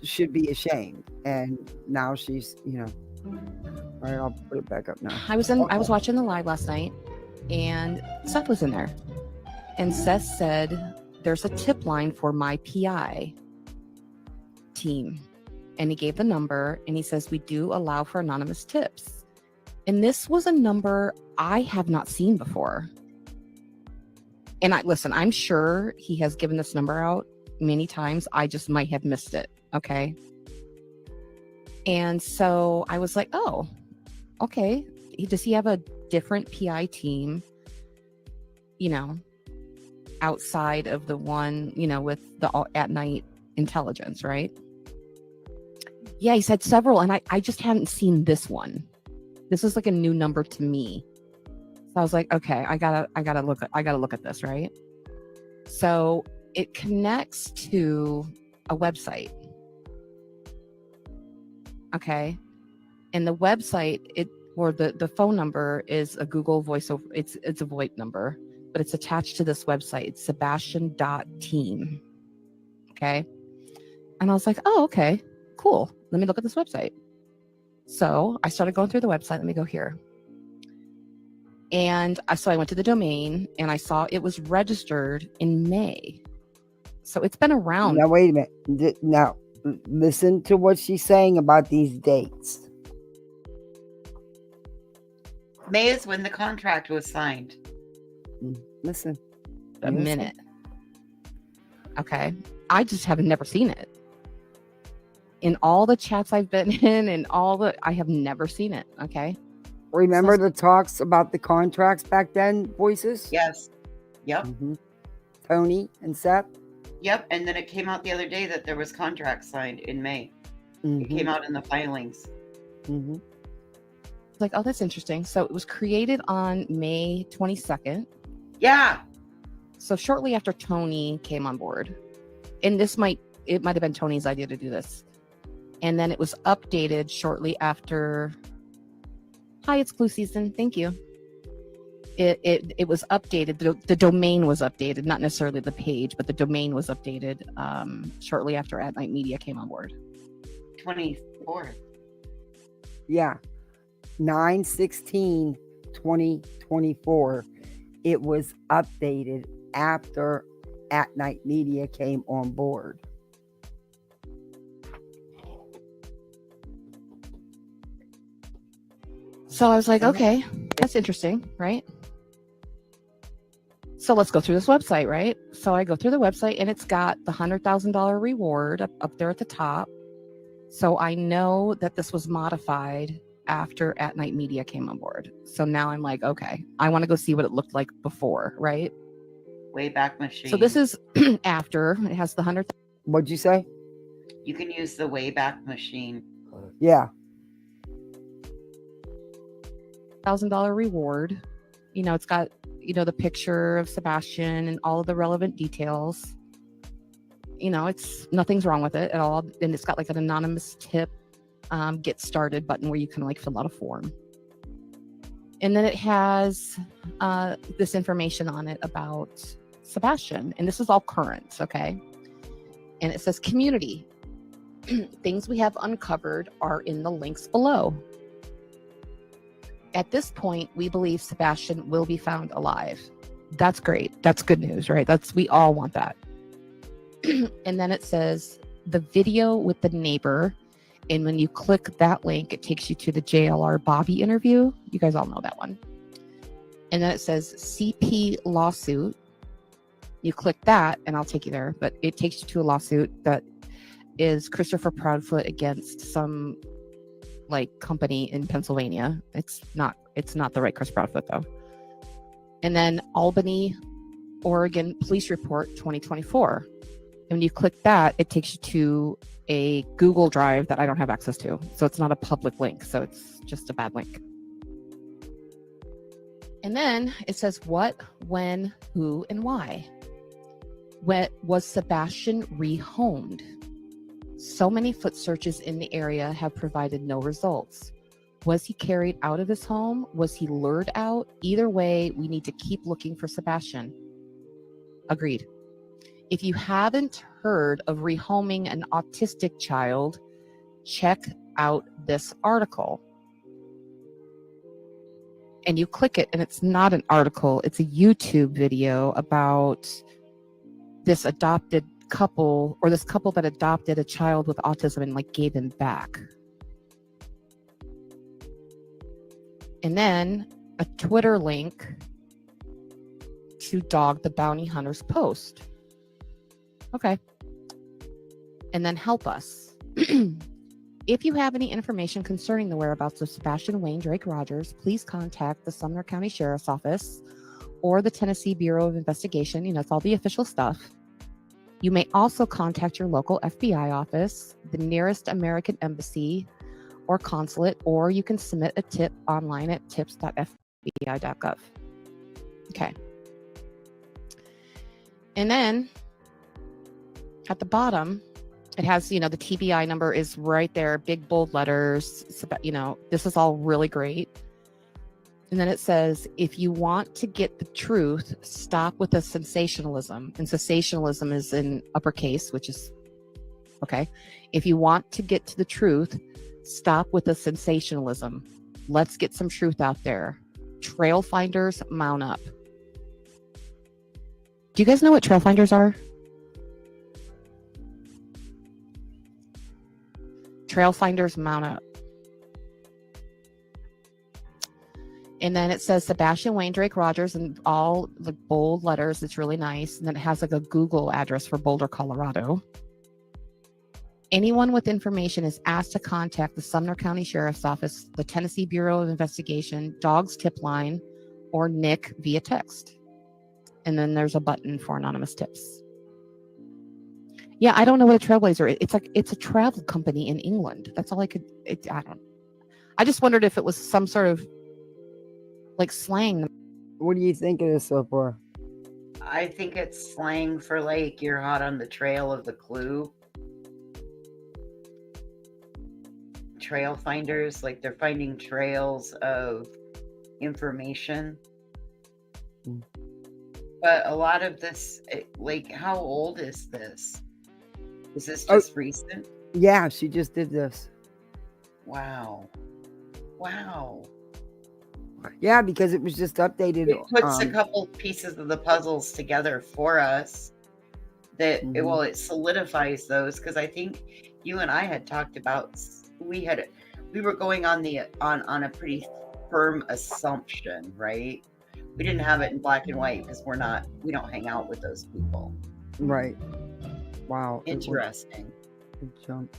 should be ashamed, and now she's All right, I'll put it back up now. I was watching the live last night, and Seth was in there, and Seth said, "There's a tip line for my PI team," and he gave the number, and he says, "We do allow for anonymous tips," and this was a number I have not seen before. And I'm sure he has given this number out many times. I just might have missed it. Okay. And so I was like, oh, okay. Does he have a different PI team, outside of the one, with the at night intelligence, right? Yeah, he said several, and I just hadn't seen this one. This is like a new number to me. So I was like, okay, I gotta look at this, right? So it connects to a website. Okay. And the website, the phone number is a Google voice over, it's a VoIP number, but it's attached to this website. It's Sebastian.team. Okay. And I was like, oh, okay, cool. Let me look at this website. So I started going through the website. Let me go here. And so I went to the domain, and I saw it was registered in May. So it's been around. Now wait a minute. Now listen to what she's saying about these dates. May is when the contract was signed. Listen. A minute. Okay. I just have never seen it. In all the chats I've been in and I have never seen it. Okay. Remember the talks about the contracts back then, voices? Yes. Yep. Mm-hmm. Tony and Seth? Yep. And then it came out the other day that there was contracts signed in May. Mm-hmm. It came out in the filings. Mm-hmm. Like, oh, that's interesting. So it was created on May 22nd. Yeah. So shortly after Tony came on board. And it might have been Tony's idea to do this. And then it was updated shortly after. Hi, it's Clue season. Thank you. It was updated. The domain was updated, not necessarily the page, but the domain was updated shortly after At Night Media came on board. 24th. Yeah. 9/16/2024. It was updated after At Night Media came on board. So I was like, okay, that's interesting, right? So let's go through this website, right? So I go through the website, and it's got the $100,000 reward up there at the top. So I know that this was modified after At Night Media came on board. So now I'm like, okay, I want to go see what it looked like before, right? Wayback Machine. So this is after. It has the 100. What'd you say? You can use the Wayback Machine. Yeah. $1,000 reward. It's got the picture of Sebastian and all of the relevant details. It's nothing's wrong with it at all, and it's got like an anonymous tip get started button where you can like fill out a form, and then it has this information on it about Sebastian, and this is all current. Okay. And it says community. Things we have uncovered are in the links below. At this point, we believe Sebastian will be found alive. That's great. That's good news, right? We all want that. And then it says the video with the neighbor And when you click that link, it takes you to the JLR Bobby interview. You guys all know that one. And then it says CP lawsuit. You click that and I'll take you there. But it takes you to a lawsuit that is Christopher Proudfoot against some like company in Pennsylvania. It's not the right Chris Proudfoot though. And then Albany, Oregon Police Report 2024. And when you click that, it takes you to a Google Drive that I don't have access to. So it's not a public link. So it's just a bad link. And then it says what, when, who, and why. When was Sebastian rehomed? So many foot searches in the area have provided no results. Was he carried out of his home? Was he lured out? Either way, we need to keep looking for Sebastian. Agreed. If you haven't heard of rehoming an autistic child, check out this article. And you click it, and it's not an article. It's a YouTube video about this adopted couple, or this couple that adopted a child with autism and like gave him back. And then a Twitter link to Dog the Bounty Hunter's post. Okay. And then help us. If you have any information concerning the whereabouts of Sebastian Wayne Drake Rogers, please contact the Sumner County Sheriff's Office or the Tennessee Bureau of Investigation. You know, it's all the official stuff. You may also contact your local FBI office, the nearest American embassy or consulate, or you can submit a tip online at tips.fbi.gov. Okay. And then at the bottom, it has, you know, the TBI number is right there, big bold letters. It's about, you know, this is all really great. And then it says, if you want to get the truth, stop with the sensationalism. And sensationalism is in uppercase, which is okay. If you want to get to the truth, stop with the sensationalism. Let's get some truth out there. Trail finders, mount up. Do you guys know what trail finders are? Trail finders, mount up. And then it says Sebastian Wayne Drake Rogers in all the bold letters. It's really nice. And then it has like a Google address for Boulder, Colorado. Anyone with information is asked to contact the Sumner County Sheriff's Office, the Tennessee Bureau of Investigation, Dogs Tip Line, or Nick via text. And then there's a button for anonymous tips. Yeah, I don't know what a trailblazer is. It's like, it's a travel company in England. That's all I could, I just wondered if it was some sort of like slang. What do you think it is so far? I think it's slang for like you're hot on the trail of the clue. Trail finders, like they're finding trails of information. But a lot of this, like, how old is this? Is this just recent? Yeah, she just did this. Wow. Wow. Yeah, because it was just updated. It puts a couple pieces of the puzzles together for us. That it solidifies those, because I think you and I had talked about we were going on on a pretty firm assumption, right? We didn't have it in black and white because we don't hang out with those people. Right. Wow. Interesting. It jumped.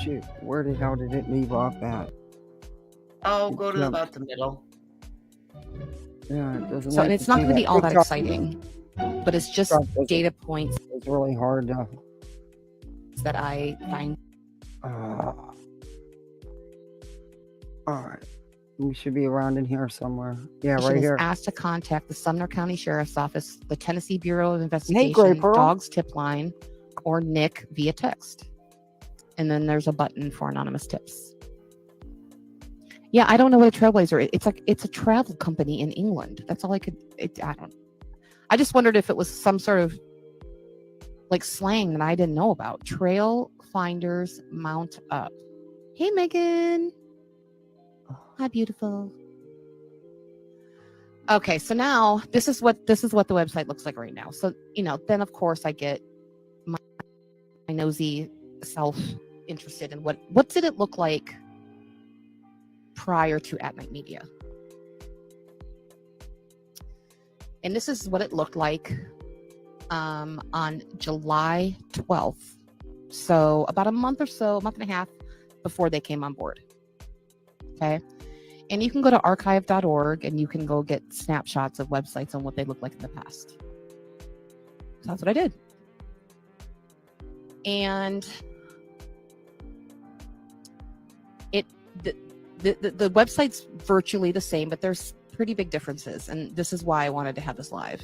Shoot, where the hell did it leave off at? Oh, Go to about the middle. Yeah, it doesn't. So, and it's not going to be all that exciting, but it's just data points. It's really hard to. That I find. All right. We should be around in here somewhere. Yeah, right here. Asked to contact the Sumner County Sheriff's Office, the Tennessee Bureau of Investigation, Dogs Tip Line, or Nick via text. And then there's a button for anonymous tips. Yeah, I don't know what a trailblazer is. It's like, it's a travel company in England. That's all I could, I just wondered if it was some sort of like slang that I didn't know about. Trail finders, mount up. Hey, Megan. Hi, beautiful. Okay, so now this is what the website looks like right now. So, then of course I get my nosy self interested in what did it look like prior to At Night Media. And this is what it looked like on July 12th. So about a month and a half before they came on board. Okay. And you can go to archive.org and you can go get snapshots of websites on what they look like in the past. So that's what I did. And the website's virtually the same, but there's pretty big differences. And this is why I wanted to have this live.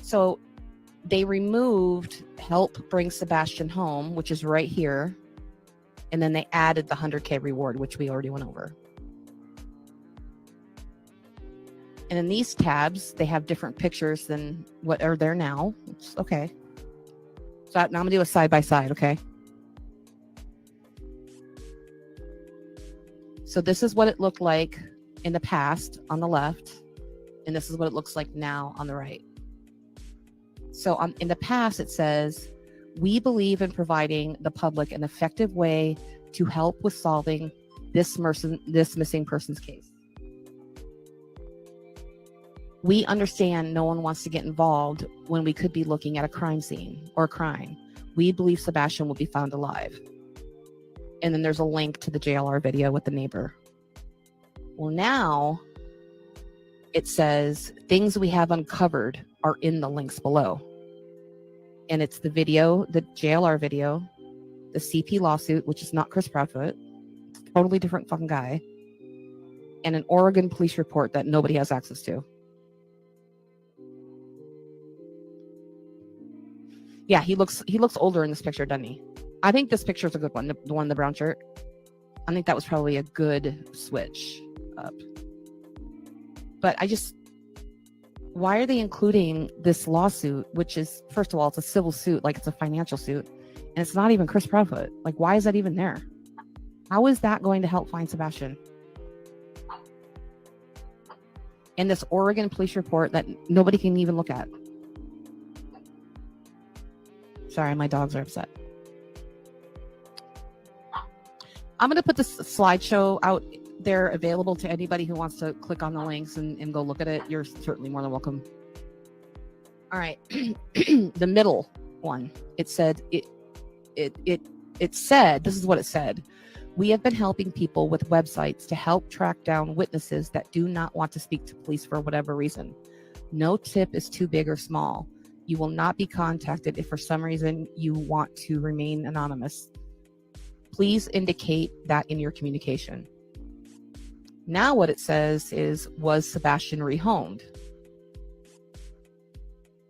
So they removed Help Bring Sebastian Home, which is right here. And then they added the 100K reward, which we already went over. And in these tabs, they have different pictures than what are there now. It's okay. So now I'm going to do a side by side, okay? So this is what it looked like in the past on the left. And this is what it looks like now on the right. So in the past, it says, we believe in providing the public an effective way to help with solving this missing person's case. We understand no one wants to get involved when we could be looking at a crime scene or a crime. We believe Sebastian will be found alive. And then there's a link to the JLR video with the neighbor. Well, now it says things we have uncovered are in the links below. And it's the video, the JLR video, the CP lawsuit, which is not Chris Proudfoot, totally different fucking guy, and an Oregon police report that nobody has access to. Yeah, he looks older in this picture, doesn't he? I think this picture is a good one, the one in the brown shirt. I think that was probably a good switch up. But why are they including this lawsuit, which is, first of all, it's a civil suit, like it's a financial suit, and it's not even Chris Proudfoot. Like, why is that even there? How is that going to help find Sebastian? And this Oregon police report that nobody can even look at. Sorry, my dogs are upset. I'm going to put this slideshow out there available to anybody who wants to click on the links and go look at it. You're certainly more than welcome. All right. The middle one, it said, it said, this is what it said. We have been helping people with websites to help track down witnesses that do not want to speak to police for whatever reason. No tip is too big or small. You will not be contacted if for some reason you want to remain anonymous. Please indicate that in your communication. Now what it says is, was Sebastian rehomed?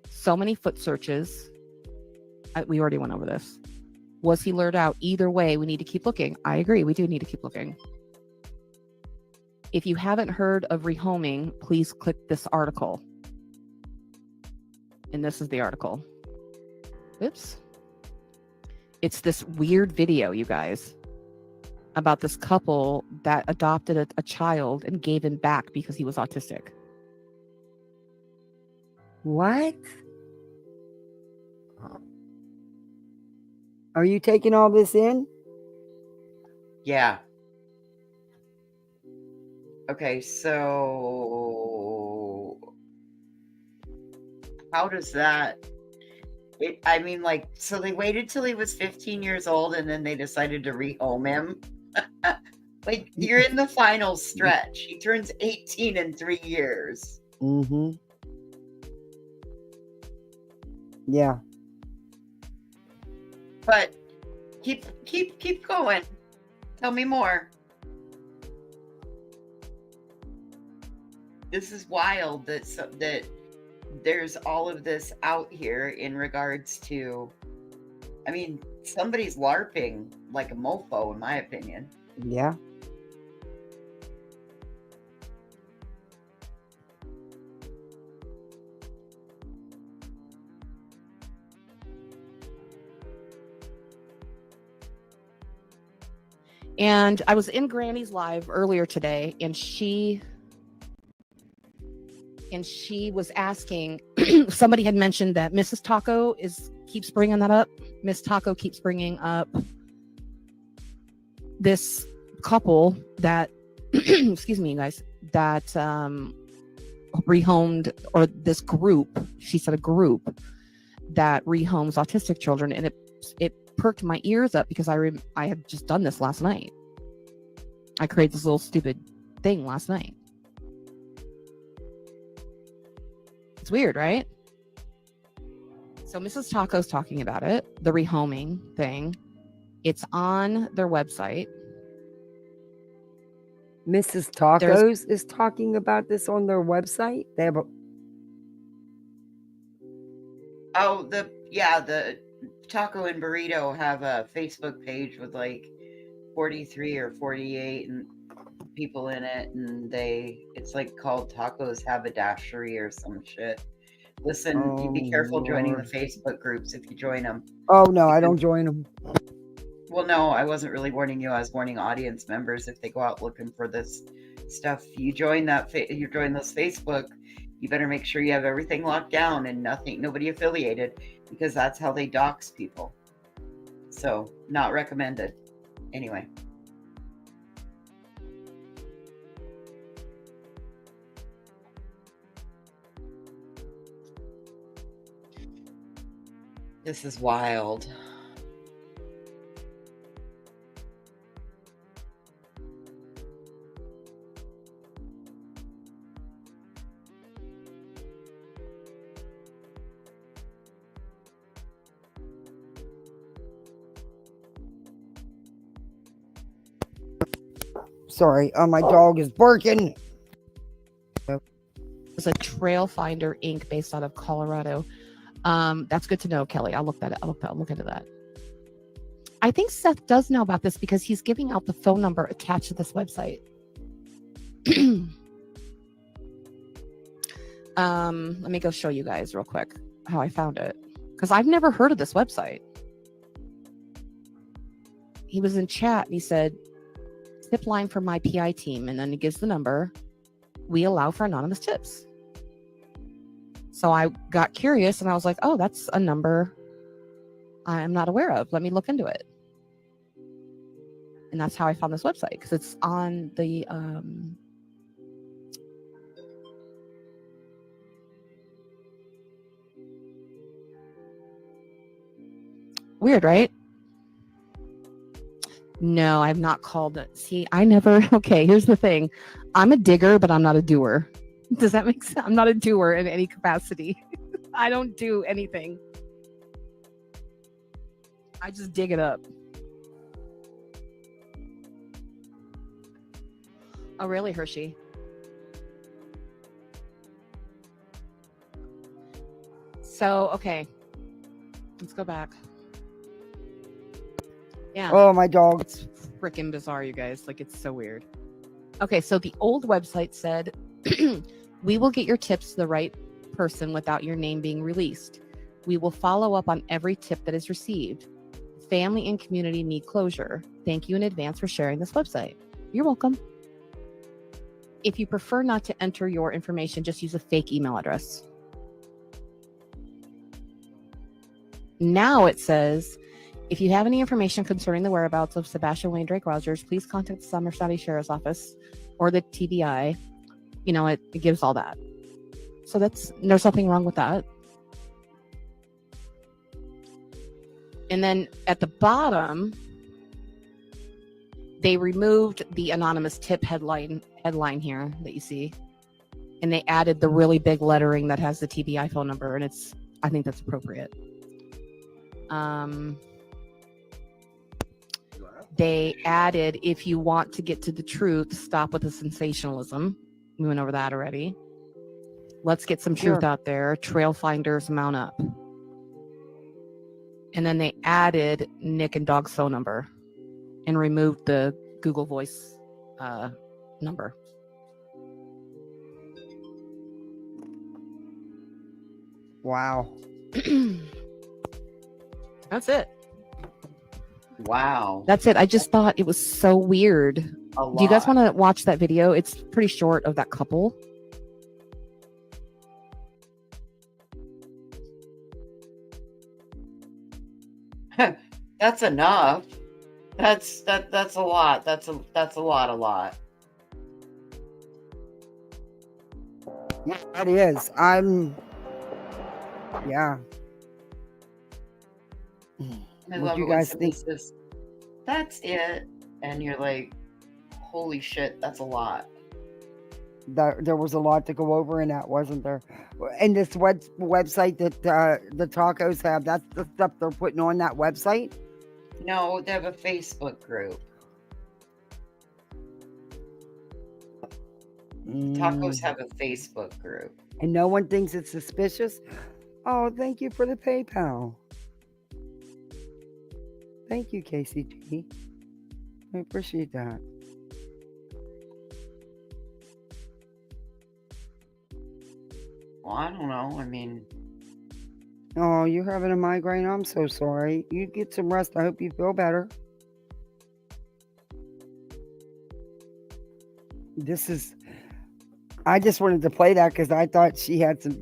So many foot searches. We already went over this. Was he lured out? Either way, we need to keep looking. I agree. We do need to keep looking. If you haven't heard of rehoming, please click this article. And this is the article. Oops. It's this weird video, you guys, about this couple that adopted a child and gave him back because he was autistic. What? Are you taking all this in? Yeah. Okay, so how does that... so they waited till he was 15 years old and then they decided to rehome him. Like, you're in the final stretch. He turns 18 in 3 years. Mm-hmm. Yeah. But keep going. Tell me more. This is wild that there's all of this out here in regards to, somebody's LARPing like a mofo, in my opinion. Yeah. And I was in Granny's live earlier today, and she was asking somebody had mentioned that Mrs. Taco keeps bringing that up. Miss Taco keeps bringing up this couple that, excuse me, you guys, that rehomed, or this group. She said a group that rehomes autistic children, and it perked my ears up because I had just done this last night. I created this little stupid thing last night. It's weird, right? So Mrs. Taco's talking about it, the rehoming thing. It's on their website. Mrs. Tacos is talking about this on their website. They have a the Taco and Burrito have a Facebook page with like 43 or 48 and people in it, and it's like called Tacos Haberdashery or some shit. Listen, you be careful joining the Facebook groups if you join them. Oh no, I don't join them. Well, no, I wasn't really warning you. I was warning audience members if they go out looking for this stuff. You join those Facebook. You better make sure you have everything locked down and nobody affiliated, because that's how they dox people. So, not recommended. Anyway. This is wild. Sorry, my dog is barking. It's a Trail Finder Inc. based out of Colorado. That's good to know, Kelly. I'll look into that. I think Seth does know about this because he's giving out the phone number attached to this website. Let me go show you guys real quick how I found it, because I've never heard of this website. He was in chat and he said, tip line for my PI team, and then he gives the number. We allow for anonymous tips. So I got curious and I was like, oh, that's a number I'm not aware of. Let me look into it. And that's how I found this website, because it's on the weird, right? No, I've not called it. See, I never. Okay, here's the thing. I'm a digger, but I'm not a doer. Does that make sense? I'm not a doer in any capacity. I don't do anything. I just dig it up. Oh, really, Hershey? So, okay. Let's go back. Yeah. Oh, my dog. It's freaking bizarre, you guys. Like, it's so weird. Okay, so the old website said, we will get your tips to the right person without your name being released. We will follow up on every tip that is received. Family and community need closure. Thank you in advance for sharing this website. You're welcome. If you prefer not to enter your information, just use a fake email address. Now it says, if you have any information concerning the whereabouts of Sebastian Wayne Drake Rogers, please contact the Summer County Sheriff's Office or the TBI. You know, it gives all that. So there's nothing wrong with that. And then at the bottom, they removed the anonymous tip headline here that you see. And they added the really big lettering that has the TBI phone number. And I think that's appropriate. They added, if you want to get to the truth, stop with the sensationalism. We went over that already. Let's get some truth out there. Trail finders mount up. And then they added Nick and Dog's phone number and removed the Google Voice number. Wow. That's it. Wow. That's it. I just thought it was so weird. Do you guys want to watch that video? It's pretty short, of that couple. That's enough. That's a lot. That's a lot. Yeah, that is. Yeah. I What love do you it when guys somebody think? says, "That's it," and you're like, "Holy shit, that's a lot." There was a lot to go over in that, wasn't there? And this website that the tacos have, that's the stuff they're putting on that website. No, they have a Facebook group. Tacos have a Facebook group. And no one thinks it's suspicious. Oh, thank you for the PayPal. Thank you, KCG. I appreciate that. Well, I don't know. I mean, Oh, you're having a migraine. I'm so sorry. You get some rest. I hope you feel better. I just wanted to play that because I thought she had some,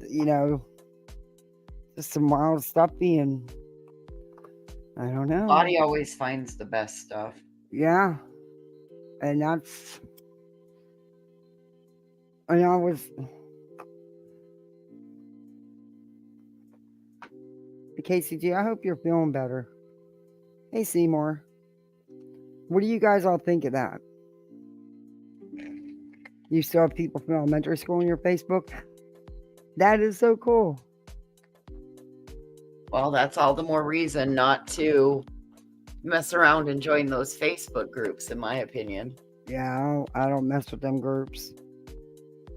just some wild stuff being, I don't know. body always finds the best stuff. Yeah. And I was, KCG, I hope you're feeling better. Hey, Seymour. What do you guys all think of that? You still have people from elementary school on your Facebook? That is so cool. Well, that's all the more reason not to mess around and join those Facebook groups, in my opinion. Yeah, I don't mess with them groups.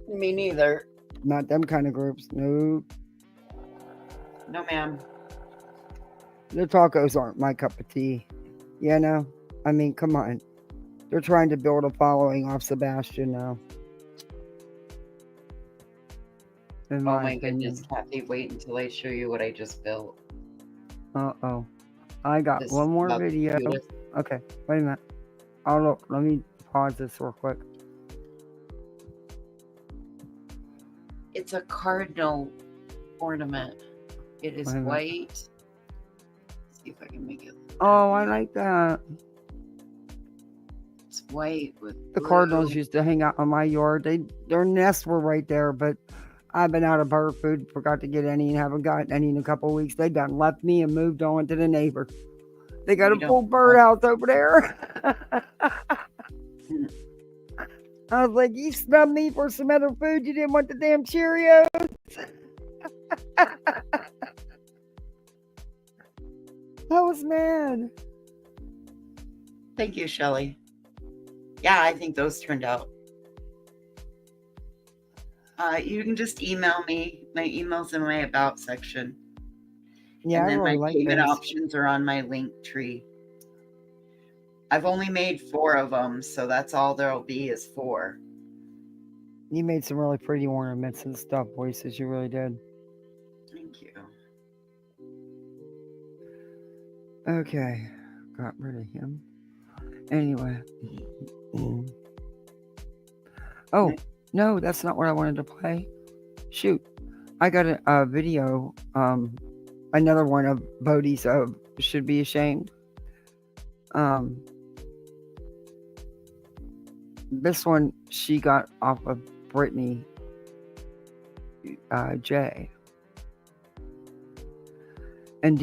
Me neither. Not them kind of groups. No. No, ma'am. The tacos aren't my cup of tea. You know? I mean, come on. They're trying to build a following off Sebastian now. Oh my goodness, Kathy, wait until I show you what I just built. Uh-oh. I got This one is more about the video. cutest. Okay, wait a minute. Oh, look. Let me pause this real quick. It's a cardinal ornament. It is Wait a minute. white. Let's see if I can make it. Oh, I like that. It's white with The blue. Cardinals used to hang out on my yard. Their nests were right there, but I've been out of bird food, forgot to get any, and haven't gotten any in a couple of weeks. They done left me and moved on to the neighbor. They got We a don't full birdhouse over there. I was like, you snubbed me for some other food. You didn't want the damn Cheerios. I was mad. Thank you, Shelley. Yeah, I think those turned out. You can just email me. My email's in my about section. Yeah, and then I really my like payment those. options are on my link tree. I've only made 4 of them, so that's all there'll be is 4. You made some really pretty ornaments and stuff, voices. You really did. Thank you. Okay, got rid of him. Anyway. Oh, no, that's not what I wanted to play. Shoot. I got a video, another one of Bodhi's of Should Be Ashamed. This one she got off of Brittany J. And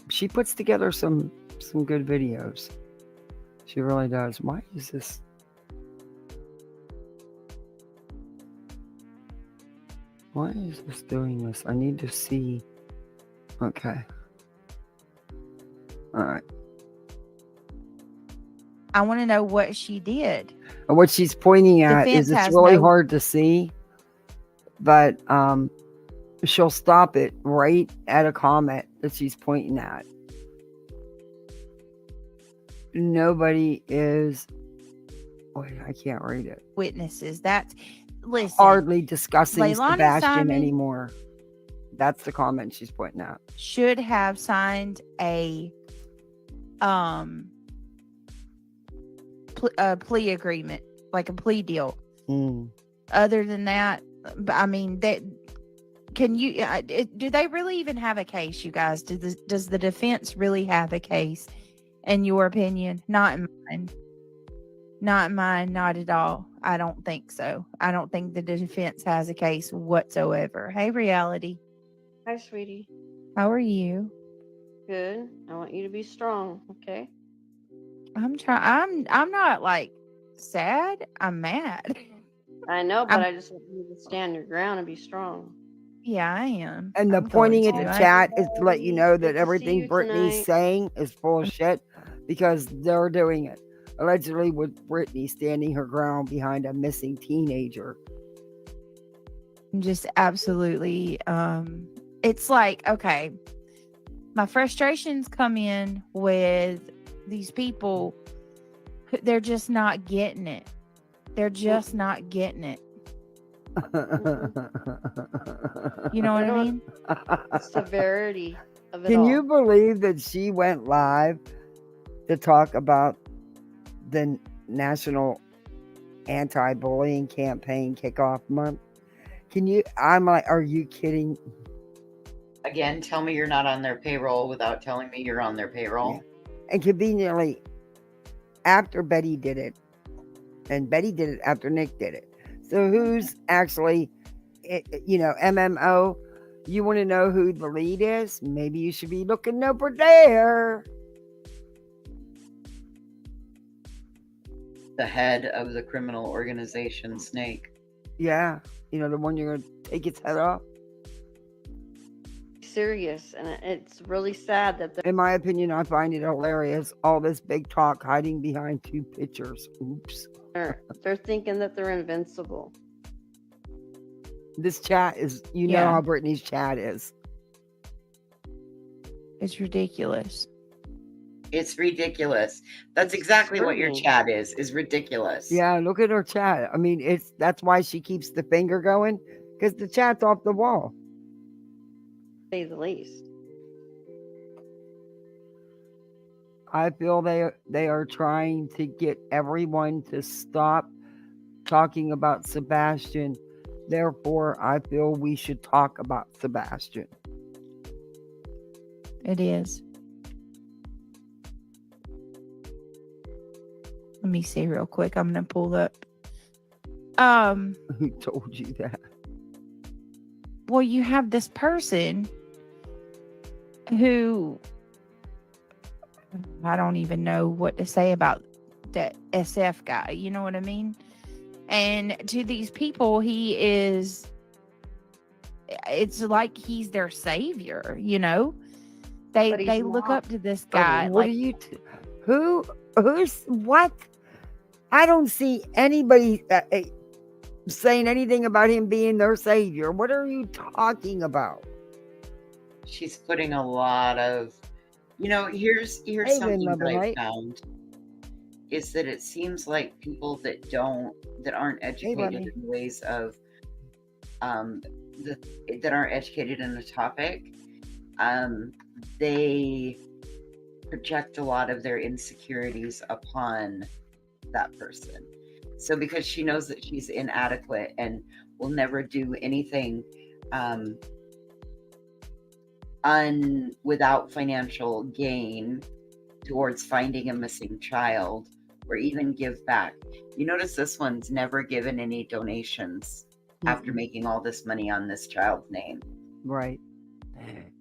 she puts together some good videos. She really does. Why is this? Why is this doing this? I need to see. Okay. All right. I want to know what she did. And what she's pointing at fence is it's has really no- hard to see, but she'll stop it right at a comment that she's pointing at. Nobody is. Wait, I can't read it. Witnesses. That's listen. Hardly discussing Leilani Sebastian Simon anymore. That's the comment she's pointing at. should have signed a plea agreement, like a plea deal. Other than that, I mean, that can you? Do they really even have a case, you guys? Does the defense really have a case, in your opinion? Not in mine. Not in mine. Not at all. I don't think so. I don't think the defense has a case whatsoever. Hey, reality. Hi, sweetie. How are you? Good. I want you to be strong, okay? I'm trying. I'm not like sad. I'm mad. I know, but I'm. I just want you to stand your ground and be strong. Yeah, I am. And the I'm going pointing at to. the I. chat is to let you know that Good to see everything you Brittany's tonight. saying is bullshit because they're doing it. Allegedly with Brittany standing her ground behind a missing teenager. Just absolutely. It's like, okay, my frustrations come in with these people. They're just not getting it. They're just not getting it. You know what I mean? The severity of it Can all. you believe that she went live to talk about the National Anti-Bullying Campaign Kickoff Month? I'm like, are you kidding? Again, tell me you're not on their payroll without telling me you're on their payroll. Yeah. And conveniently, after Betty did it, and Betty did it after Nick did it. So who's actually, MMO? You want to know who the lead is? Maybe you should be looking over there. The head of the criminal organization, Snake. Yeah, the one you're going to take its head off. Serious, and it's really sad that In my opinion, I find it hilarious. All this big talk hiding behind two pictures. Oops. they're thinking that they're invincible. This chat is, know Yeah. how Brittany's chat is. It's ridiculous. It's ridiculous. That's exactly what your Disturbing. chat is ridiculous. Yeah, look at her chat. I mean, that's why she keeps the finger going, because the chat's off the wall. To say the least. I feel they are trying to get everyone to stop talking about Sebastian. Therefore, I feel we should talk about Sebastian. It is. Let me see real quick. I'm gonna pull up. Who told you that? Well, you have this person who I don't even know what to say about that SF guy. You know what I mean? And to these people, it's like he's their savior, But he's They look not. up to this guy. What Like, are you? Who's what? I don't see anybody saying anything about him being their savior. What are you talking about? She's putting a lot of, here's Hey, something Lynn that I Loverlight. found is that it seems like people that aren't educated buddy. in ways of that aren't educated in the topic, they project a lot of their insecurities upon that person. So because she knows that she's inadequate and will never do anything without financial gain towards finding a missing child or even give back. You notice this one's never given any donations after making all this money on this child's name. Right.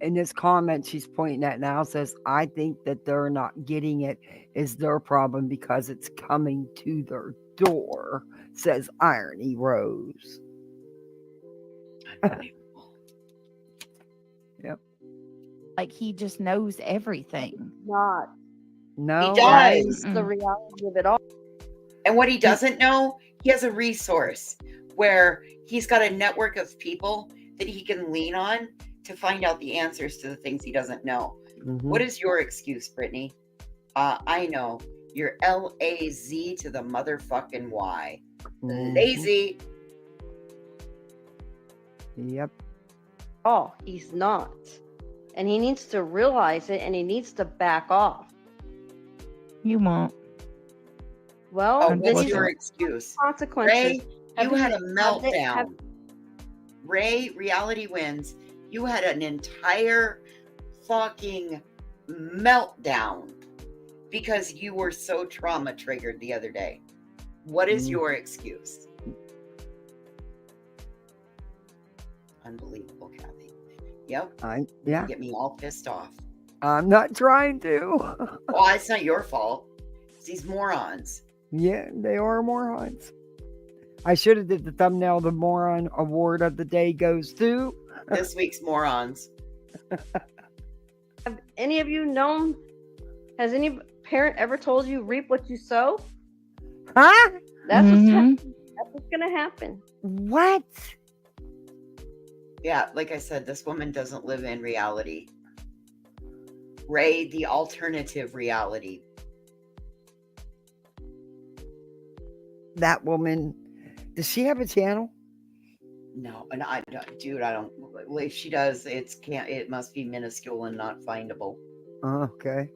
In this comment she's pointing at now says, I think that they're not getting it is their problem because it's coming to their door, says Irony Rose. Yep. like he just knows everything. Not. No, He right? does. The reality of it all. And what he doesn't know, he has a resource where he's got a network of people that he can lean on to find out the answers to the things he doesn't know. What is your excuse, Brittany? I know. You're L-A-Z to the motherfucking Y. Lazy. Yep. Oh, he's not. And he needs to realize it and he needs to back off. You won't. Well, Oh, then what's he's your got excuse? consequences. Ray, you had a meltdown. Ray, reality wins. You had an entire fucking meltdown because you were so trauma triggered the other day. What is your excuse? Unbelievable, Kathy. Yep. Yeah. Get me all pissed off. I'm not trying to. Well, it's not your fault. It's these morons. Yeah, they are morons. I should have did the thumbnail. The moron award of the day goes to this week's morons. Have any of you known? Has any parent ever told you reap what you sow? Huh? That's what's gonna happen. What? Yeah, like I said, this woman doesn't live in reality. Ray, the alternative reality. That woman, does she have a channel? No, and I don't, dude. I don't. If she does, it must be minuscule and not findable. Okay.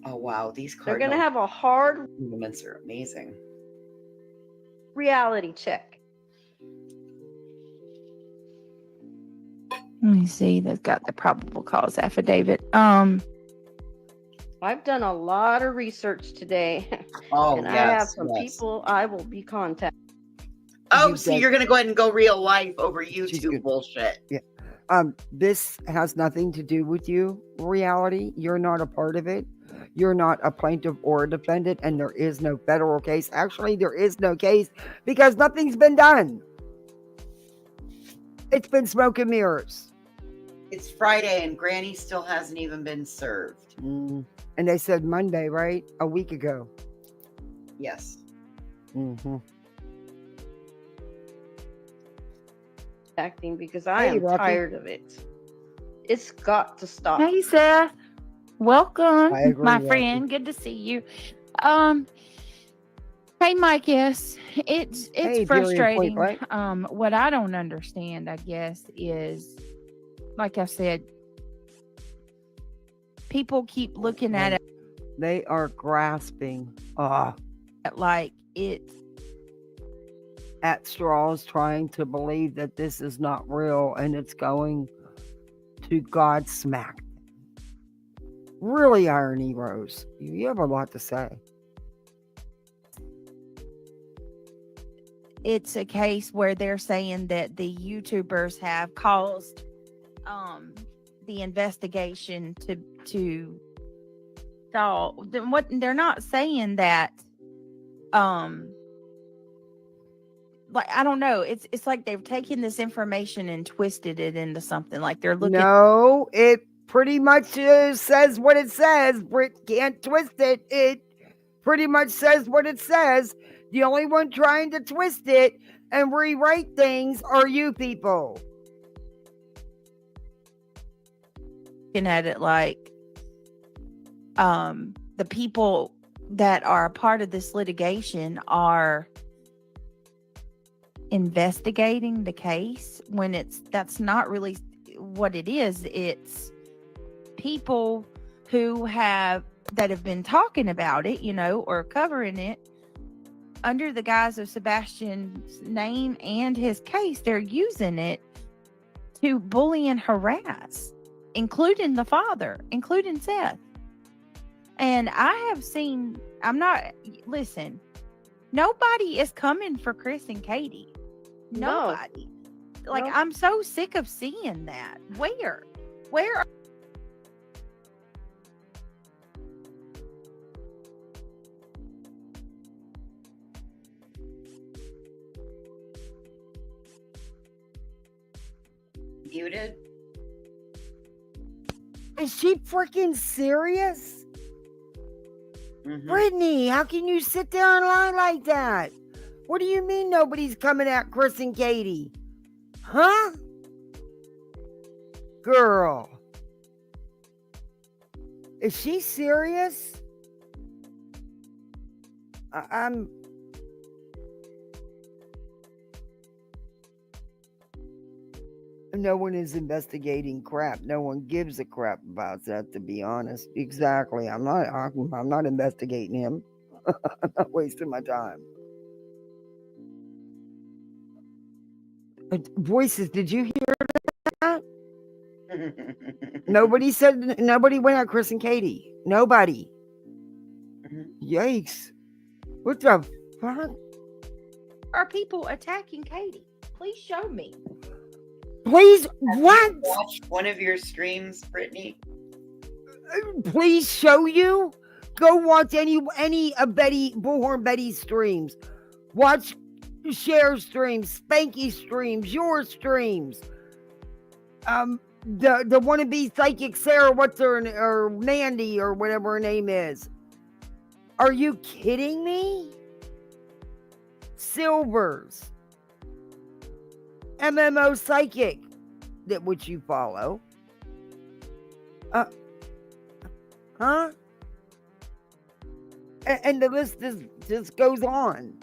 Oh wow, these They're gonna have a hard movements are amazing. Reality check. Let me see. They've got the probable cause affidavit. I've done a lot of research today. Oh, and I have some people I will be contacting. Oh, so you're gonna go ahead and go real life over YouTube bullshit. Yeah. This has nothing to do with you, reality. You're not a part of it. You're not a plaintiff or a defendant, and there is no federal case. Actually, there is no case because nothing's been done. It's been smoke and mirrors. It's Friday and Granny still hasn't even been served. And they said Monday, right? A week ago. Yes. Mm-hmm. Acting because I am tired of it. It's got to stop. Hey, Seth. Welcome, my Rocky. friend. Good to see you. Hey, Mike. Yes, it's Hey, frustrating. period, point, What I don't understand, I guess, is like I said, people keep looking at it. They are grasping like it's at straws, trying to believe that this is not real and it's going to Godsmack. Really, Irony Rose, you have a lot to say. It's a case where they're saying that the YouTubers have caused the investigation to stall. Then what they're not saying that like I don't know, it's like they've taken this information and twisted it into something. Like they're looking. No, it pretty much says what it says. Brit can't twist it. It pretty much says what it says. The only one trying to twist it and rewrite things are you people. Looking at it like the people that are a part of this litigation are investigating the case when that's not really what it is. It's people that have been talking about it, or covering it under the guise of Sebastian's name and his case. They're using it to bully and harass, including the father, including Seth. And I have seen, listen, nobody is coming for Chris and Katie. Nobody. Like, I'm so sick of seeing that. Where are muted? Is she freaking serious? Brittany, how can you sit there and lie like that? What do you mean nobody's coming at Chris and Katie? Huh? Girl. Is she serious? I'm... No one is investigating crap. No one gives a crap about that, to be honest. Exactly. I'm not investigating him. I'm not wasting my time. Voices, did you hear that? Nobody said, nobody went at Chris and Katie. Nobody. Yikes. What the fuck? Are people attacking Katie? Please show me. Please, what? Watch one of your streams, Brittany. Please show you? Go watch any of Bullhorn Betty's streams. Watch Cher's streams, Spanky's streams, your streams. The wannabe psychic Sarah, or Mandy or whatever her name is. Are you kidding me? Silvers, MMO psychic, that which you follow. Huh? And the list just goes on.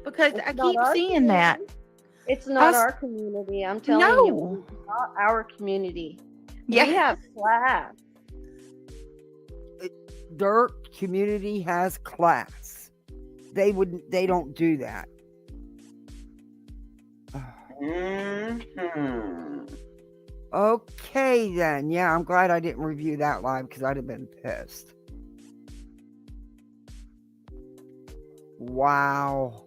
Because It's I not keep our seeing that. community. It's not Us- our community. I'm telling No. you, it's not our community. Yeah. We have class. Their community has class. They don't do that. Okay then. Yeah, I'm glad I didn't review that live because I'd have been pissed. Wow.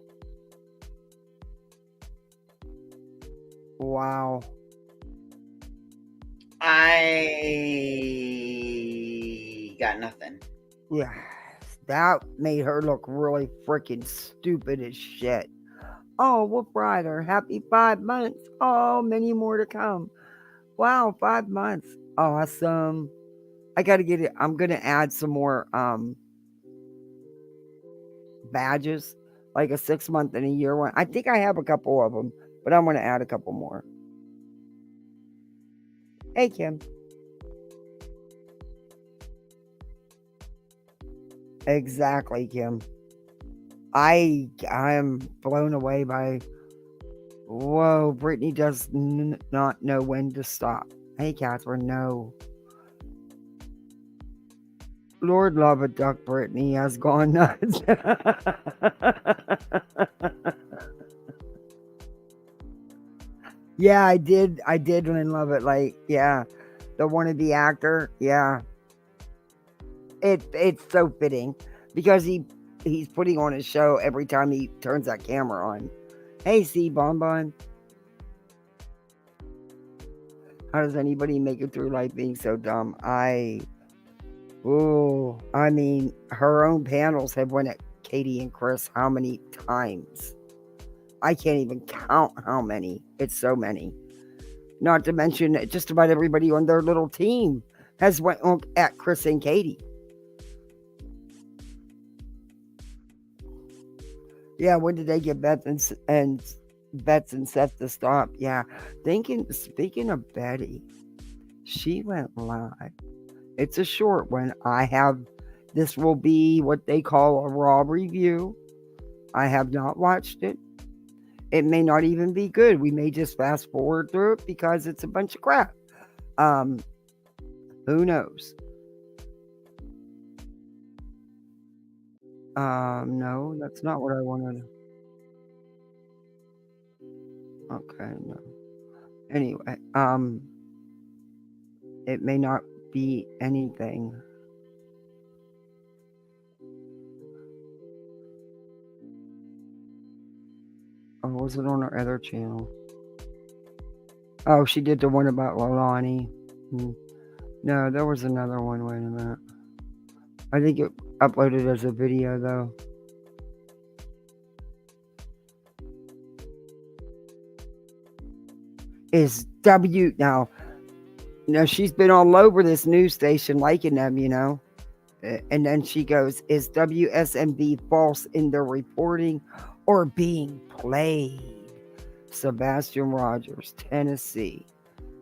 Wow. I got nothing. Yeah. That made her look really freaking stupid as shit. Oh, Wolf Rider, happy 5 months. Oh, many more to come. Wow, 5 months. Awesome. I gotta get it. I'm gonna add some more badges, like a 6 month and a year one. I think I have a couple of them, but I'm gonna add a couple more. Hey, Kim. Exactly, Kim. I'm blown away by. Whoa, Brittany does not know when to stop. Hey, Catherine, no. Lord love a duck, Brittany has gone nuts. Yeah, I did love it. Like, yeah, the wannabe actor. Yeah, it's so fitting because he's putting on a show every time he turns that camera on. Hey, C Bonbon. How does anybody make it through life being so dumb? I mean, her own panels have went at Katie and Chris how many times? I can't even count how many. It's so many. Not to mention just about everybody on their little team has went on at Chris and Katie. Yeah, when did they get Beth and Seth to stop? Yeah. Speaking of Betty, she went live. It's a short one. This will be what they call a raw review. I have not watched it. It may not even be good. We may just fast forward through it because it's a bunch of crap. Who knows? No, that's not what I wanted. Okay, no. Anyway, it may not be anything. Or was it on her other channel? Oh, she did the one about Lalani. No, there was another one. Wait a minute. I think it uploaded as a video, though. Is W... Now, she's been all over this news station liking them, And then she goes, is WSMV false in their reporting or being played? Sebastian Rogers, Tennessee.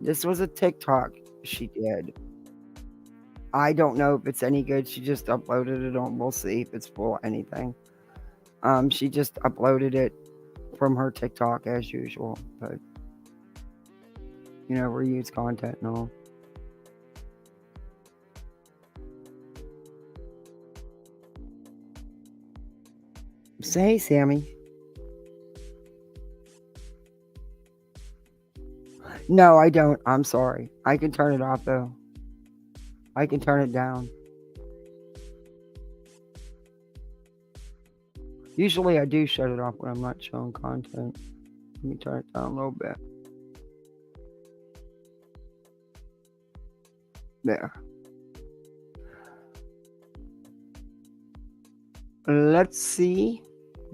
This was a TikTok she did. I don't know if it's any good. She just uploaded it on. We'll see if it's full of anything. She just uploaded it from her TikTok as usual. But, reuse content and all. Say, Sammy. No, I don't. I'm sorry. I can turn it off though. I can turn it down. Usually I do shut it off when I'm not showing content. Let me turn it down a little bit. There. Let's see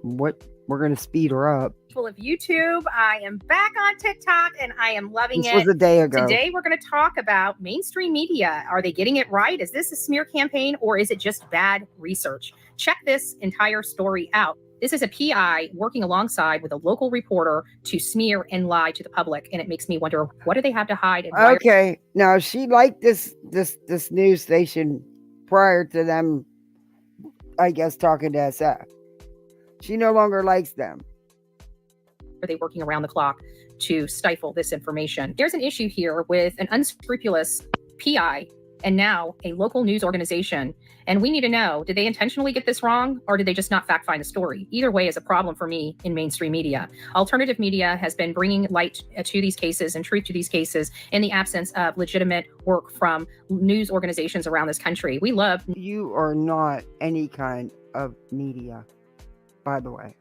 what we're going to speed her up. Of YouTube. I am back on TikTok and I am loving This it. was a day ago. Today we're going to talk about mainstream media. Are they getting it right? Is this a smear campaign or is it just bad research? Check this entire story out. This is a PI working alongside with a local reporter to smear and lie to the public, and it makes me wonder, what do they have to hide? And why Okay, now she liked this news station prior to them, I guess, talking to SF. She no longer likes them. are they working around the clock to stifle this information? There's an issue here with an unscrupulous PI and now a local news organization. And we need to know, did they intentionally get this wrong or did they just not fact find the story? Either way is a problem for me in mainstream media. Alternative media has been bringing light to these cases and truth to these cases in the absence of legitimate work from news organizations around this country. We love. You are not any kind of media, by the way.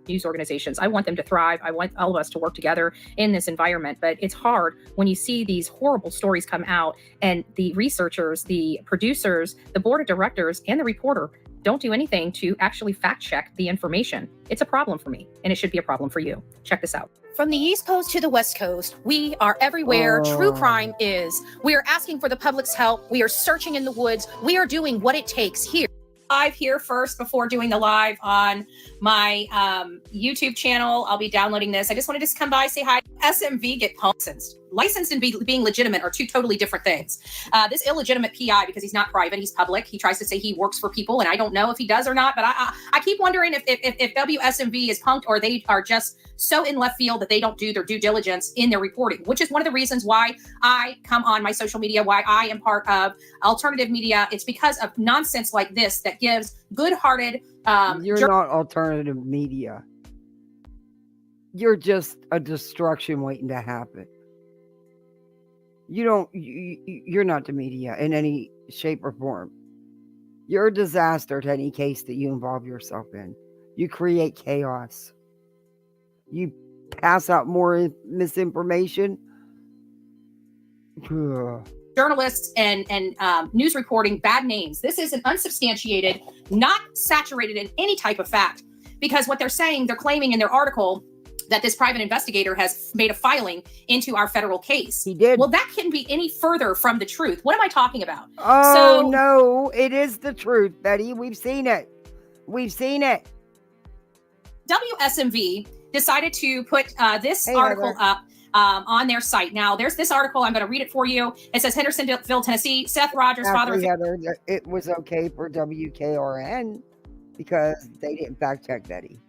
News organizations. I want them to thrive. I want all of us to work together in this environment. But it's hard when you see these horrible stories come out and the researchers, the producers, the board of directors, and the reporter don't do anything to actually fact check the information. It's a problem for me, and it should be a problem for you. Check this out. From the East Coast to the West Coast, we are everywhere true crime is. We are asking for the public's help. We are searching in the woods. We are doing what it takes here. Live here first before doing the live on my YouTube channel. I'll be downloading this. I just wanted to come by, say hi. SMV get licensed. Licensed and being legitimate are two totally different things. This illegitimate PI, because he's not private, he's public. He tries to say he works for people, and I don't know if he does or not. But I keep wondering if WSMV is punked or they are just so in left field that they don't do their due diligence in their reporting, which is one of the reasons why I come on my social media, why I am part of alternative media. It's because of nonsense like this that gives good-hearted. You're not alternative media. You're just a destruction waiting to happen. You're not the media in any shape or form. You're a disaster to any case that you involve yourself in. You create chaos. You pass out more misinformation. Journalists and news reporting bad names. This is an unsubstantiated, not saturated in any type of fact, because what they're saying, they're claiming in their article that this private investigator has made a filing into our federal case. He did. Well, that couldn't be any further from the truth. What am I talking about? Oh, no, it is the truth, Betty. We've seen it. We've seen it. WSMV decided to put this article up on their site. Now, there's this article. I'm going to read it for you. It says, Hendersonville, Tennessee, Seth Rogers, father of... Heather, it was okay for WKRN because they didn't fact check Betty.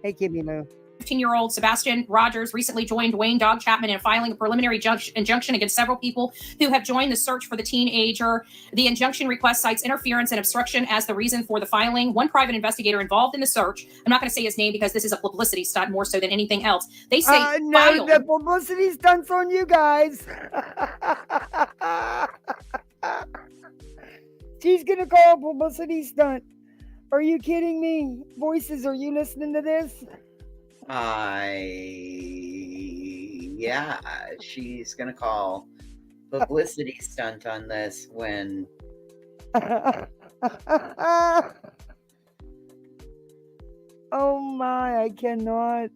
Hey, Kimmy Lou. 15-year-old Sebastian Rogers recently joined Wayne Dog Chapman in filing a preliminary injunction against several people who have joined the search for the teenager. The injunction request cites interference and obstruction as the reason for the filing. One private investigator involved in the search, I'm not going to say his name because this is a publicity stunt more so than anything else. They say no, the publicity stunts on you guys. She's going to call a publicity stunt. Are you kidding me? Voices, are you listening to this? Yeah, she's gonna call publicity stunt on this when oh my, I cannot.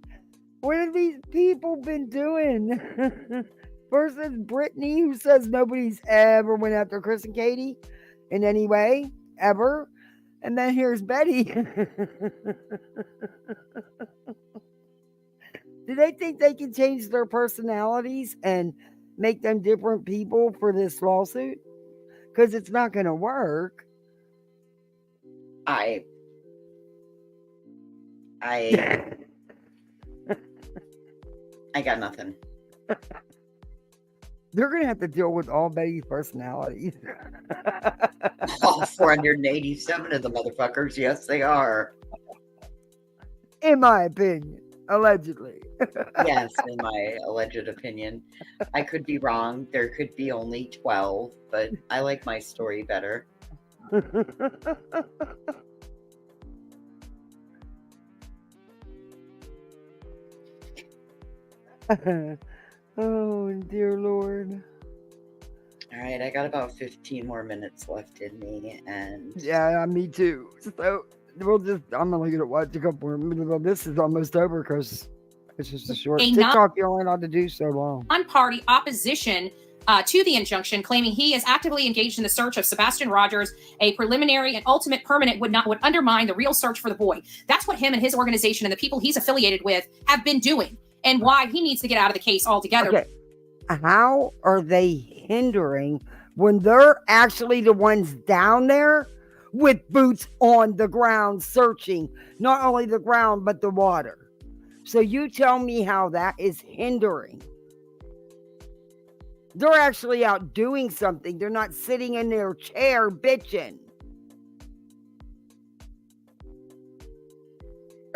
What have these people been doing? First is Brittany, who says nobody's ever went after Chris and Katie in any way, ever. And then here's Betty. Do they think they can change their personalities and make them different people for this lawsuit? Because it's not going to work. I got nothing. They're going to have to deal with all Betty's personalities. All 487 of the motherfuckers. Yes, they are. In my opinion. Allegedly. Yes, in my alleged opinion. I could be wrong. There could be only 12, but I like my story better. Oh, dear Lord. All right, I got about 15 more minutes left in me, and Yeah, me too. So I'm only gonna watch a couple more minutes. Well, this is almost over because it's just a short A TikTok. You're only allowed to do so long. non-party opposition to the injunction, claiming he is actively engaged in the search of Sebastian Rogers. A preliminary and ultimate permanent would undermine the real search for the boy. That's what him and his organization and the people he's affiliated with have been doing, and why he needs to get out of the case altogether. Okay. How are they hindering when they're actually the ones down there with boots on the ground searching not only the ground but the water? So you tell me how that is hindering. They're actually out doing something. They're not sitting in their chair bitching.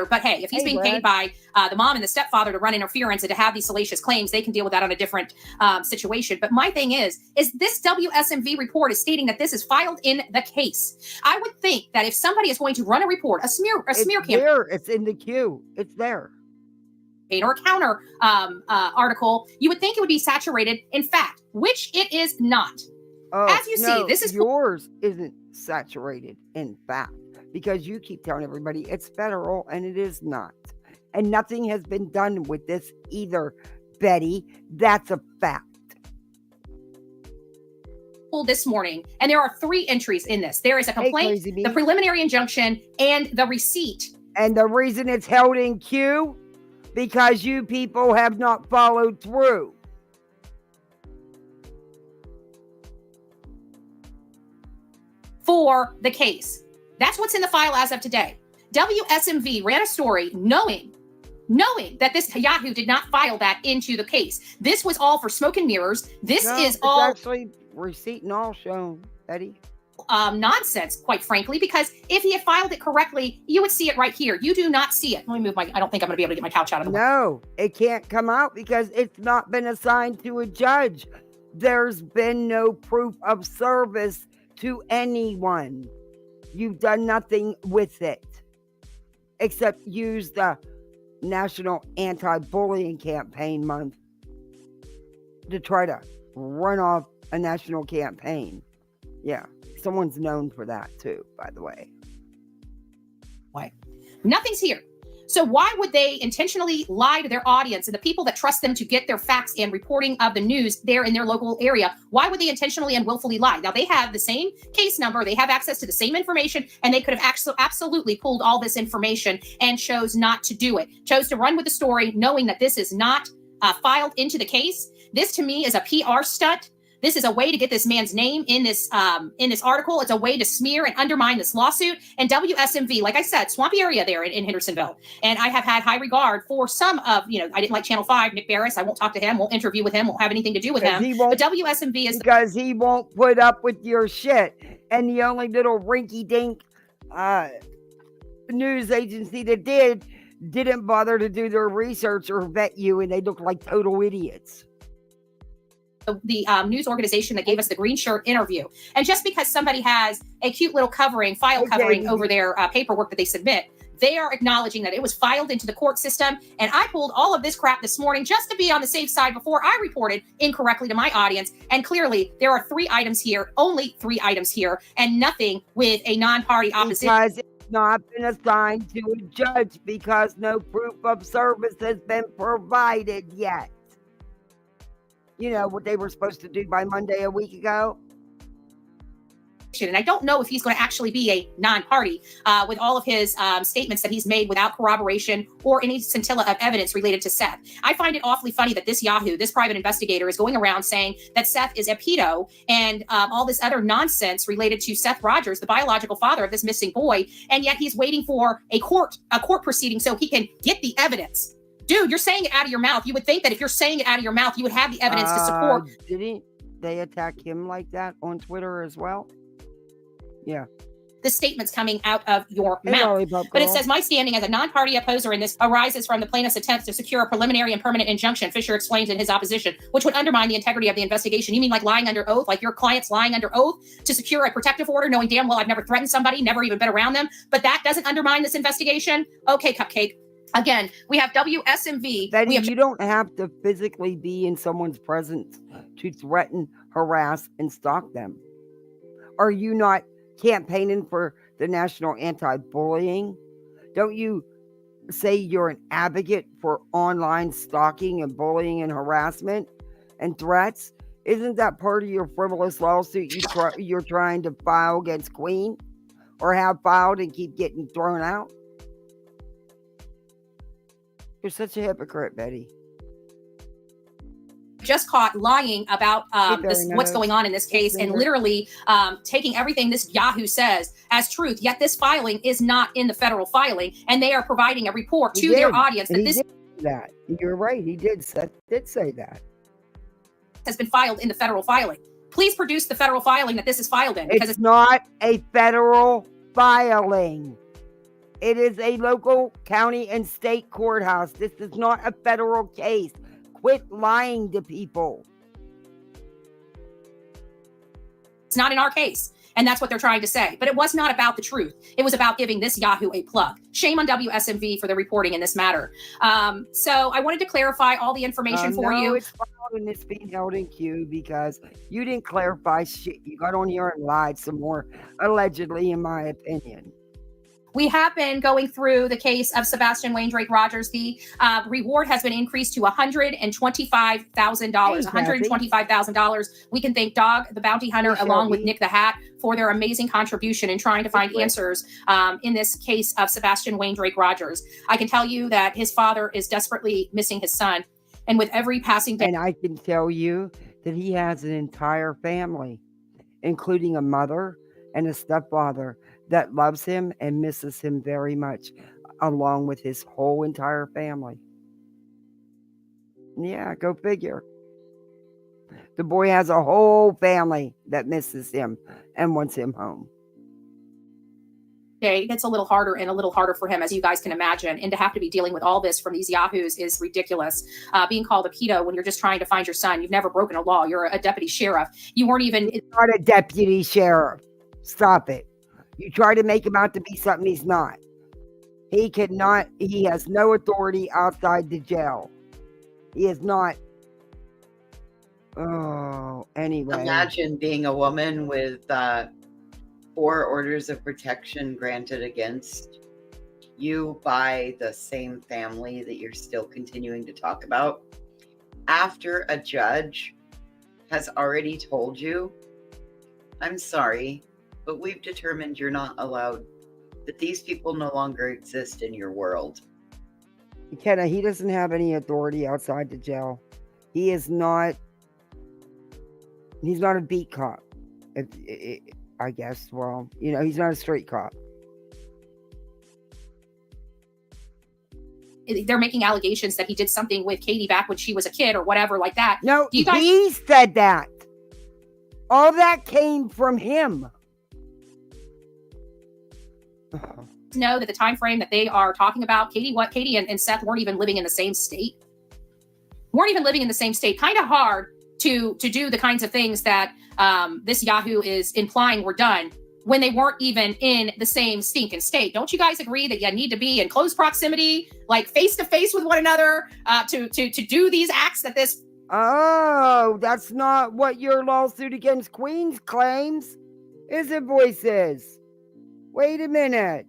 But hey, if he's being paid by the mom and the stepfather to run interference and to have these salacious claims, they can deal with that on a different situation. But my thing is this WSMV report is stating that this is filed in the case. I would think that if somebody is going to run a report, a smear campaign, it's in the queue. It's there. Or a counter article, you would think it would be saturated in fact, which it is not. As you see, this is yours isn't saturated in fact. Because you keep telling everybody it's federal and it is not. And nothing has been done with this either, Betty. That's a fact. This morning, and there are 3 entries in this. There is a complaint, the preliminary injunction, and the receipt. And the reason it's held in queue, because you people have not followed through. For the case. That's what's in the file as of today. WSMV ran a story knowing that this Yahoo did not file that into the case. This was all for smoke and mirrors. This is all actually receipt and all shown, Betty. Nonsense, quite frankly, because if he had filed it correctly, you would see it right here. You do not see it. Let me move I don't think I'm going to be able to get my couch out of the way. No, it can't come out because it's not been assigned to a judge. There's been no proof of service to anyone. You've done nothing with it except use the National Anti-Bullying Campaign Month to try to run off a national campaign. Yeah, someone's known for that too, by the way. Why? Nothing's here. So why would they intentionally lie to their audience and the people that trust them to get their facts and reporting of the news there in their local area? Why would they intentionally and willfully lie? Now, they have the same case number. They have access to the same information, and they could have absolutely pulled all this information and chose not to do it. Chose to run with the story knowing that this is not filed into the case. This, to me, is a PR stunt. This is a way to get this man's name in this article. It's a way to smear and undermine this lawsuit. And WSMV, like I said, swampy area there in Hendersonville. And I have had high regard for some of, I didn't like Channel 5, Nick Barris. I won't talk to him, won't interview with him, won't have anything to do with him. But WSMV is because he won't put up with your shit. And the only little rinky-dink news agency that didn't bother to do their research or vet you, and they look like total idiots. The news organization that gave us the green shirt interview. And just because somebody has a cute little file covering over their paperwork that they submit, they are acknowledging that it was filed into the court system. And I pulled all of this crap this morning just to be on the safe side before I reported incorrectly to my audience. And clearly there are 3 items here, only 3 items here, and nothing with a non-party opposition. Because it's not been assigned to a judge because no proof of service has been provided yet. You know what they were supposed to do by Monday a week ago? And I don't know if he's going to actually be a non-party with all of his statements that he's made without corroboration or any scintilla of evidence related to Seth. I find it awfully funny that this Yahoo, this private investigator, is going around saying that Seth is a pedo and all this other nonsense related to Seth Rogers, the biological father of this missing boy, and yet he's waiting for a court proceeding so he can get the evidence. Dude, you're saying it out of your mouth. You would think that if you're saying it out of your mouth, you would have the evidence to support. Didn't they attack him like that on Twitter as well? Yeah. the statements coming out of your Hey, mouth. Lollipop But it Girl. says, my standing as a non-party opposer in this arises from the plaintiff's attempts to secure a preliminary and permanent injunction, Fisher explains in his opposition, which would undermine the integrity of the investigation. You mean like lying under oath, like your client's lying under oath to secure a protective order, knowing damn well I've never threatened somebody, never even been around them, but that doesn't undermine this investigation? Okay, Cupcake. Again, we have WSMV. Betty, We have you don't have to physically be in someone's presence to threaten, harass, and stalk them. Are you not campaigning for the National Anti-Bullying? Don't you say you're an advocate for online stalking and bullying and harassment and threats? Isn't that part of your frivolous lawsuit you're trying to file against Queen, or have filed and keep getting thrown out? You're such a hypocrite, Betty. just caught lying about what's going on in this case, and literally taking everything this Yahoo says as truth. Yet this filing is not in the federal filing, and they are providing a report to their audience that this that you're right. He did say that has been filed in the federal filing. Please produce the federal filing that this is filed in, because it's not a federal filing. It is a local county and state courthouse. This is not a federal case. Quit lying to people. It's not in our case. And that's what they're trying to say. But it was not about the truth. It was about giving this Yahoo a plug. Shame on WSMV for the reporting in this matter. So I wanted to clarify all the information for you. It's filed and it's being held in queue because you didn't clarify shit. You got on here and lied some more, allegedly, in my opinion. We have been going through the case of Sebastian Wayne Drake Rogers. The reward has been increased to $125,000. $125,000. We can thank Dog, the bounty hunter, along with Nick the Hat, for their amazing contribution in trying to find answers in this case of Sebastian Wayne Drake Rogers. I can tell you that his father is desperately missing his son. And with every passing day... And I can tell you that he has an entire family, including a mother and a stepfather, that loves him and misses him very much, along with his whole entire family. Yeah, go figure. The boy has a whole family that misses him and wants him home. It gets a little harder and a little harder for him, as you guys can imagine. And to have to be dealing with all this from these Yahoos is ridiculous. Being called a pedo when you're just trying to find your son. You've never broken a law. You're a deputy sheriff. You weren't even... He's not a deputy sheriff. Stop it. You try to make him out to be something he's not. He has no authority outside the jail. He is not. Oh, anyway. Imagine being a woman with 4 orders of protection granted against you by the same family that you're still continuing to talk about, after a judge has already told you, I'm sorry, but we've determined you're not allowed, that these people no longer exist in your world. McKenna, he doesn't have any authority outside the jail. He's not a beat cop. I guess, well, he's not a street cop. They're making allegations that he did something with Katie back when she was a kid or whatever like that. No, he said that. All that came from him. Know that the time frame that they are talking about, Katie and Seth weren't even living in the same state. Kind of hard to do the kinds of things that this Yahoo is implying were done when they weren't even in the same stinking state. Don't you guys agree that you need to be in close proximity, like face to face with one another, to do these acts that this... Oh, that's not what your lawsuit against Queens claims, is it, Voices? Wait a minute.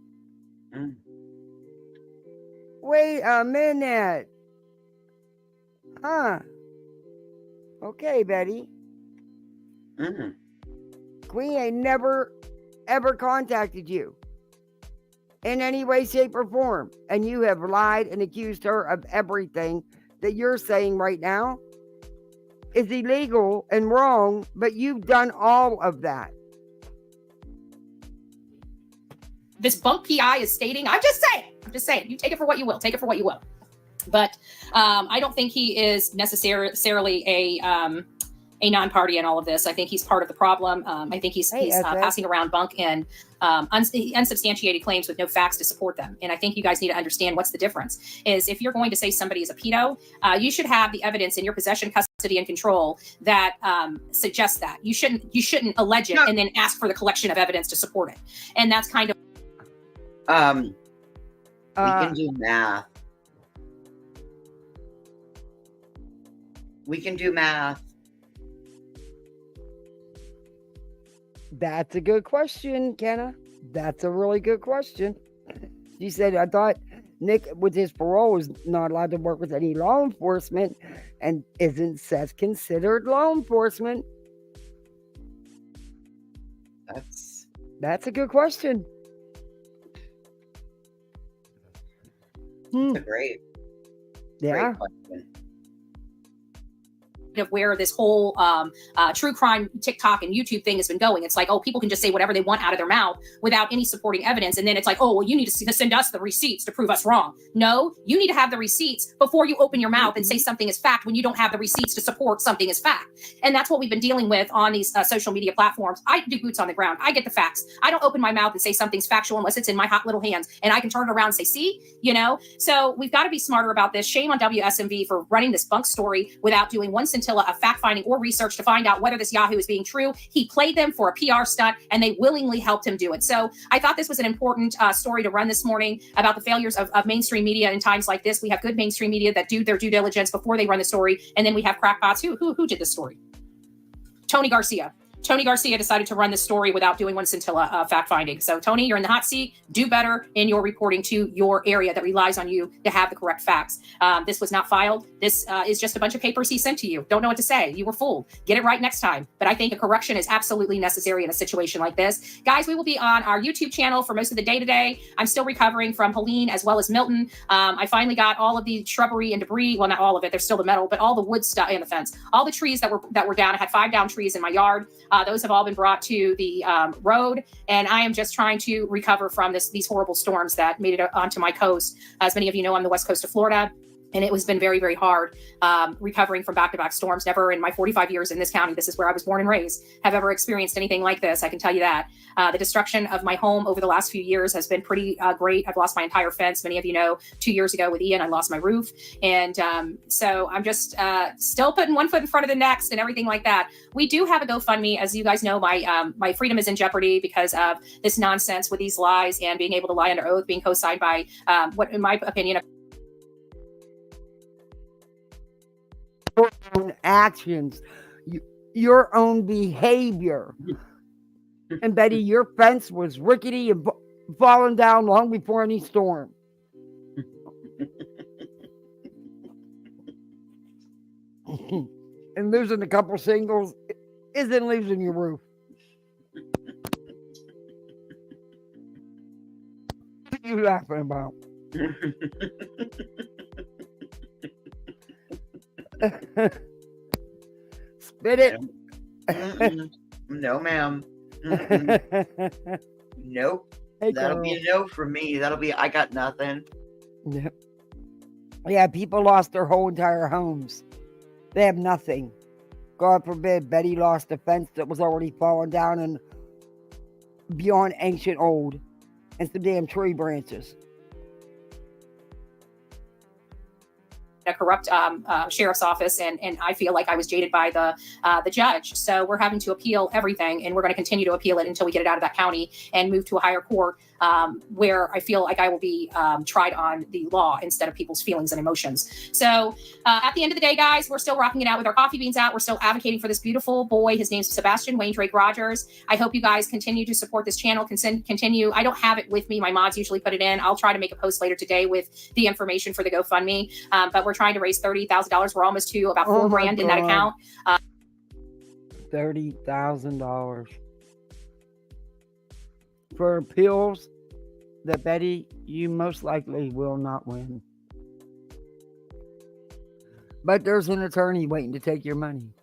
Wait a minute. Huh. Okay, Betty. Queen ain't never, ever contacted you in any way, shape, or form. And you have lied and accused her of everything that you're saying right now is illegal and wrong, but you've done all of that. This bunk PI is stating, I'm just saying, you take it for what you will, But I don't think he is necessarily a non-party in all of this. I think he's part of the problem. I think he's passing around bunk and unsubstantiated claims with no facts to support them. And I think you guys need to understand what's the difference is if you're going to say somebody is a pedo, you should have the evidence in your possession, custody, and control that suggests that. You shouldn't allege it and then ask for the collection of evidence to support it. And that's kind of we can do math. We can do math. That's a good question, Kenna. That's a really good question. She said, I thought Nick, with his parole, was not allowed to work with any law enforcement. And isn't Seth considered law enforcement? That's a good question. That's a great question. of where this whole true crime TikTok and YouTube thing has been going. It's like, oh, people can just say whatever they want out of their mouth without any supporting evidence. And then it's like, oh, well, you need to send us the receipts to prove us wrong. No, you need to have the receipts before you open your mouth and say something is fact when you don't have the receipts to support something is fact. And that's what we've been dealing with on these social media platforms. I do boots on the ground. I get the facts. I don't open my mouth and say something's factual unless it's in my hot little hands and I can turn it around and say, see, so we've got to be smarter about this. Shame on WSMV for running this bunk story without doing one scintilla of fact finding or research to find out whether this Yahoo is being true. He played them for a PR stunt and they willingly helped him do it. So I thought this was an important story to run this morning about the failures of mainstream media in times like this. We have good mainstream media that do their due diligence before they run the story. And then we have crackpots. Who did this story? Tony Garcia. Tony Garcia decided to run this story without doing one scintilla fact finding. So Tony, you're in the hot seat. Do better in your reporting to your area that relies on you to have the correct facts. This was not filed. This is just a bunch of papers he sent to you. Don't know what to say. You were fooled. Get it right next time. But I think a correction is absolutely necessary in a situation like this. Guys, we will be on our YouTube channel for most of the day today. I'm still recovering from Helene as well as Milton. I finally got all of the shrubbery and debris. Well, not all of it. There's still the metal, but all the wood stuff and the fence. All the trees that were down. I had 5 down trees in my yard. Those have all been brought to the road, and I am just trying to recover from these horrible storms that made it onto my coast. As many of you know, I'm the west coast of Florida. And it has been very, very hard recovering from back-to-back storms. Never in my 45 years in this county, this is where I was born and raised, have ever experienced anything like this. I can tell you that. The destruction of my home over the last few years has been pretty great. I've lost my entire fence. Many of you know, 2 years ago with Ian, I lost my roof. And so I'm just still putting one foot in front of the next and everything like that. We do have a GoFundMe. As you guys know, my freedom is in jeopardy because of this nonsense with these lies and being able to lie under oath, being co-signed by what, in my opinion, your own actions, your own behavior. And Betty, your fence was rickety and falling down long before any storm. And losing a couple singles isn't losing your roof. What are you laughing about? Spit it. No, ma'am. Nope. Hey, that'll be a no from me. That'll be, I got nothing. Yep. Yeah, people lost their whole entire homes. They have nothing. God forbid Betty lost a fence that was already falling down and beyond ancient old and some damn tree branches. A corrupt sheriff's office, and I feel like I was jaded by the judge. So we're having to appeal everything, and we're going to continue to appeal it until we get it out of that county and move to a higher court where I feel like I will be tried on the law instead of people's feelings and emotions. So at the end of the day, guys, we're still rocking it out with our coffee beans out. We're still advocating for this beautiful boy. His name's Sebastian Wayne Drake Rogers. I hope you guys continue to support this channel. Continue. I don't have it with me. My mods usually put it in. I'll try to make a post later today with the information for the GoFundMe. But we're trying to raise $30,000. We're almost to about $4,000 in that account. $30,000 for appeals that Betty, you most likely will not win. But there's an attorney waiting to take your money.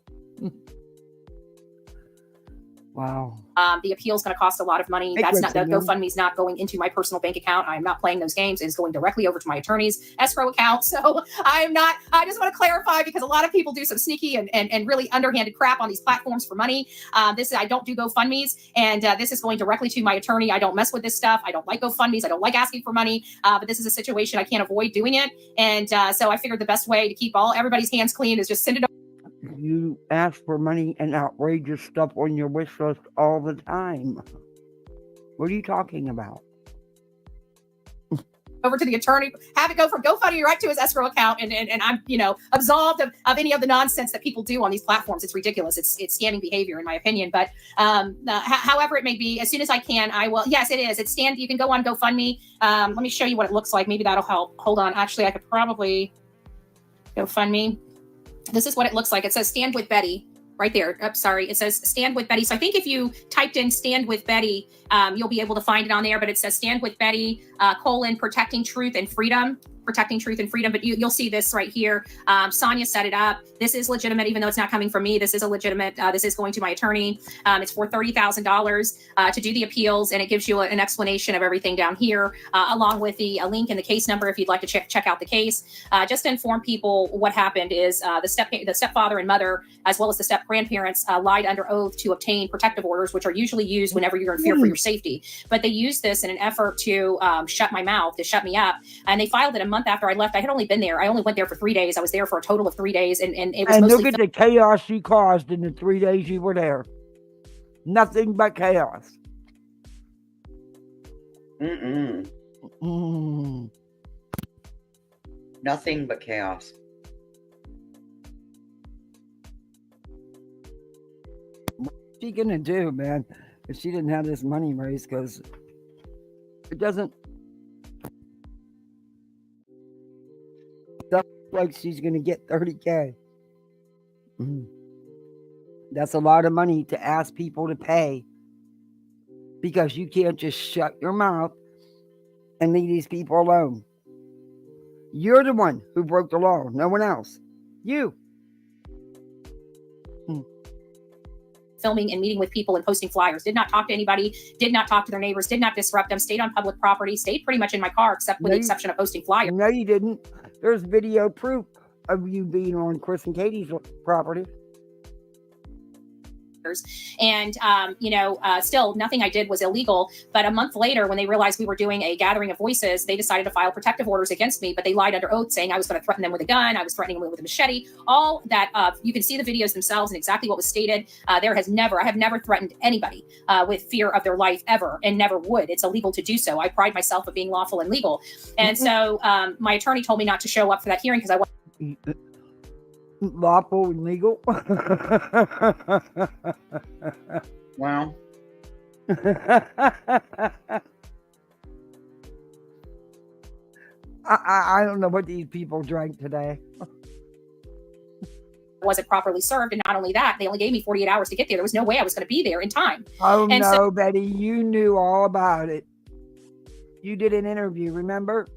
Wow. The appeal is going to cost a lot of money. Hey, That's not, the Kristen. GoFundMe is not going into my personal bank account. I'm not playing those games. It's going directly over to my attorney's escrow account. So I'm not, I just want to clarify, because a lot of people do some sneaky and really underhanded crap on these platforms for money. I don't do GoFundMes, and this is going directly to my attorney. I don't mess with this stuff. I don't like GoFundMes. I don't like asking for money, but this is a situation I can't avoid doing it. And so I figured the best way to keep everybody's hands clean is just send it You ask for money and outrageous stuff on your wish list all the time. What are you talking about? over to the attorney, have it go from GoFundMe right to his escrow account, and I'm absolved of any of the nonsense that people do on these platforms. It's ridiculous. It's scamming behavior, in my opinion. But however it may be, as soon as I can, I will. Yes, it is. It's stand. You can go on GoFundMe. Let me show you what it looks like. Maybe that'll help. Hold on. Actually, I could probably GoFundMe. This is what it looks like. It says Stand With Betty right there. Oh, sorry. It says Stand With Betty. So I think if you typed in Stand With Betty, you'll be able to find it on there. But it says Stand With Betty, Protecting Truth and Freedom. Protecting Truth and Freedom. But you'll see this right here. Sonia set it up. This is legitimate, even though it's not coming from me. This is a legitimate, this is going to my attorney. It's for $30,000 to do the appeals. And it gives you an explanation of everything down here, along with a link and the case number if you'd like to check out the case. Just to inform people what happened is the stepfather and mother, as well as the step grandparents, lied under oath to obtain protective orders, which are usually used whenever you're in fear for your safety. But they used this in an effort to shut my mouth, to shut me up. And they filed it a month after I left. I had only been there. I only went there for 3 days. I was there for a total of 3 days. And it was and mostly look at the chaos you caused in the 3 days you were there. Nothing but chaos. Nothing but chaos. What's she gonna do, man, if she didn't have this money raised? Because it doesn't look like she's gonna get 30K. That's a lot of money to ask people to pay, because you can't just shut your mouth and leave these people alone. You're the one who broke the law, no one else. You. Filming and meeting with people and posting flyers. Did not talk to anybody, did not talk to their neighbors, did not disrupt them, stayed on public property, stayed pretty much in my car, except with the exception of posting flyers. No, you didn't. There's video proof of you being on Chris and Katie's property. And, still nothing I did was illegal. But a month later, when they realized we were doing a gathering of voices, they decided to file protective orders against me. But they lied under oath, saying I was going to threaten them with a gun. I was threatening them with a machete. All that, you can see the videos themselves and exactly what was stated. I have never threatened anybody with fear of their life ever, and never would. It's illegal to do so. I pride myself of being lawful and legal. And so my attorney told me not to show up for that hearing because I wasn't lawful and legal. Wow. I don't know what these people drank today. wasn't properly served. And not only that, they only gave me 48 hours to get there. There was no way I was going to be there in time. Oh, and no, so, Betty, you knew all about it. You did an interview, remember?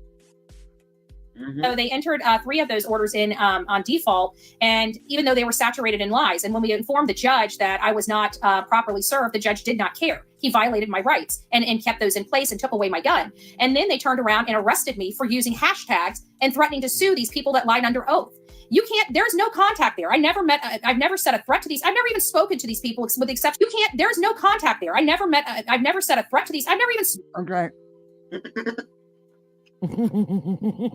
So they entered 3 of those orders in on default, and even though they were saturated in lies, and when we informed the judge that I was not properly served, the judge did not care. He violated my rights and kept those in place and took away my gun. And then they turned around and arrested me for using hashtags and threatening to sue these people that lied under oath. You can't, there's no contact there. I've never said a threat to these. I've never even spoken to these people with the exception. There's no contact there. I've never said a threat to these. I've never even. Okay.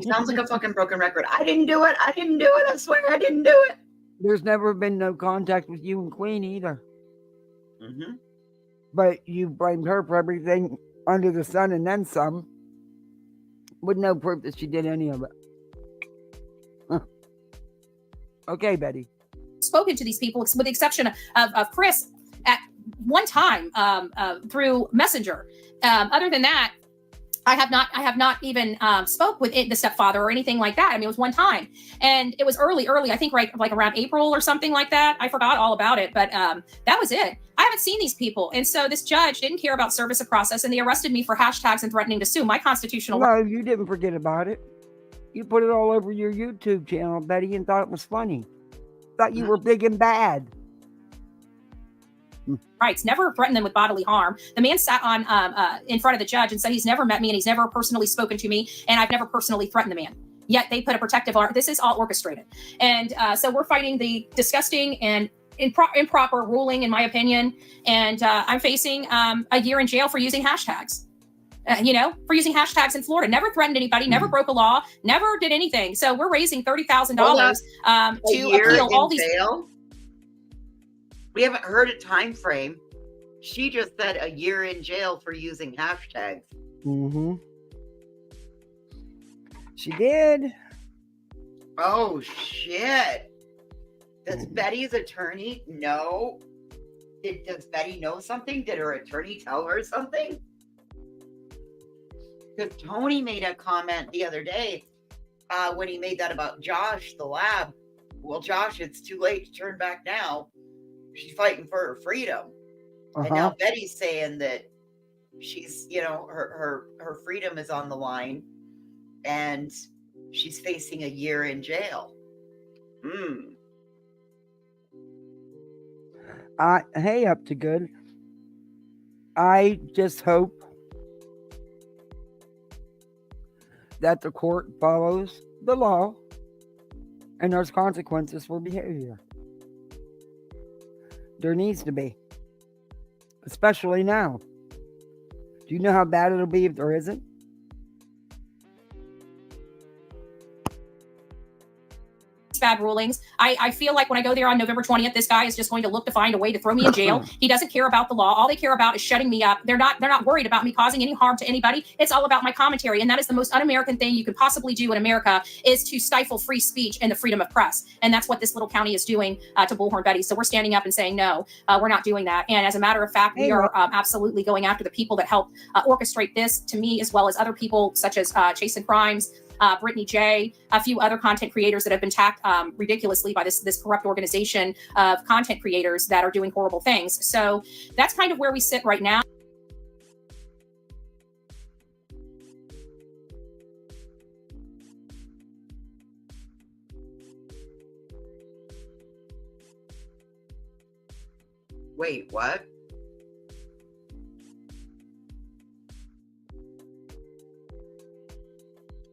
Sounds like a fucking broken record. I didn't do it. I swear I didn't do it. There's never been no contact with you and Queen either. Mm-hmm. But you blamed her for everything under the sun and then some, with no proof that she did any of it. Huh. Okay, Betty. Spoken to these people with the exception of Chris at one time through Messenger. Other than that, I have not even spoke with the stepfather or anything like that. I mean, it was one time, and it was early. I think like around April or something like that. I forgot all about it, but that was it. I haven't seen these people, and so this judge didn't care about service of process, and they arrested me for hashtags and threatening to sue. My constitutional. No, you didn't forget about it. You put it all over your YouTube channel, Betty, and thought it was funny. Thought you were big and bad. rights, never threatened them with bodily harm. The man sat on in front of the judge and said he's never met me and he's never personally spoken to me, and I've never personally threatened the man. Yet they put a protective order. This is all orchestrated. And so we're fighting the disgusting and improper ruling, in my opinion. And I'm facing a year in jail for using hashtags. For using hashtags in Florida. Never threatened anybody, never broke a law, never did anything. So we're raising $30,000 to appeal all these. Jail? We haven't heard a time frame. She just said a year in jail for using hashtags. Mm-hmm. She did. Oh, shit. Does Betty's attorney know? Does Betty know something? Did her attorney tell her something? Because Tony made a comment the other day when he made that about Josh, the lab. Well, Josh, it's too late to turn back now. She's fighting for her freedom. And now Betty's saying that she's, her freedom is on the line and she's facing a year in jail. Hey, up to good. I just hope that the court follows the law and there's consequences for behavior. There needs to be. Especially now. Do you know how bad it'll be if there isn't? Bad rulings. I feel like when I go there on November 20th, this guy is just going to look to find a way to throw me in jail. He doesn't care about the law. All they care about is shutting me up. They're not worried about me causing any harm to anybody. It's all about my commentary. And that is the most un-American thing you could possibly do in America, is to stifle free speech and the freedom of press. And that's what this little county is doing to Bullhorn Betty. So we're standing up and saying, no, we're not doing that. And as a matter of fact, we are absolutely going after the people that helped orchestrate this, to me, as well as other people such as Chasing Crimes, Brittany J, a few other content creators that have been tacked ridiculously by this corrupt organization of content creators that are doing horrible things. So that's kind of where we sit right now. Wait, what?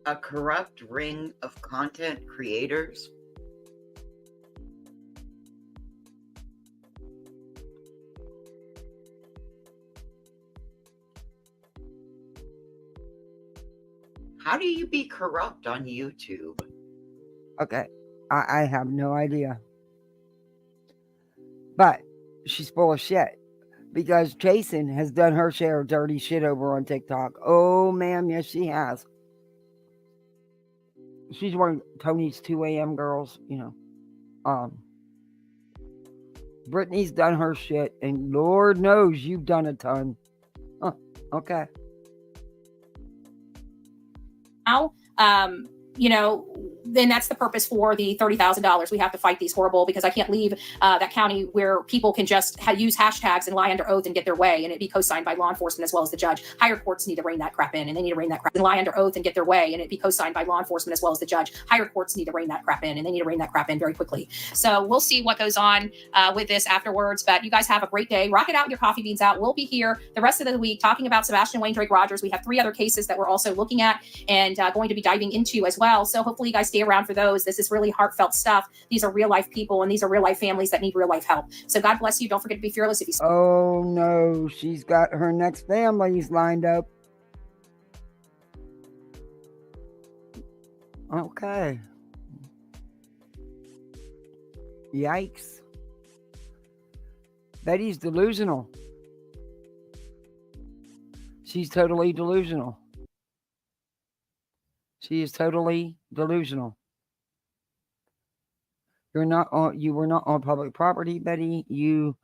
A corrupt ring of content creators? How do you be corrupt on YouTube? Okay. I have no idea. But she's full of shit. Because Jason has done her share of dirty shit over on TikTok. Oh, ma'am, yes, she has. She's one of Tony's 2 a.m. girls, Brittany's done her shit, and Lord knows you've done a ton. Okay. Now, then that's the purpose for the $30,000. We have to fight these horrible, because I can't leave that county where people can just use hashtags and lie under oath and get their way, and it be co-signed by law enforcement as well as the judge. Higher courts need to rein that crap in, and they need to rein that crap in. Lie under oath and get their way, and it be co-signed by law enforcement as well as the judge. Higher courts need to rein that crap in, and they need to rein that crap in very quickly. So we'll see what goes on with this afterwards. But you guys have a great day. Rock it out with your coffee beans out. We'll be here the rest of the week talking about Sebastian Wayne Drake Rogers. We have 3 other cases that we're also looking at and going to be diving into as well. So hopefully you guys stay around for those. This is really heartfelt stuff. These are real life people, and these are real life families that need real life help. So God bless you. Don't forget to be fearless. If you Oh no, she's got her next families lined up. Okay. Yikes. Betty's delusional. She's totally delusional. She is totally delusional. You were not on public property, Betty. You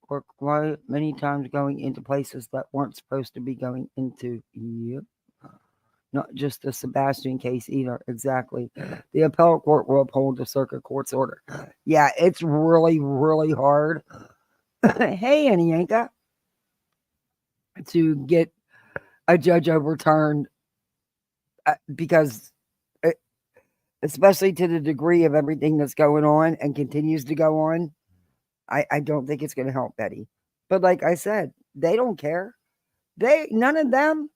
were quite many times going into places that weren't supposed to be going into. Yep. Not just the Sebastian case either. Exactly. The appellate court will uphold the circuit court's order. Yeah, it's really, really hard. Hey, Anianka. To get a judge overturned because especially to the degree of everything that's going on and continues to go on, I don't think it's going to help Betty. But like I said, they don't care. None of them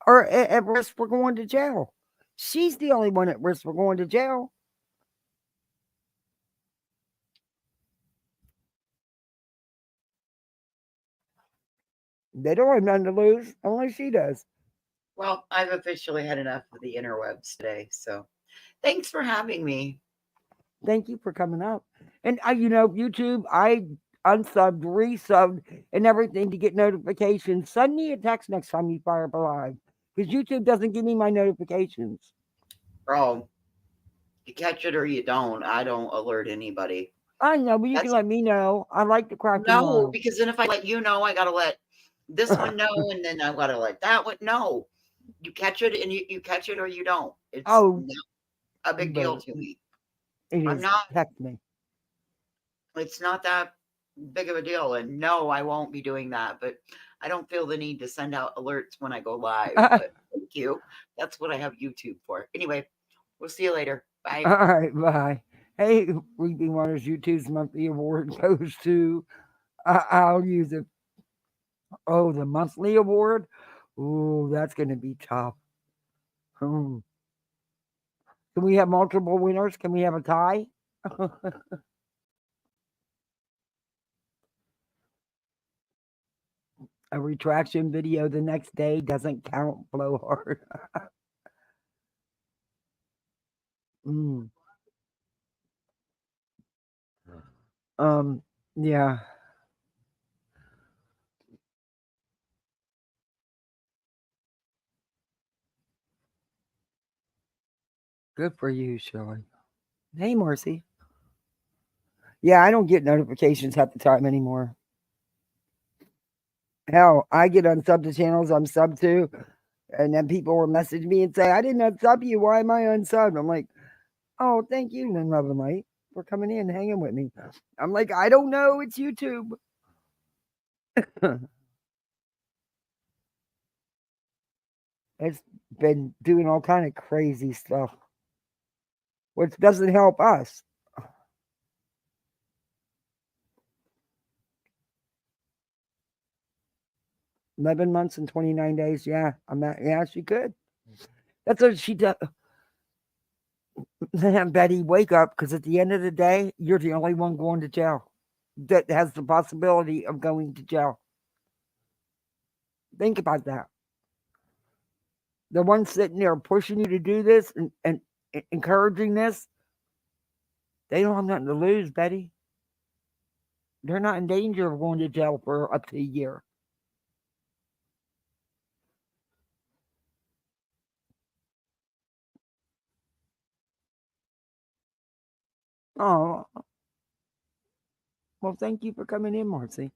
are at risk for going to jail. She's the only one at risk for going to jail. They don't have nothing to lose. Only she does. Well, I've officially had enough of the interwebs today. So thanks for having me. Thank you for coming up. And YouTube, I unsubbed, resubbed, and everything to get notifications. Send me a text next time you fire up a live, because YouTube doesn't give me my notifications. Oh, you catch it or you don't. I don't alert anybody. I know, but you can let me know. I like to crack you No, on. because then if I let you know, I gotta let this one know, and then I gotta let that one know. You catch it, and you catch it or you don't. It's not a big deal to me. I'm not. Text me. It's not that big of a deal, and no, I won't be doing that. But I don't feel the need to send out alerts when I go live. But thank you. That's what I have YouTube for. Anyway, we'll see you later. Bye. All right, bye. Hey, Weeping Waters YouTube's monthly award goes to. I'll use it. Oh, the monthly award. Ooh, that's going to be tough. Can we have multiple winners? Can we have a tie? A retraction video the next day doesn't count. Blowhard. Yeah. Good for you, Shirley. Hey, Marcy. Yeah, I don't get notifications half the time anymore. Hell, I get unsub to channels I'm sub to, and then people will message me and say, I didn't unsub you. Why am I unsubbed? I'm like, oh, thank you, Lynn Lovelamite, for coming in and hanging with me. I'm like, I don't know. It's YouTube. It's been doing all kind of crazy stuff, which doesn't help us. $11 months and 29 days. Yeah, yeah, she could. That's what she does. Betty, wake up, because at the end of the day, you're the only one going to jail that has the possibility of going to jail. Think about that. The one sitting there pushing you to do this and encouraging this, they don't have nothing to lose, Betty. They're not in danger of going to jail for up to a year. Oh, well, thank you for coming in, Marcy.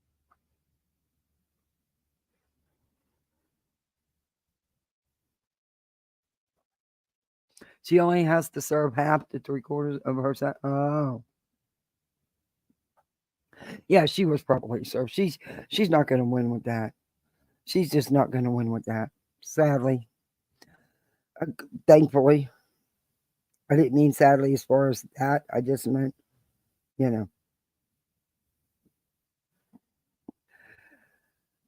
She only has to serve half to 3/4 of her set. Oh, yeah, she was probably served. She's not going to win with that. She's just not going to win with that. Sadly, thankfully, I didn't mean sadly as far as that. I just meant, you know.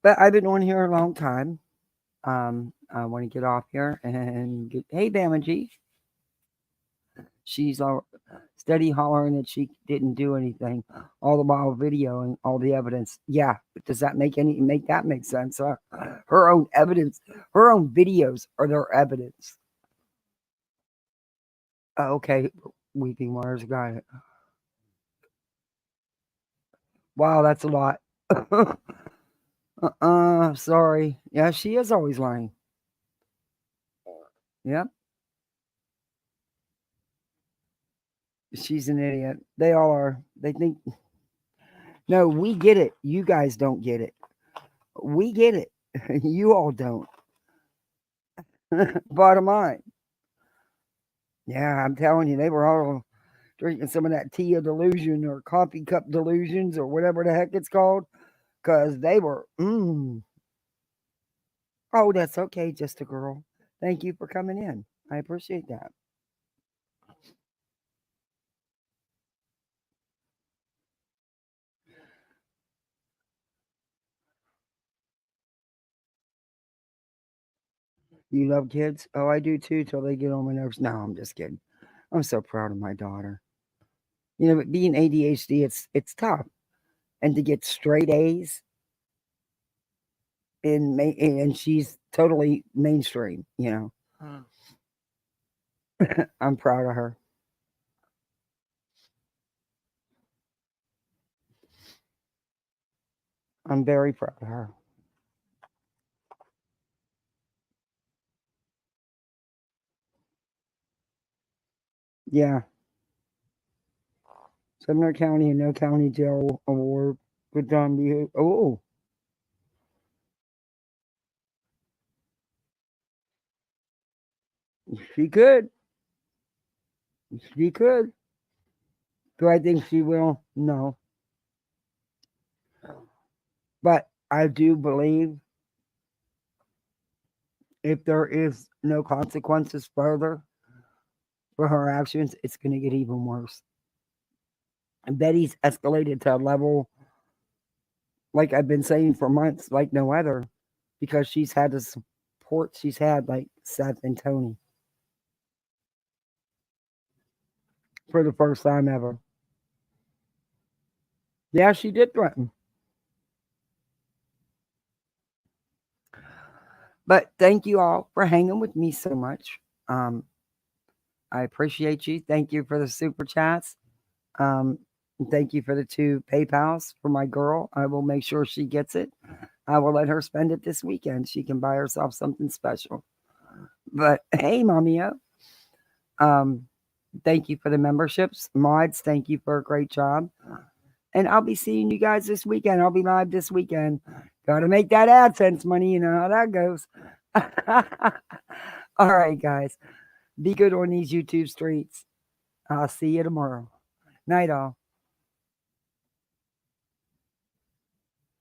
But I've been on here a long time. I want to get off here and get. Hey, Bamaji. She's all steady hollering that she didn't do anything, all the while videoing all the evidence. Yeah, but does that make that make sense? Her own evidence, her own videos are their evidence. Okay, Weeping Waters got it. Wow, that's a lot. Sorry. Yeah, she is always lying. Yep. She's an idiot. They all are. They think. No, we get it. You guys don't get it. We get it. You all don't. Bottom line. Yeah, I'm telling you, they were all drinking some of that tea of delusion or coffee cup delusions or whatever the heck it's called. Because they were, Oh, that's okay, just a girl. Thank you for coming in. I appreciate that. You love kids? Oh, I do too, till they get on my nerves. No, I'm just kidding. I'm so proud of my daughter. You know, but being ADHD, it's tough, and to get straight A's and she's totally mainstream. You know, I'm proud of her. I'm very proud of her. Yeah, Sumner County and No County Jail Award. Good job, you. Oh, she could. She could. Do I think she will? No. But I do believe if there is no consequences further for her actions, it's going to get even worse. And Betty's escalated to a level, like I've been saying for months, like no other, because she's had the support she's had, like Seth and Tony, for the first time ever. Yeah, she did threaten. But thank you all for hanging with me so much. Um, I appreciate you. Thank you for the super chats. Um, thank you for the 2 PayPals for my girl. I will make sure she gets it. I will let her spend it this weekend. She can buy herself something special. But hey, Mommy O. Um, thank you for the memberships. Mods, thank you for a great job. And I'll be seeing you guys this weekend. I'll be live this weekend. Gotta make that AdSense money. You know how that goes. All right, guys. Be good on these YouTube streets. I'll see you tomorrow. Night, all.